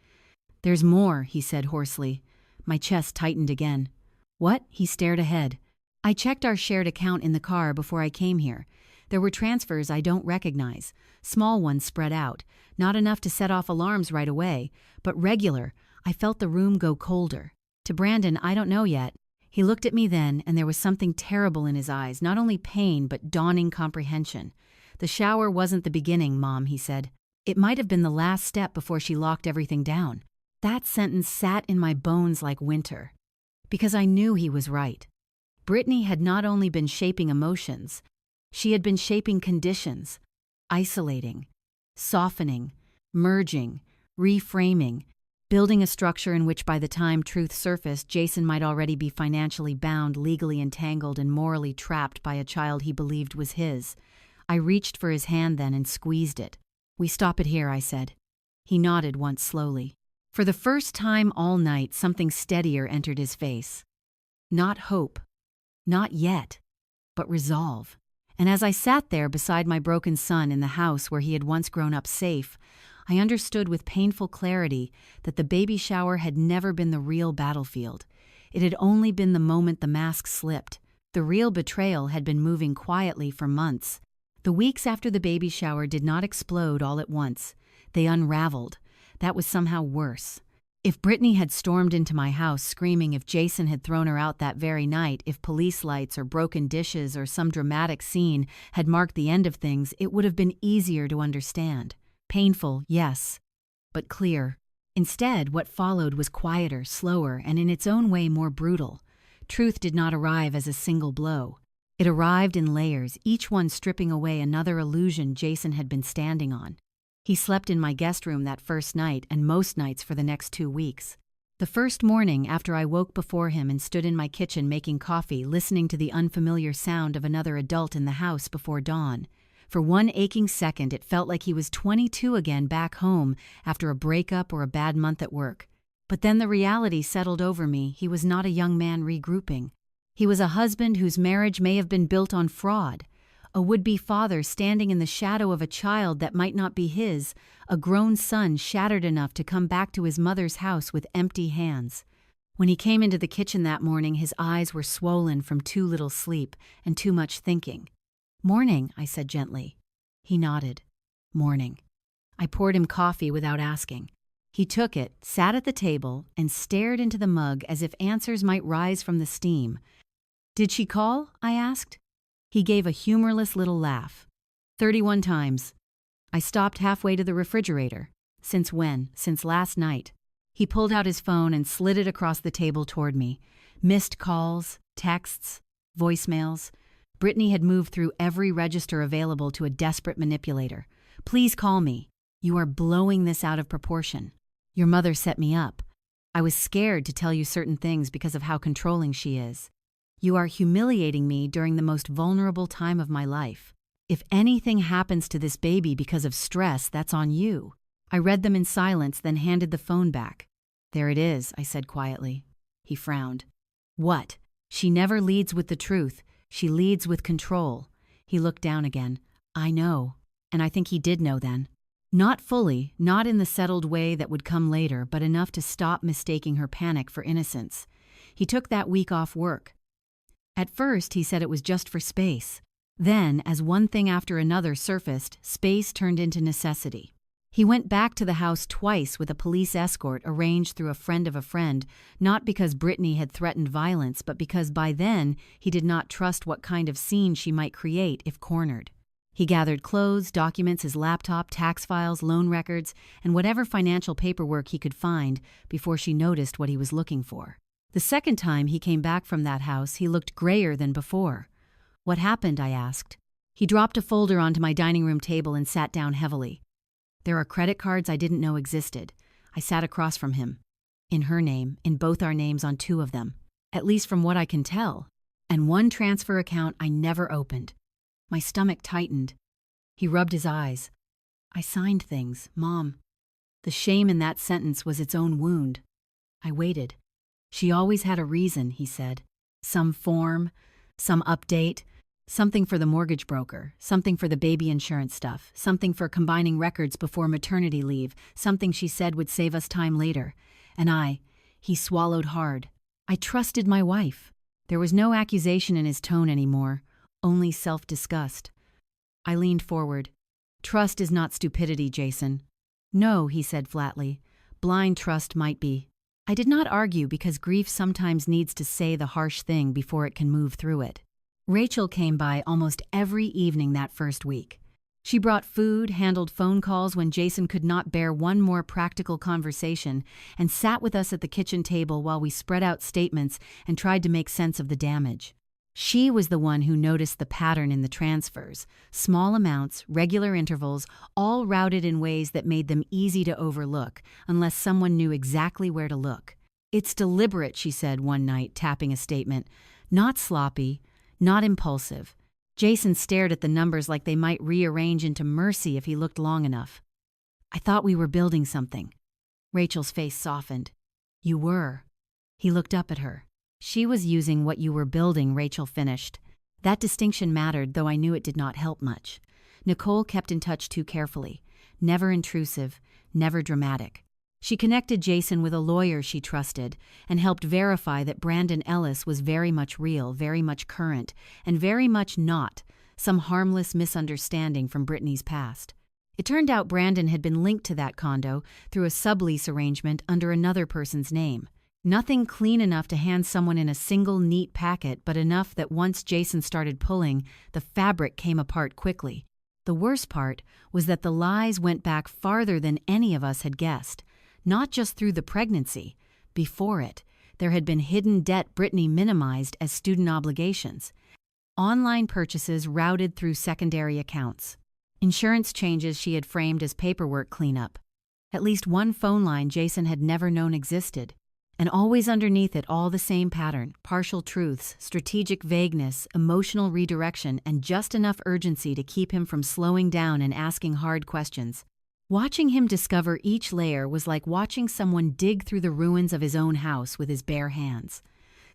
"There's more," he said hoarsely. My chest tightened again. "What?" He stared ahead. "I checked our shared account in the car before I came here. There were transfers I don't recognize, small ones spread out, not enough to set off alarms right away, but regular. I felt the room go colder. To Brandon, I don't know yet." He looked at me then, and there was something terrible in his eyes, not only pain but dawning comprehension. "The shower wasn't the beginning, Mom," he said. "It might have been the last step before she locked everything down." That sentence sat in my bones like winter. Because I knew he was right. Brittany had not only been shaping emotions, she had been shaping conditions, isolating, softening, merging, reframing, building a structure in which by the time truth surfaced, Jason might already be financially bound, legally entangled, and morally trapped by a child he believed was his. I reached for his hand then and squeezed it. "We stop it here," I said. He nodded once slowly. For the first time all night, something steadier entered his face. Not hope, not yet, but resolve. And as I sat there beside my broken son in the house where he had once grown up safe, I understood with painful clarity that the baby shower had never been the real battlefield. It had only been the moment the mask slipped. The real betrayal had been moving quietly for months. The weeks after the baby shower did not explode all at once. They unraveled. That was somehow worse. If Brittany had stormed into my house screaming, if Jason had thrown her out that very night, if police lights or broken dishes or some dramatic scene had marked the end of things, it would have been easier to understand. Painful, yes, but clear. Instead, what followed was quieter, slower, and in its own way more brutal. Truth did not arrive as a single blow. It arrived in layers, each one stripping away another illusion Jason had been standing on. He slept in my guest room that first night and most nights for the next 2 weeks. The first morning after I woke before him and stood in my kitchen making coffee, listening to the unfamiliar sound of another adult in the house before dawn. For one aching second, it felt like he was 22 again back home after a breakup or a bad month at work. But then the reality settled over me. He was not a young man regrouping. He was a husband whose marriage may have been built on fraud. A would-be father standing in the shadow of a child that might not be his, a grown son shattered enough to come back to his mother's house with empty hands. When he came into the kitchen that morning, his eyes were swollen from too little sleep and too much thinking. "Morning," I said gently. He nodded. "Morning." I poured him coffee without asking. He took it, sat at the table, and stared into the mug as if answers might rise from the steam. "Did she call?" I asked. He gave a humorless little laugh. 31 times. I stopped halfway to the refrigerator. "Since when?" "Since last night." He pulled out his phone and slid it across the table toward me. Missed calls, texts, voicemails. Brittany had moved through every register available to a desperate manipulator. "Please call me. You are blowing this out of proportion. Your mother set me up. I was scared to tell you certain things because of how controlling she is. You are humiliating me during the most vulnerable time of my life. If anything happens to this baby because of stress, that's on you." I read them in silence, then handed the phone back. There it is, I said quietly. He frowned. What? She never leads with the truth. She leads with control. He looked down again. I know. And I think he did know then. Not fully, not in the settled way that would come later, but enough to stop mistaking her panic for innocence. He took that week off work. At first, he said it was just for space. Then, as one thing after another surfaced, space turned into necessity. He went back to the house twice with a police escort arranged through a friend, not because Brittany had threatened violence, but because by then he did not trust what kind of scene she might create if cornered. He gathered clothes, documents, his laptop, tax files, loan records, and whatever financial paperwork he could find before she noticed what he was looking for. The second time he came back from that house, he looked grayer than before. What happened? I asked. He dropped a folder onto my dining room table and sat down heavily. There are credit cards I didn't know existed. I sat across from him. In her name, in both our names on 2 of them, at least from what I can tell, and one transfer account I never opened. My stomach tightened. He rubbed his eyes. I signed things, Mom. The shame in that sentence was its own wound. I waited. She always had a reason, he said. Some form, some update, something for the mortgage broker, something for the baby insurance stuff, something for combining records before maternity leave, something she said would save us time later. And he swallowed hard. I trusted my wife. There was no accusation in his tone anymore, only self-disgust. I leaned forward. Trust is not stupidity, Jason. No, he said flatly. Blind trust might be. I did not argue because grief sometimes needs to say the harsh thing before it can move through it. Rachel came by almost every evening that first week. She brought food, handled phone calls when Jason could not bear one more practical conversation, and sat with us at the kitchen table while we spread out statements and tried to make sense of the damage. She was the one who noticed the pattern in the transfers, small amounts, regular intervals, all routed in ways that made them easy to overlook unless someone knew exactly where to look. It's deliberate, she said one night, tapping a statement. Not sloppy, not impulsive. Jason stared at the numbers like they might rearrange into mercy if he looked long enough. I thought we were building something. Rachel's face softened. You were. He looked up at her. She was using what you were building, Rachel finished. That distinction mattered, though I knew it did not help much. Nicole kept in touch too carefully. Never intrusive, never dramatic. She connected Jason with a lawyer she trusted and helped verify that Brandon Ellis was very much real, very much current, and very much not some harmless misunderstanding from Brittany's past. It turned out Brandon had been linked to that condo through a sublease arrangement under another person's name. Nothing clean enough to hand someone in a single neat packet, but enough that once Jason started pulling, the fabric came apart quickly. The worst part was that the lies went back farther than any of us had guessed. Not just through the pregnancy. Before it, there had been hidden debt Brittany minimized as student obligations. Online purchases routed through secondary accounts. Insurance changes she had framed as paperwork cleanup. At least one phone line Jason had never known existed. And always underneath it all the same pattern, partial truths, strategic vagueness, emotional redirection, and just enough urgency to keep him from slowing down and asking hard questions. Watching him discover each layer was like watching someone dig through the ruins of his own house with his bare hands.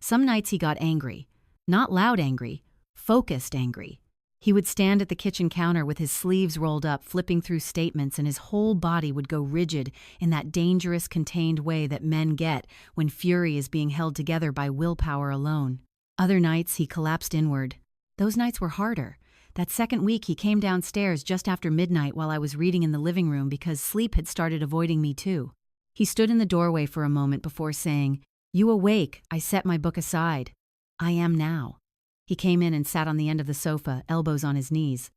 Some nights he got angry. Not loud angry, focused angry. He would stand at the kitchen counter with his sleeves rolled up, flipping through statements, and his whole body would go rigid in that dangerous, contained way that men get when fury is being held together by willpower alone. Other nights he collapsed inward. Those nights were harder. That second week he came downstairs just after midnight while I was reading in the living room because sleep had started avoiding me too. He stood in the doorway for a moment before saying, "You awake, I set my book aside. I am now." He came in and sat on the end of the sofa, elbows on his knees.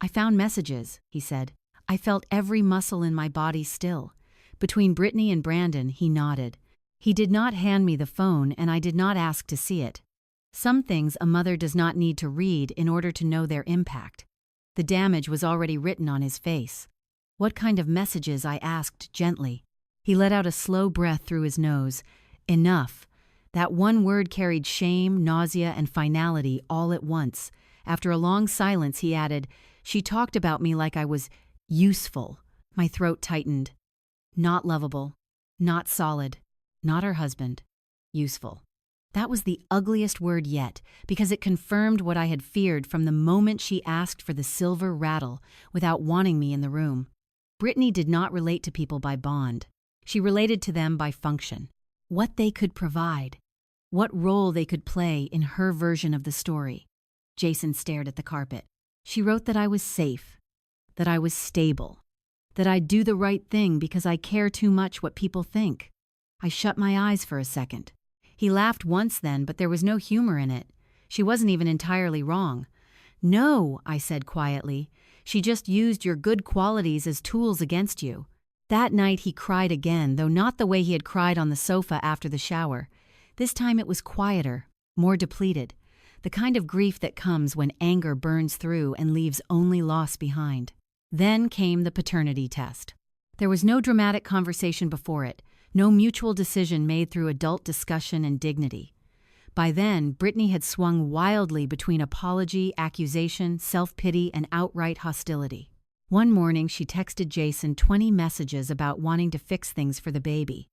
"I found messages," he said. I felt every muscle in my body still. Between Brittany and Brandon, he nodded. He did not hand me the phone, and I did not ask to see it. Some things a mother does not need to read in order to know their impact. The damage was already written on his face. "What kind of messages?" I asked gently. He let out a slow breath through his nose. "Enough." That one word carried shame, nausea, and finality all at once. After a long silence, he added, "She talked about me like I was useful." My throat tightened. Not lovable. Not solid. not her husband. Useful. That was the ugliest word yet, because it confirmed what I had feared from the moment she asked for the silver rattle without wanting me in the room. Brittany did not relate to people by bond. She related to them by function. What they could provide. What role they could play in her version of the story. Jason stared at the carpet. She wrote that I was safe, that I was stable, that I'd do the right thing because I care too much what people think. I shut my eyes for a second. He laughed once then, but there was no humor in it. She wasn't even entirely wrong. No, I said quietly. She just used your good qualities as tools against you. That night he cried again, though not the way he had cried on the sofa after the shower. This time it was quieter, more depleted. The kind of grief that comes when anger burns through and leaves only loss behind. Then came the paternity test. There was no dramatic conversation before it. No mutual decision made through adult discussion and dignity. By then, Brittany had swung wildly between apology, accusation, self-pity, and outright hostility. One morning, she texted Jason 20 messages about wanting to fix things for the baby.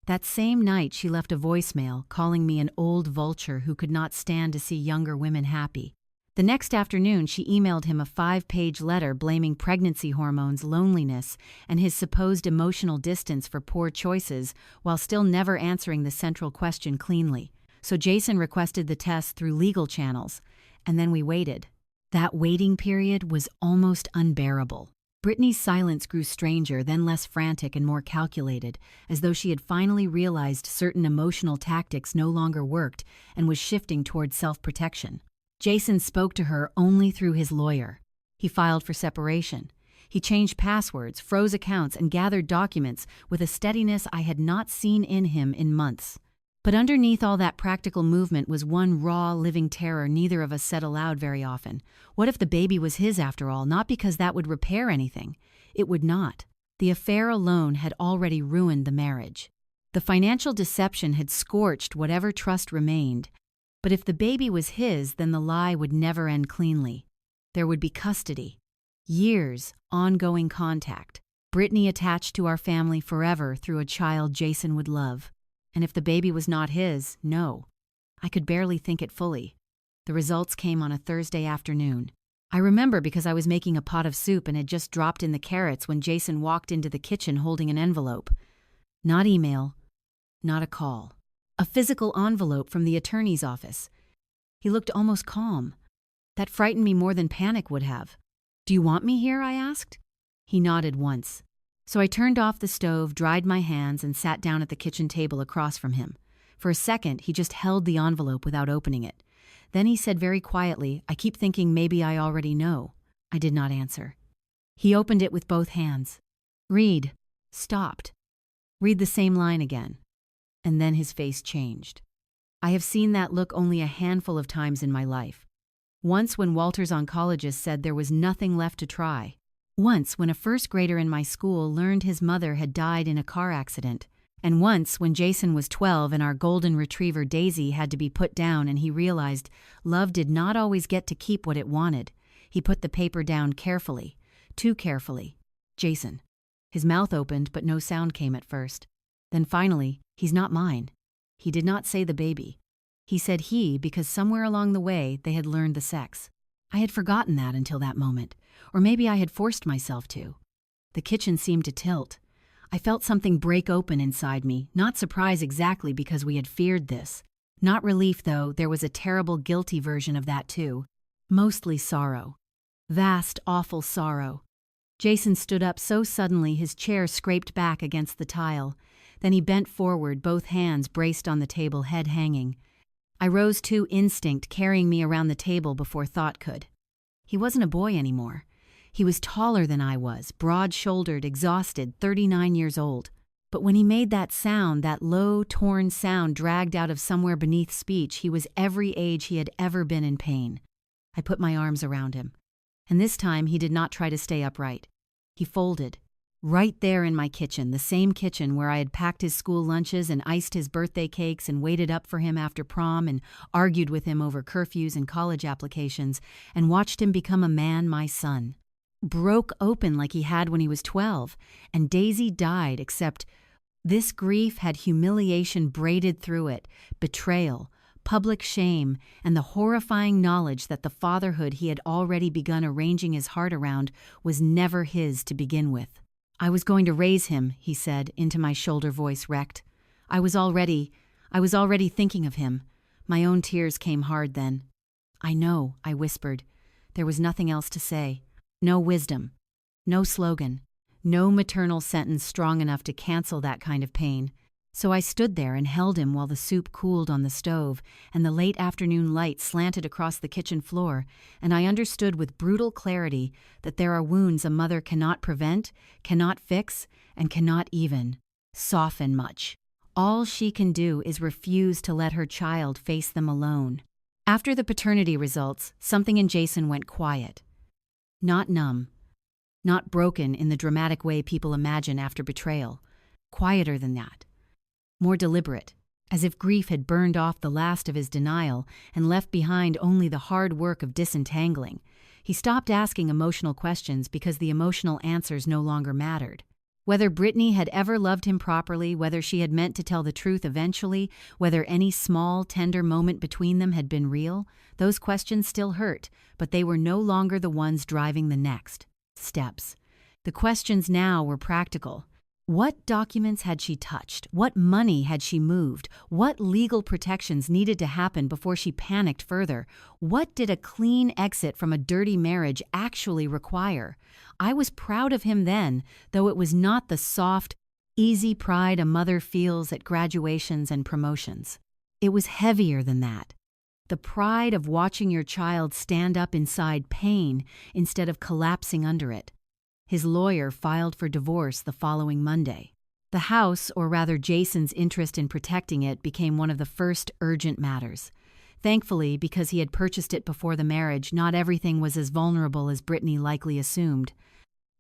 That same night, she left a voicemail calling me an old vulture who could not stand to see younger women happy. The next afternoon, she emailed him a 5-page letter blaming pregnancy hormones, loneliness, and his supposed emotional distance for poor choices, while still never answering the central question cleanly. So Jason requested the test through legal channels, and then we waited. That waiting period was almost unbearable. Brittany's silence grew stranger, then less frantic and more calculated, as though she had finally realized certain emotional tactics no longer worked and was shifting toward self-protection. Jason spoke to her only through his lawyer. He filed for separation. He changed passwords, froze accounts, and gathered documents with a steadiness I had not seen in him in months. But underneath all that practical movement was one raw, living terror neither of us said aloud very often. What if the baby was his after all, not because that would repair anything? It would not. The affair alone had already ruined the marriage. The financial deception had scorched whatever trust remained. But if the baby was his, then the lie would never end cleanly. There would be custody. Years, ongoing contact. Brittany attached to our family forever through a child Jason would love. And if the baby was not his, no. I could barely think it fully. The results came on a Thursday afternoon. I remember because I was making a pot of soup and had just dropped in the carrots when Jason walked into the kitchen holding an envelope. Not email, not a call. A physical envelope from the attorney's office. He looked almost calm. That frightened me more than panic would have. "Do you want me here?" I asked. He nodded once. So I turned off the stove, dried my hands, and sat down at the kitchen table across from him. For a second, he just held the envelope without opening it. Then he said very quietly, "I keep thinking maybe I already know." I did not answer. He opened it with both hands. "Read." Stopped. "Read the same line again." And then his face changed. I have seen that look only a handful of times in my life. Once when Walter's oncologist said there was nothing left to try. Once when a first grader in my school learned his mother had died in a car accident. And once when Jason was 12 and our golden retriever Daisy had to be put down and he realized love did not always get to keep what it wanted. He put the paper down carefully. Too carefully. Jason. His mouth opened, but no sound came at first. Then finally, "He's not mine." He did not say the baby. He said he because somewhere along the way they had learned the sex. I had forgotten that until that moment, or maybe I had forced myself to. The kitchen seemed to tilt. I felt something break open inside me, not surprise exactly because we had feared this. Not relief, though, there was a terrible guilty version of that too. Mostly sorrow. Vast, awful sorrow. Jason stood up so suddenly his chair scraped back against the tile. Then he bent forward, both hands braced on the table, head hanging. I rose too, instinct carrying me around the table before thought could. He wasn't a boy anymore. He was taller than I was, broad-shouldered, exhausted, 39 years old. But when he made that sound, that low, torn sound dragged out of somewhere beneath speech, he was every age he had ever been in pain. I put my arms around him. And this time he did not try to stay upright. He folded. Right there in my kitchen, the same kitchen where I had packed his school lunches and iced his birthday cakes and waited up for him after prom and argued with him over curfews and college applications and watched him become a man, my son. Broke open like he had when he was 12, and Daisy died except, This grief had humiliation braided through it, betrayal, public shame, and the horrifying knowledge that the fatherhood he had already begun arranging his heart around was never his to begin with. "I was going to raise him," he said, into my shoulder voice wrecked. I was already thinking of him. My own tears came hard then. "I know," I whispered. There was nothing else to say. No wisdom. No slogan. No maternal sentence strong enough to cancel that kind of pain. So I stood there and held him while the soup cooled on the stove and the late afternoon light slanted across the kitchen floor, and I understood with brutal clarity that there are wounds a mother cannot prevent, cannot fix, and cannot even soften much. All she can do is refuse to let her child face them alone. After the paternity results, something in Jason went quiet. Not numb. Not broken in the dramatic way people imagine after betrayal. Quieter than that. More deliberate, as if grief had burned off the last of his denial and left behind only the hard work of disentangling. He stopped asking emotional questions because the emotional answers no longer mattered. Whether Brittany had ever loved him properly, whether she had meant to tell the truth eventually, whether any small, tender moment between them had been real, those questions still hurt, but they were no longer the ones driving the next steps. The questions now were practical. What documents had she touched? What money had she moved? What legal protections needed to happen before she panicked further? What did a clean exit from a dirty marriage actually require? I was proud of him then, though it was not the soft, easy pride a mother feels at graduations and promotions. It was heavier than that. The pride of watching your child stand up inside pain instead of collapsing under it. His lawyer filed for divorce the following Monday. The house, or rather Jason's interest in protecting it, became one of the first urgent matters. Thankfully, because he had purchased it before the marriage, not everything was as vulnerable as Brittany likely assumed.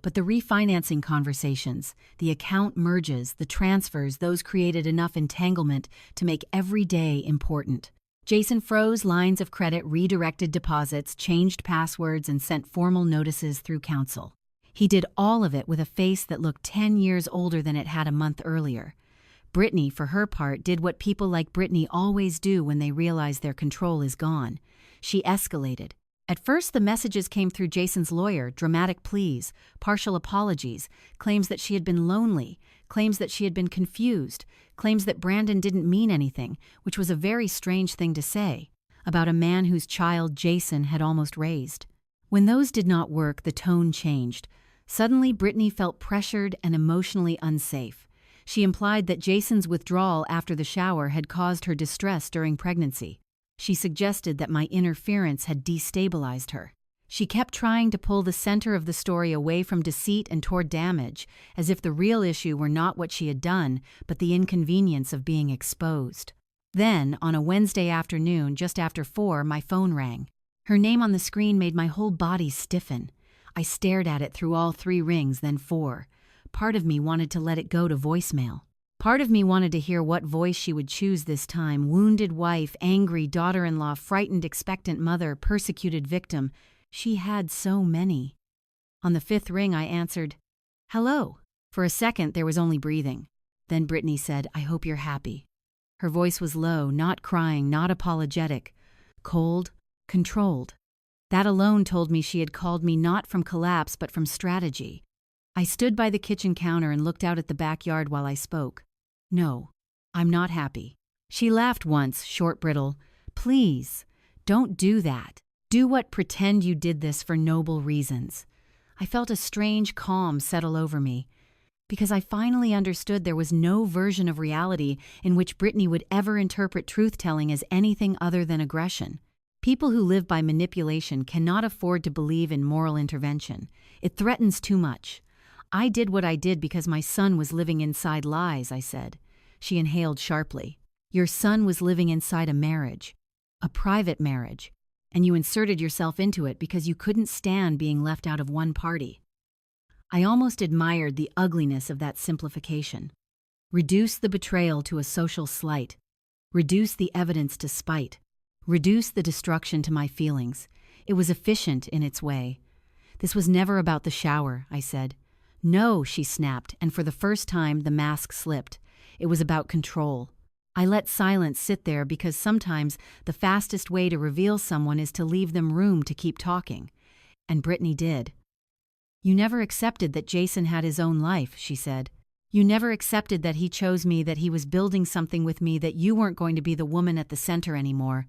But the refinancing conversations, the account merges, the transfers, those created enough entanglement to make every day important. Jason froze lines of credit, redirected deposits, changed passwords, and sent formal notices through counsel. He did all of it with a face that looked 10 years older than it had a month earlier. Brittany, for her part, did what people like Brittany always do when they realize their control is gone. She escalated. At first, the messages came through Jason's lawyer, dramatic pleas, partial apologies, claims that she had been lonely, claims that she had been confused, claims that Brandon didn't mean anything, which was a very strange thing to say, about a man whose child Jason had almost raised. When those did not work, the tone changed. Suddenly, Brittany felt pressured and emotionally unsafe. She implied that Jason's withdrawal after the shower had caused her distress during pregnancy. She suggested that my interference had destabilized her. She kept trying to pull the center of the story away from deceit and toward damage, as if the real issue were not what she had done, but the inconvenience of being exposed. Then, on a Wednesday afternoon, just after 4, my phone rang. Her name on the screen made my whole body stiffen. I stared at it through all 3 rings, then 4. Part of me wanted to let it go to voicemail. Part of me wanted to hear what voice she would choose this time: wounded wife, angry daughter-in-law, frightened expectant mother, persecuted victim. She had so many. On the 5th ring, I answered, "Hello." For a second, there was only breathing. Then Brittany said, "I hope you're happy." Her voice was low, not crying, not apologetic. Cold, controlled. That alone told me she had called me not from collapse but from strategy. I stood by the kitchen counter and looked out at the backyard while I spoke. "No, I'm not happy." She laughed once, short, brittle. "Please, don't do that. Do what pretend you did this for noble reasons." I felt a strange calm settle over me, because I finally understood there was no version of reality in which Brittany would ever interpret truth-telling as anything other than aggression. People who live by manipulation cannot afford to believe in moral intervention. It threatens too much. "I did what I did because my son was living inside lies," I said. She inhaled sharply. "Your son was living inside a marriage, a private marriage, and you inserted yourself into it because you couldn't stand being left out of one party." I almost admired the ugliness of that simplification. Reduce the betrayal to a social slight. Reduce the evidence to spite. Reduce the destruction to my feelings. It was efficient in its way. "This was never about the shower," I said. "No," she snapped, and for the first time the mask slipped. It was about control. I let silence sit there because sometimes the fastest way to reveal someone is to leave them room to keep talking. And Brittany did. "You never accepted that Jason had his own life," she said. "You never accepted that he chose me, that he was building something with me, that you weren't going to be the woman at the center anymore."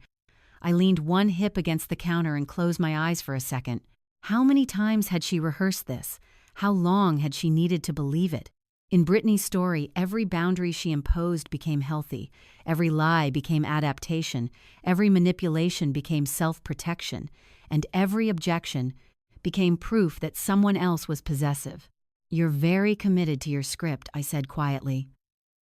I leaned one hip against the counter and closed my eyes for a second. How many times had she rehearsed this? How long had she needed to believe it? In Brittany's story, every boundary she imposed became healthy. Every lie became adaptation. Every manipulation became self-protection. And every objection became proof that someone else was possessive. "You're very committed to your script," I said quietly.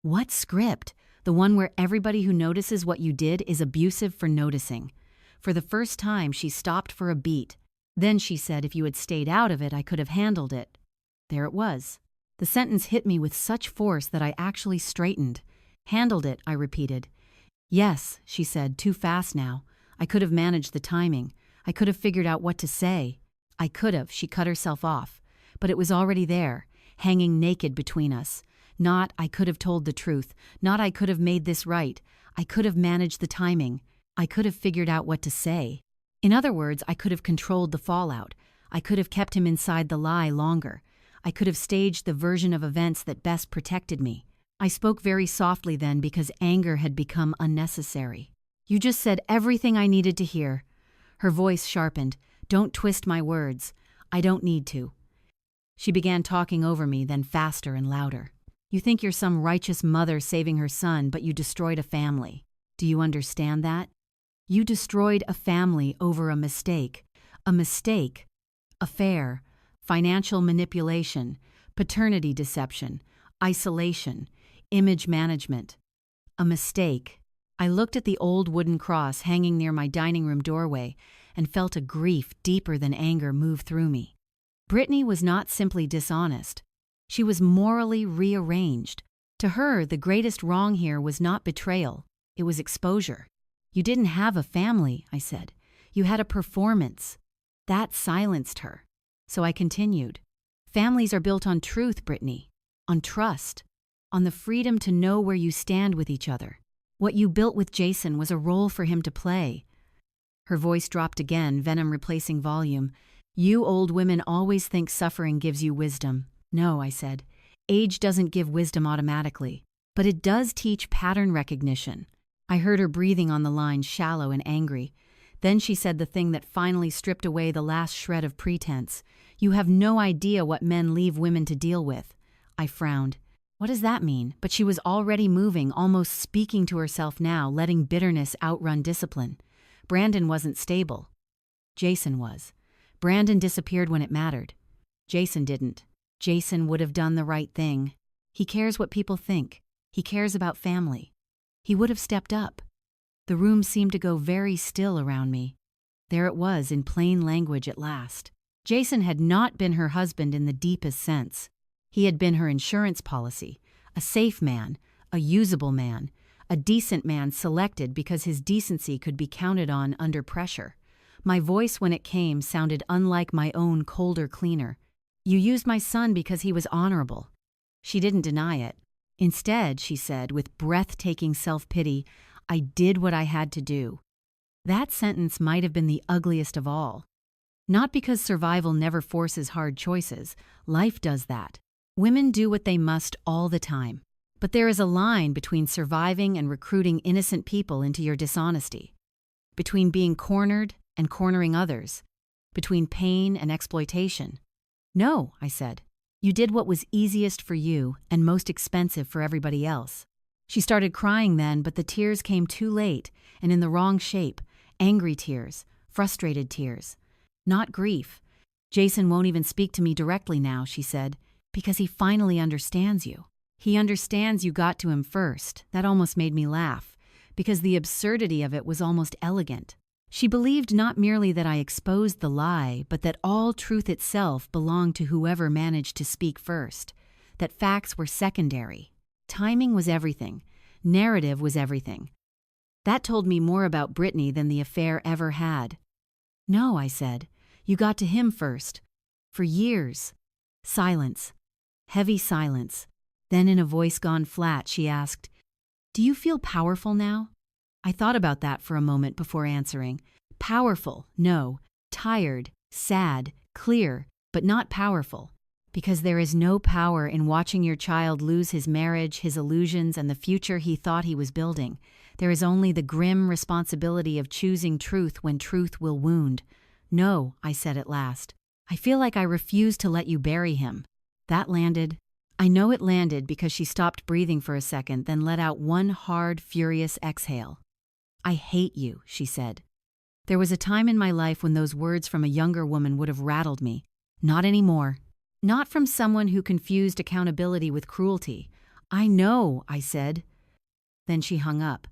"What script? The one where everybody who notices what you did is abusive for noticing." For the first time, she stopped for a beat. Then she said, "If you had stayed out of it, I could have handled it." There it was. The sentence hit me with such force that I actually straightened. "Handled it," I repeated. "Yes," she said, "too fast now. I could have managed the timing. I could have figured out what to say. I could have," she cut herself off. "But it was already there, hanging naked between us. Not, I could have told the truth. Not, I could have made this right. I could have managed the timing. I could have figured out what to say. In other words, I could have controlled the fallout. I could have kept him inside the lie longer. I could have staged the version of events that best protected me." I spoke very softly then because anger had become unnecessary. "You just said everything I needed to hear." Her voice sharpened. "Don't twist my words. I don't need to." She began talking over me, then faster and louder. "You think you're some righteous mother saving her son, but you destroyed a family. Do you understand that? You destroyed a family over a mistake. A mistake. Affair. Financial manipulation. Paternity deception. Isolation. Image management. A mistake." I looked at the old wooden cross hanging near my dining room doorway and felt a grief deeper than anger move through me. Brittany was not simply dishonest. She was morally rearranged. To her, the greatest wrong here was not betrayal. It was exposure. "You didn't have a family," I said. "You had a performance." That silenced her. So I continued. "Families are built on truth, Brittany. On trust. On the freedom to know where you stand with each other. What you built with Jason was a role for him to play." Her voice dropped again, venom replacing volume. "You old women always think suffering gives you wisdom." "No," I said. "Age doesn't give wisdom automatically, but it does teach pattern recognition." I heard her breathing on the line, shallow and angry. Then she said the thing that finally stripped away the last shred of pretense. "You have no idea what men leave women to deal with." I frowned. What does that mean? But she was already moving, almost speaking to herself now, letting bitterness outrun discipline. Brandon wasn't stable. Jason was. Brandon disappeared when it mattered. Jason didn't. Jason would have done the right thing. He cares what people think. He cares about family. He would have stepped up. The room seemed to go very still around me. There it was in plain language at last. Jason had not been her husband in the deepest sense. He had been her insurance policy, a safe man, a usable man, a decent man selected because his decency could be counted on under pressure. My voice when it came sounded unlike my own colder cleaner. "You used my son because he was honorable." She didn't deny it. Instead, she said, with breathtaking self-pity, "I did what I had to do." That sentence might have been the ugliest of all. Not because survival never forces hard choices. Life does that. Women do what they must all the time. But there is a line between surviving and recruiting innocent people into your dishonesty. Between being cornered and cornering others. Between pain and exploitation. "No," I said. "You did what was easiest for you and most expensive for everybody else." She started crying then, but the tears came too late and in the wrong shape. Angry tears, frustrated tears. Not grief. "Jason won't even speak to me directly now," she said, "because he finally understands you. He understands you got to him first." That almost made me laugh, because the absurdity of it was almost elegant. She believed not merely that I exposed the lie, but that all truth itself belonged to whoever managed to speak first, that facts were secondary. Timing was everything. Narrative was everything. That told me more about Brittany than the affair ever had. "No," I said. "You got to him first. For years." Silence. Heavy silence. Then in a voice gone flat, she asked, "Do you feel powerful now?" I thought about that for a moment before answering. Powerful, no. Tired, sad, clear, but not powerful. Because there is no power in watching your child lose his marriage, his illusions, and the future he thought he was building. There is only the grim responsibility of choosing truth when truth will wound. "No," I said at last. "I feel like I refuse to let you bury him." That landed. I know it landed because she stopped breathing for a second, then let out one hard, furious exhale. "I hate you," she said. There was a time in my life when those words from a younger woman would have rattled me. Not anymore. Not from someone who confused accountability with cruelty. "I know," I said. Then she hung up.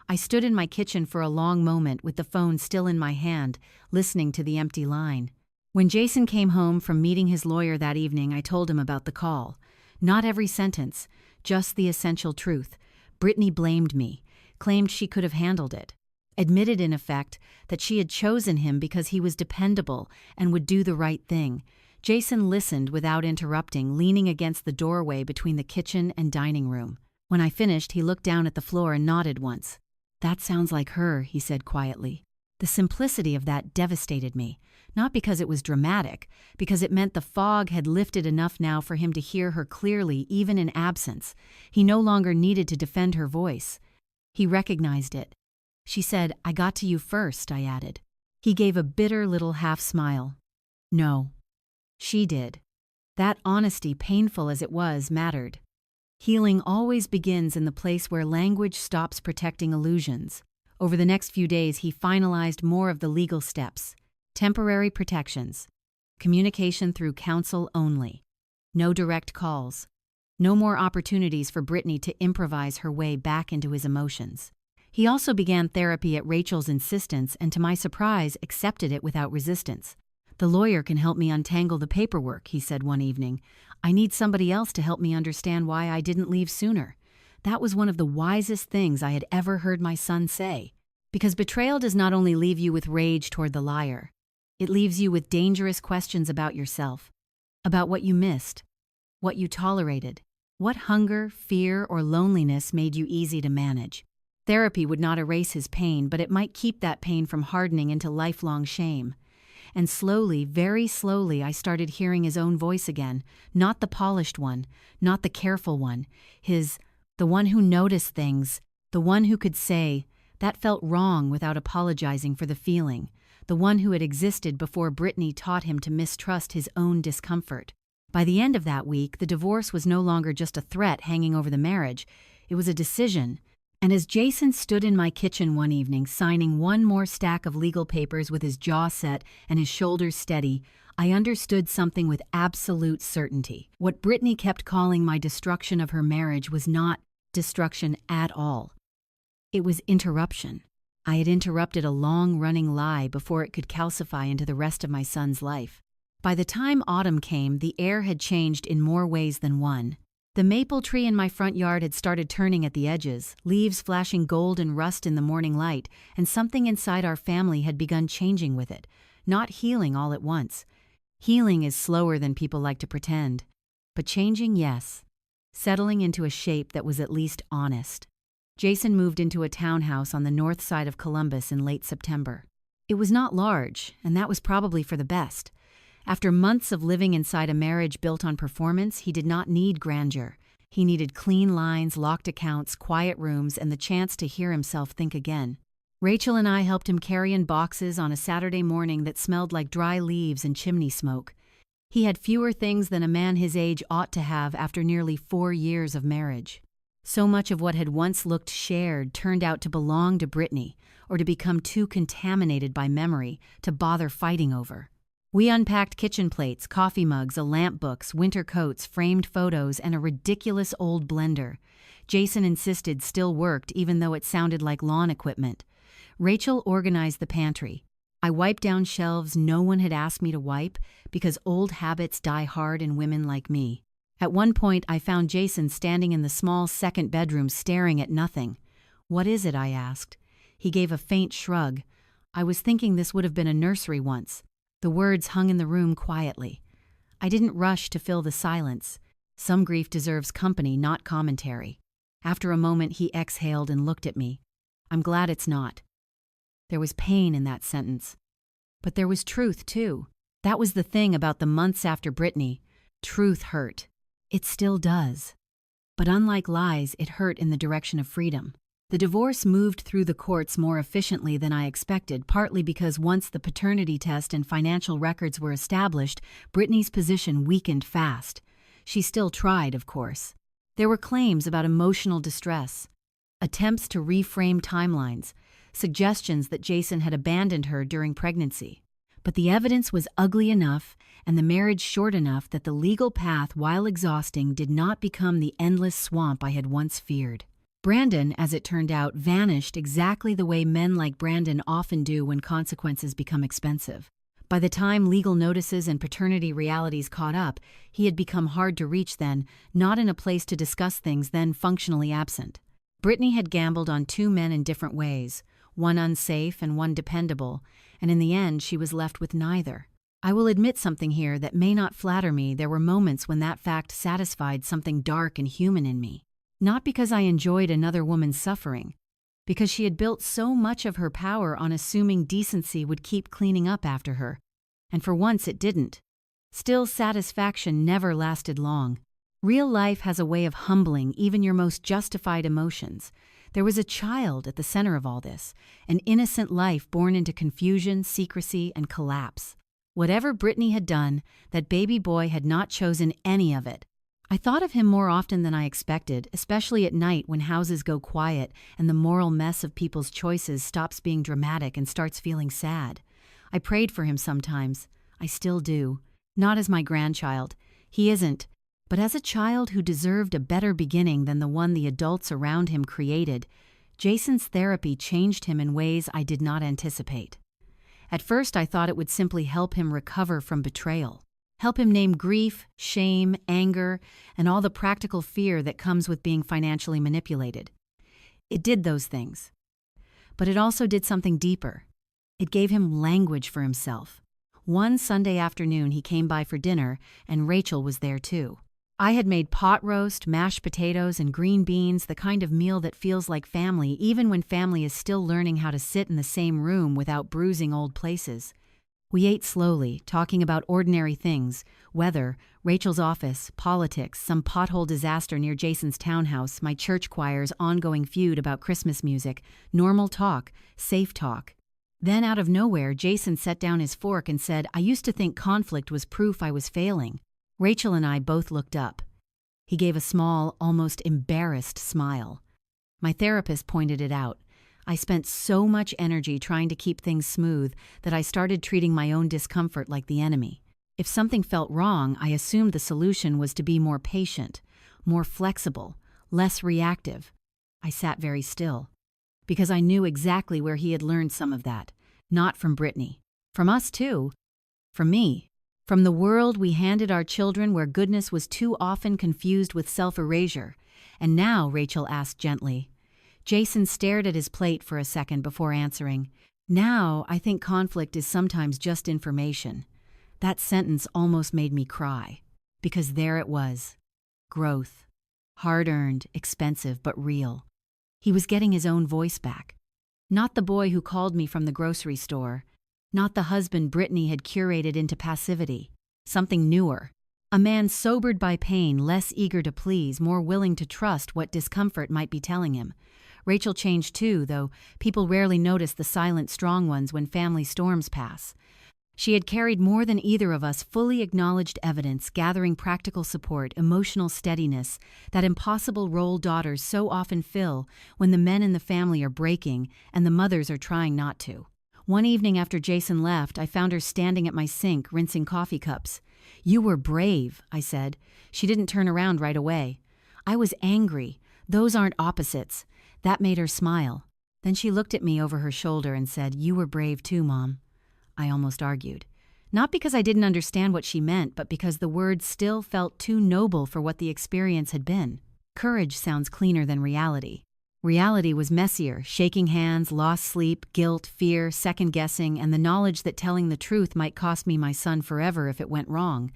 I stood in my kitchen for a long moment with the phone still in my hand, listening to the empty line. When Jason came home from meeting his lawyer that evening, I told him about the call. Not every sentence, just the essential truth. Brittany blamed me, claimed she could have handled it. Admitted, in effect, that she had chosen him because he was dependable and would do the right thing. Jason listened without interrupting, leaning against the doorway between the kitchen and dining room. When I finished, he looked down at the floor and nodded once. "That sounds like her," he said quietly. The simplicity of that devastated me, not because it was dramatic, because it meant the fog had lifted enough now for him to hear her clearly, even in absence. He no longer needed to defend her voice. He recognized it. "She said, 'I got to you first,'" I added. He gave a bitter little half smile. "No. She did." That honesty, painful as it was, mattered. Healing always begins in the place where language stops protecting illusions. Over the next few days, he finalized more of the legal steps. Temporary protections. Communication through counsel only. No direct calls. No more opportunities for Brittany to improvise her way back into his emotions. He also began therapy at Rachel's insistence and, to my surprise, accepted it without resistance. "The lawyer can help me untangle the paperwork," he said one evening. "I need somebody else to help me understand why I didn't leave sooner." That was one of the wisest things I had ever heard my son say. Because betrayal does not only leave you with rage toward the liar, it leaves you with dangerous questions about yourself, about what you missed, what you tolerated, what hunger, fear, or loneliness made you easy to manage. Therapy would not erase his pain, but it might keep that pain from hardening into lifelong shame. And slowly, very slowly, I started hearing his own voice again, not the polished one, not the careful one, the one who noticed things, the one who could say, "That felt wrong," without apologizing for the feeling, the one who had existed before Brittany taught him to mistrust his own discomfort. By the end of that week, the divorce was no longer just a threat hanging over the marriage, it was a decision. And as Jason stood in my kitchen one evening, signing one more stack of legal papers with his jaw set and his shoulders steady, I understood something with absolute certainty. What Brittany kept calling my destruction of her marriage was not destruction at all. It was interruption. I had interrupted a long-running lie before it could calcify into the rest of my son's life. By the time autumn came, the air had changed in more ways than one. The maple tree in my front yard had started turning at the edges, leaves flashing gold and rust in the morning light, and something inside our family had begun changing with it, not healing all at once. Healing is slower than people like to pretend. But changing, yes. Settling into a shape that was at least honest. Jason moved into a townhouse on the north side of Columbus in late September. It was not large, and that was probably for the best. After months of living inside a marriage built on performance, he did not need grandeur. He needed clean lines, locked accounts, quiet rooms, and the chance to hear himself think again. Rachel and I helped him carry in boxes on a Saturday morning that smelled like dry leaves and chimney smoke. He had fewer things than a man his age ought to have after nearly 4 years of marriage. So much of what had once looked shared turned out to belong to Brittany, or to become too contaminated by memory to bother fighting over. We unpacked kitchen plates, coffee mugs, a lamp books, winter coats, framed photos, and a ridiculous old blender. Jason insisted still worked even though it sounded like lawn equipment. Rachel organized the pantry. I wiped down shelves no one had asked me to wipe because old habits die hard in women like me. At one point, I found Jason standing in the small second bedroom staring at nothing. "What is it?" I asked. He gave a faint shrug. "I was thinking this would have been a nursery once." The words hung in the room quietly. I didn't rush to fill the silence. Some grief deserves company, not commentary. After a moment, he exhaled and looked at me. I'm glad it's not. There was pain in that sentence. But there was truth, too. That was the thing about the months after Brittany. Truth hurt. It still does. But unlike lies, it hurt in the direction of freedom. The divorce moved through the courts more efficiently than I expected, partly because once the paternity test and financial records were established, Brittany's position weakened fast. She still tried, of course. There were claims about emotional distress, attempts to reframe timelines, suggestions that Jason had abandoned her during pregnancy. But the evidence was ugly enough and the marriage short enough that the legal path, while exhausting, did not become the endless swamp I had once feared. Brandon, as it turned out, vanished exactly the way men like Brandon often do when consequences become expensive. By the time legal notices and paternity realities caught up, he had become hard to reach then, not in a place to discuss things then functionally absent. Brittany had gambled on two men in different ways, one unsafe and one dependable, and in the end she was left with neither. I will admit something here that may not flatter me. There were moments when that fact satisfied something dark and human in me. Not because I enjoyed another woman's suffering, because she had built so much of her power on assuming decency would keep cleaning up after her, and for once it didn't. Still, satisfaction never lasted long. Real life has a way of humbling even your most justified emotions. There was a child at the center of all this, an innocent life born into confusion, secrecy, and collapse. Whatever Brittany had done, that baby boy had not chosen any of it. I thought of him more often than I expected, especially at night when houses go quiet and the moral mess of people's choices stops being dramatic and starts feeling sad. I prayed for him sometimes. I still do. Not as my grandchild. He isn't. But as a child who deserved a better beginning than the one the adults around him created. Jason's therapy changed him in ways I did not anticipate. At first I thought it would simply help him recover from betrayal. Help him name grief, shame, anger, and all the practical fear that comes with being financially manipulated. It did those things. But it also did something deeper. It gave him language for himself. One Sunday afternoon he came by for dinner, and Rachel was there too. I had made pot roast, mashed potatoes, and green beans, the kind of meal that feels like family even when family is still learning how to sit in the same room without bruising old places. We ate slowly, talking about ordinary things, weather, Rachel's office, politics, some pothole disaster near Jason's townhouse, my church choir's ongoing feud about Christmas music, normal talk, safe talk. Then out of nowhere, Jason set down his fork and said, "I used to think conflict was proof I was failing." Rachel and I both looked up. He gave a small, almost embarrassed smile. My therapist pointed it out. I spent so much energy trying to keep things smooth that I started treating my own discomfort like the enemy. If something felt wrong, I assumed the solution was to be more patient, more flexible, less reactive. I sat very still, because I knew exactly where he had learned some of that. Not from Brittany. From us too. From me. From the world we handed our children where goodness was too often confused with self-erasure. And now, Rachel asked gently. Jason stared at his plate for a second before answering. Now, I think conflict is sometimes just information. That sentence almost made me cry. Because there it was. Growth. Hard-earned, expensive, but real. He was getting his own voice back. Not the boy who called me from the grocery store. Not the husband Brittany had curated into passivity. Something newer. A man sobered by pain, less eager to please, more willing to trust what discomfort might be telling him. Rachel changed too, though people rarely notice the silent strong ones when family storms pass. She had carried more than either of us fully acknowledged evidence, gathering practical support, emotional steadiness, that impossible role daughters so often fill when the men in the family are breaking and the mothers are trying not to. One evening after Jason left, I found her standing at my sink, rinsing coffee cups. "You were brave," I said. She didn't turn around right away. I was angry. Those aren't opposites. That made her smile. Then she looked at me over her shoulder and said, "You were brave too, Mom." I almost argued. Not because I didn't understand what she meant, but because the words still felt too noble for what the experience had been. Courage sounds cleaner than reality. Reality was messier, shaking hands, lost sleep, guilt, fear, second-guessing, and the knowledge that telling the truth might cost me my son forever if it went wrong.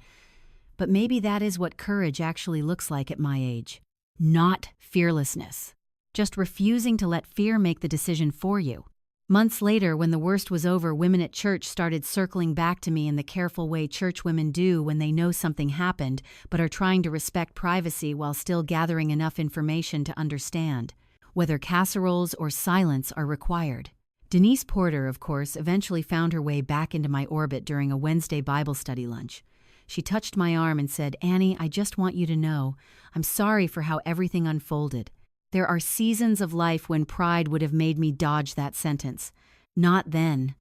But maybe that is what courage actually looks like at my age. Not fearlessness. Just refusing to let fear make the decision for you. Months later, when the worst was over, women at church started circling back to me in the careful way church women do when they know something happened but are trying to respect privacy while still gathering enough information to understand. Whether casseroles or silence are required. Denise Porter, of course, eventually found her way back into my orbit during a Wednesday Bible study lunch. She touched my arm and said, "Annie, I just want you to know, I'm sorry for how everything unfolded. There are seasons of life when pride would have made me dodge that sentence. Not then."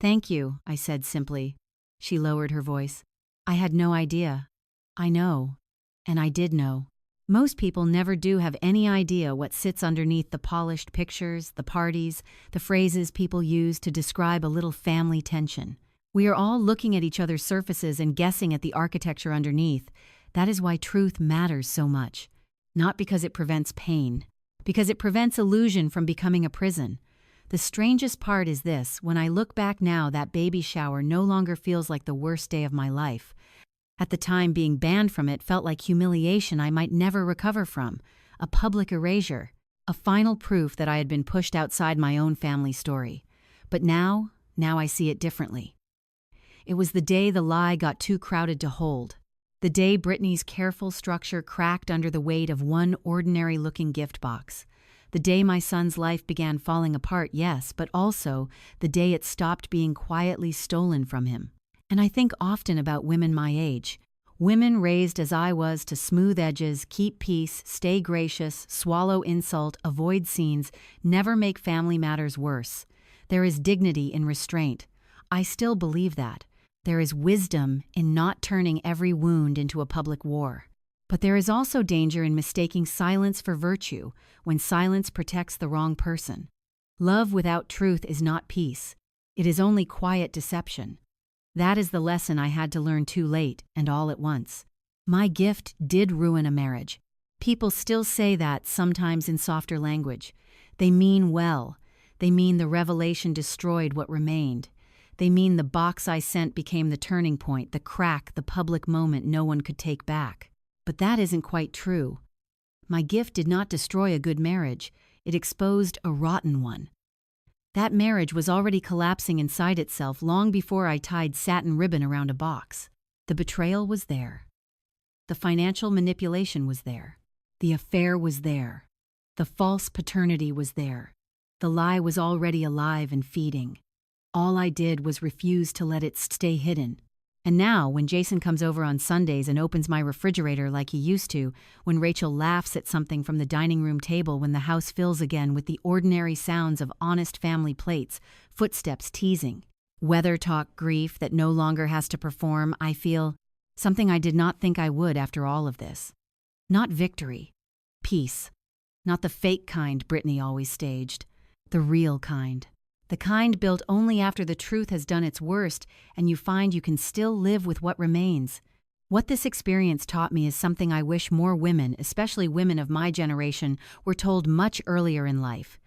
"Thank you," I said simply. She lowered her voice. "I had no idea. I know. And I did know." Most people never do have any idea what sits underneath the polished pictures, the parties, the phrases people use to describe a little family tension. We are all looking at each other's surfaces and guessing at the architecture underneath. That is why truth matters so much. Not because it prevents pain, because it prevents illusion from becoming a prison. The strangest part is this: when I look back now, that baby shower no longer feels like the worst day of my life. At the time, being banned from it felt like humiliation I might never recover from, a public erasure, a final proof that I had been pushed outside my own family story. But now I see it differently. It was the day the lie got too crowded to hold. The day Brittany's careful structure cracked under the weight of one ordinary-looking gift box. The day my son's life began falling apart, yes, but also the day it stopped being quietly stolen from him. And I think often about women my age. Women raised as I was to smooth edges, keep peace, stay gracious, swallow insult, avoid scenes, never make family matters worse. There is dignity in restraint. I still believe that. There is wisdom in not turning every wound into a public war. But there is also danger in mistaking silence for virtue when silence protects the wrong person. Love without truth is not peace. It is only quiet deception. That is the lesson I had to learn too late and all at once. My gift did ruin a marriage. People still say that, sometimes in softer language. They mean well. They mean the revelation destroyed what remained. They mean the box I sent became the turning point, the crack, the public moment no one could take back. But that isn't quite true. My gift did not destroy a good marriage. It exposed a rotten one. That marriage was already collapsing inside itself long before I tied satin ribbon around a box. The betrayal was there. The financial manipulation was there. The affair was there. The false paternity was there. The lie was already alive and feeding. All I did was refuse to let it stay hidden. And now, when Jason comes over on Sundays and opens my refrigerator like he used to, when Rachel laughs at something from the dining room table, when the house fills again with the ordinary sounds of honest family plates, footsteps teasing, weather talk, grief that no longer has to perform, I feel something I did not think I would after all of this. Not victory. Peace. Not the fake kind Brittany always staged. The real kind. The kind built only after the truth has done its worst and you find you can still live with what remains. What this experience taught me is something I wish more women, especially women of my generation, were told much earlier in life.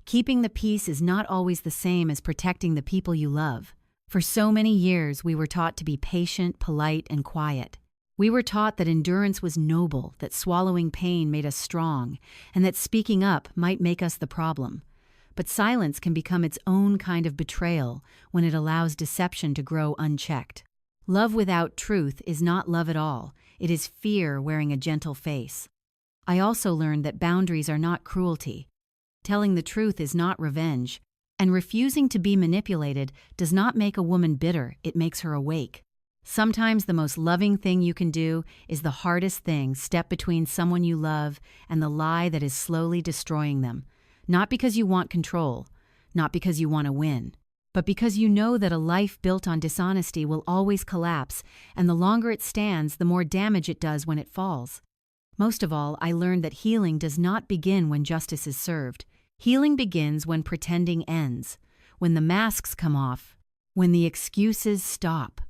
Keeping the peace is not always the same as protecting the people you love. For so many years, we were taught to be patient, polite, and quiet. We were taught that endurance was noble, that swallowing pain made us strong, and that speaking up might make us the problem. But silence can become its own kind of betrayal when it allows deception to grow unchecked. Love without truth is not love at all. It is fear wearing a gentle face. I also learned that boundaries are not cruelty. Telling the truth is not revenge. And refusing to be manipulated does not make a woman bitter, it makes her awake. Sometimes the most loving thing you can do is the hardest thing, step between someone you love and the lie that is slowly destroying them. Not because you want control, not because you want to win, but because you know that a life built on dishonesty will always collapse, and the longer it stands, the more damage it does when it falls. Most of all, I learned that healing does not begin when justice is served. Healing begins when pretending ends, when the masks come off, when the excuses stop,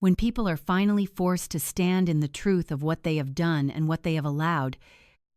when people are finally forced to stand in the truth of what they have done and what they have allowed.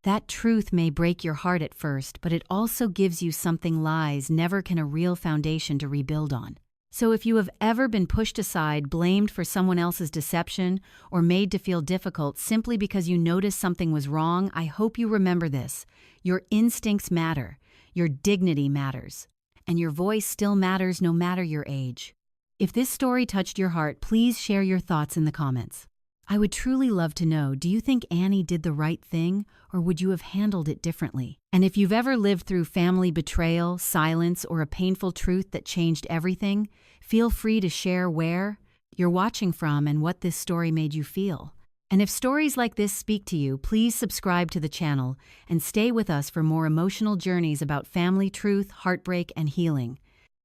That truth may break your heart at first, but it also gives you something lies never can, a real foundation to rebuild on. So if you have ever been pushed aside, blamed for someone else's deception, or made to feel difficult simply because you noticed something was wrong, I hope you remember this. Your instincts matter, your dignity matters, and your voice still matters no matter your age. If this story touched your heart, please share your thoughts in the comments. I would truly love to know, do you think Annie did the right thing, or would you have handled it differently? And if you've ever lived through family betrayal, silence, or a painful truth that changed everything, feel free to share where you're watching from and what this story made you feel. And if stories like this speak to you, please subscribe to the channel and stay with us for more emotional journeys about family truth, heartbreak, and healing.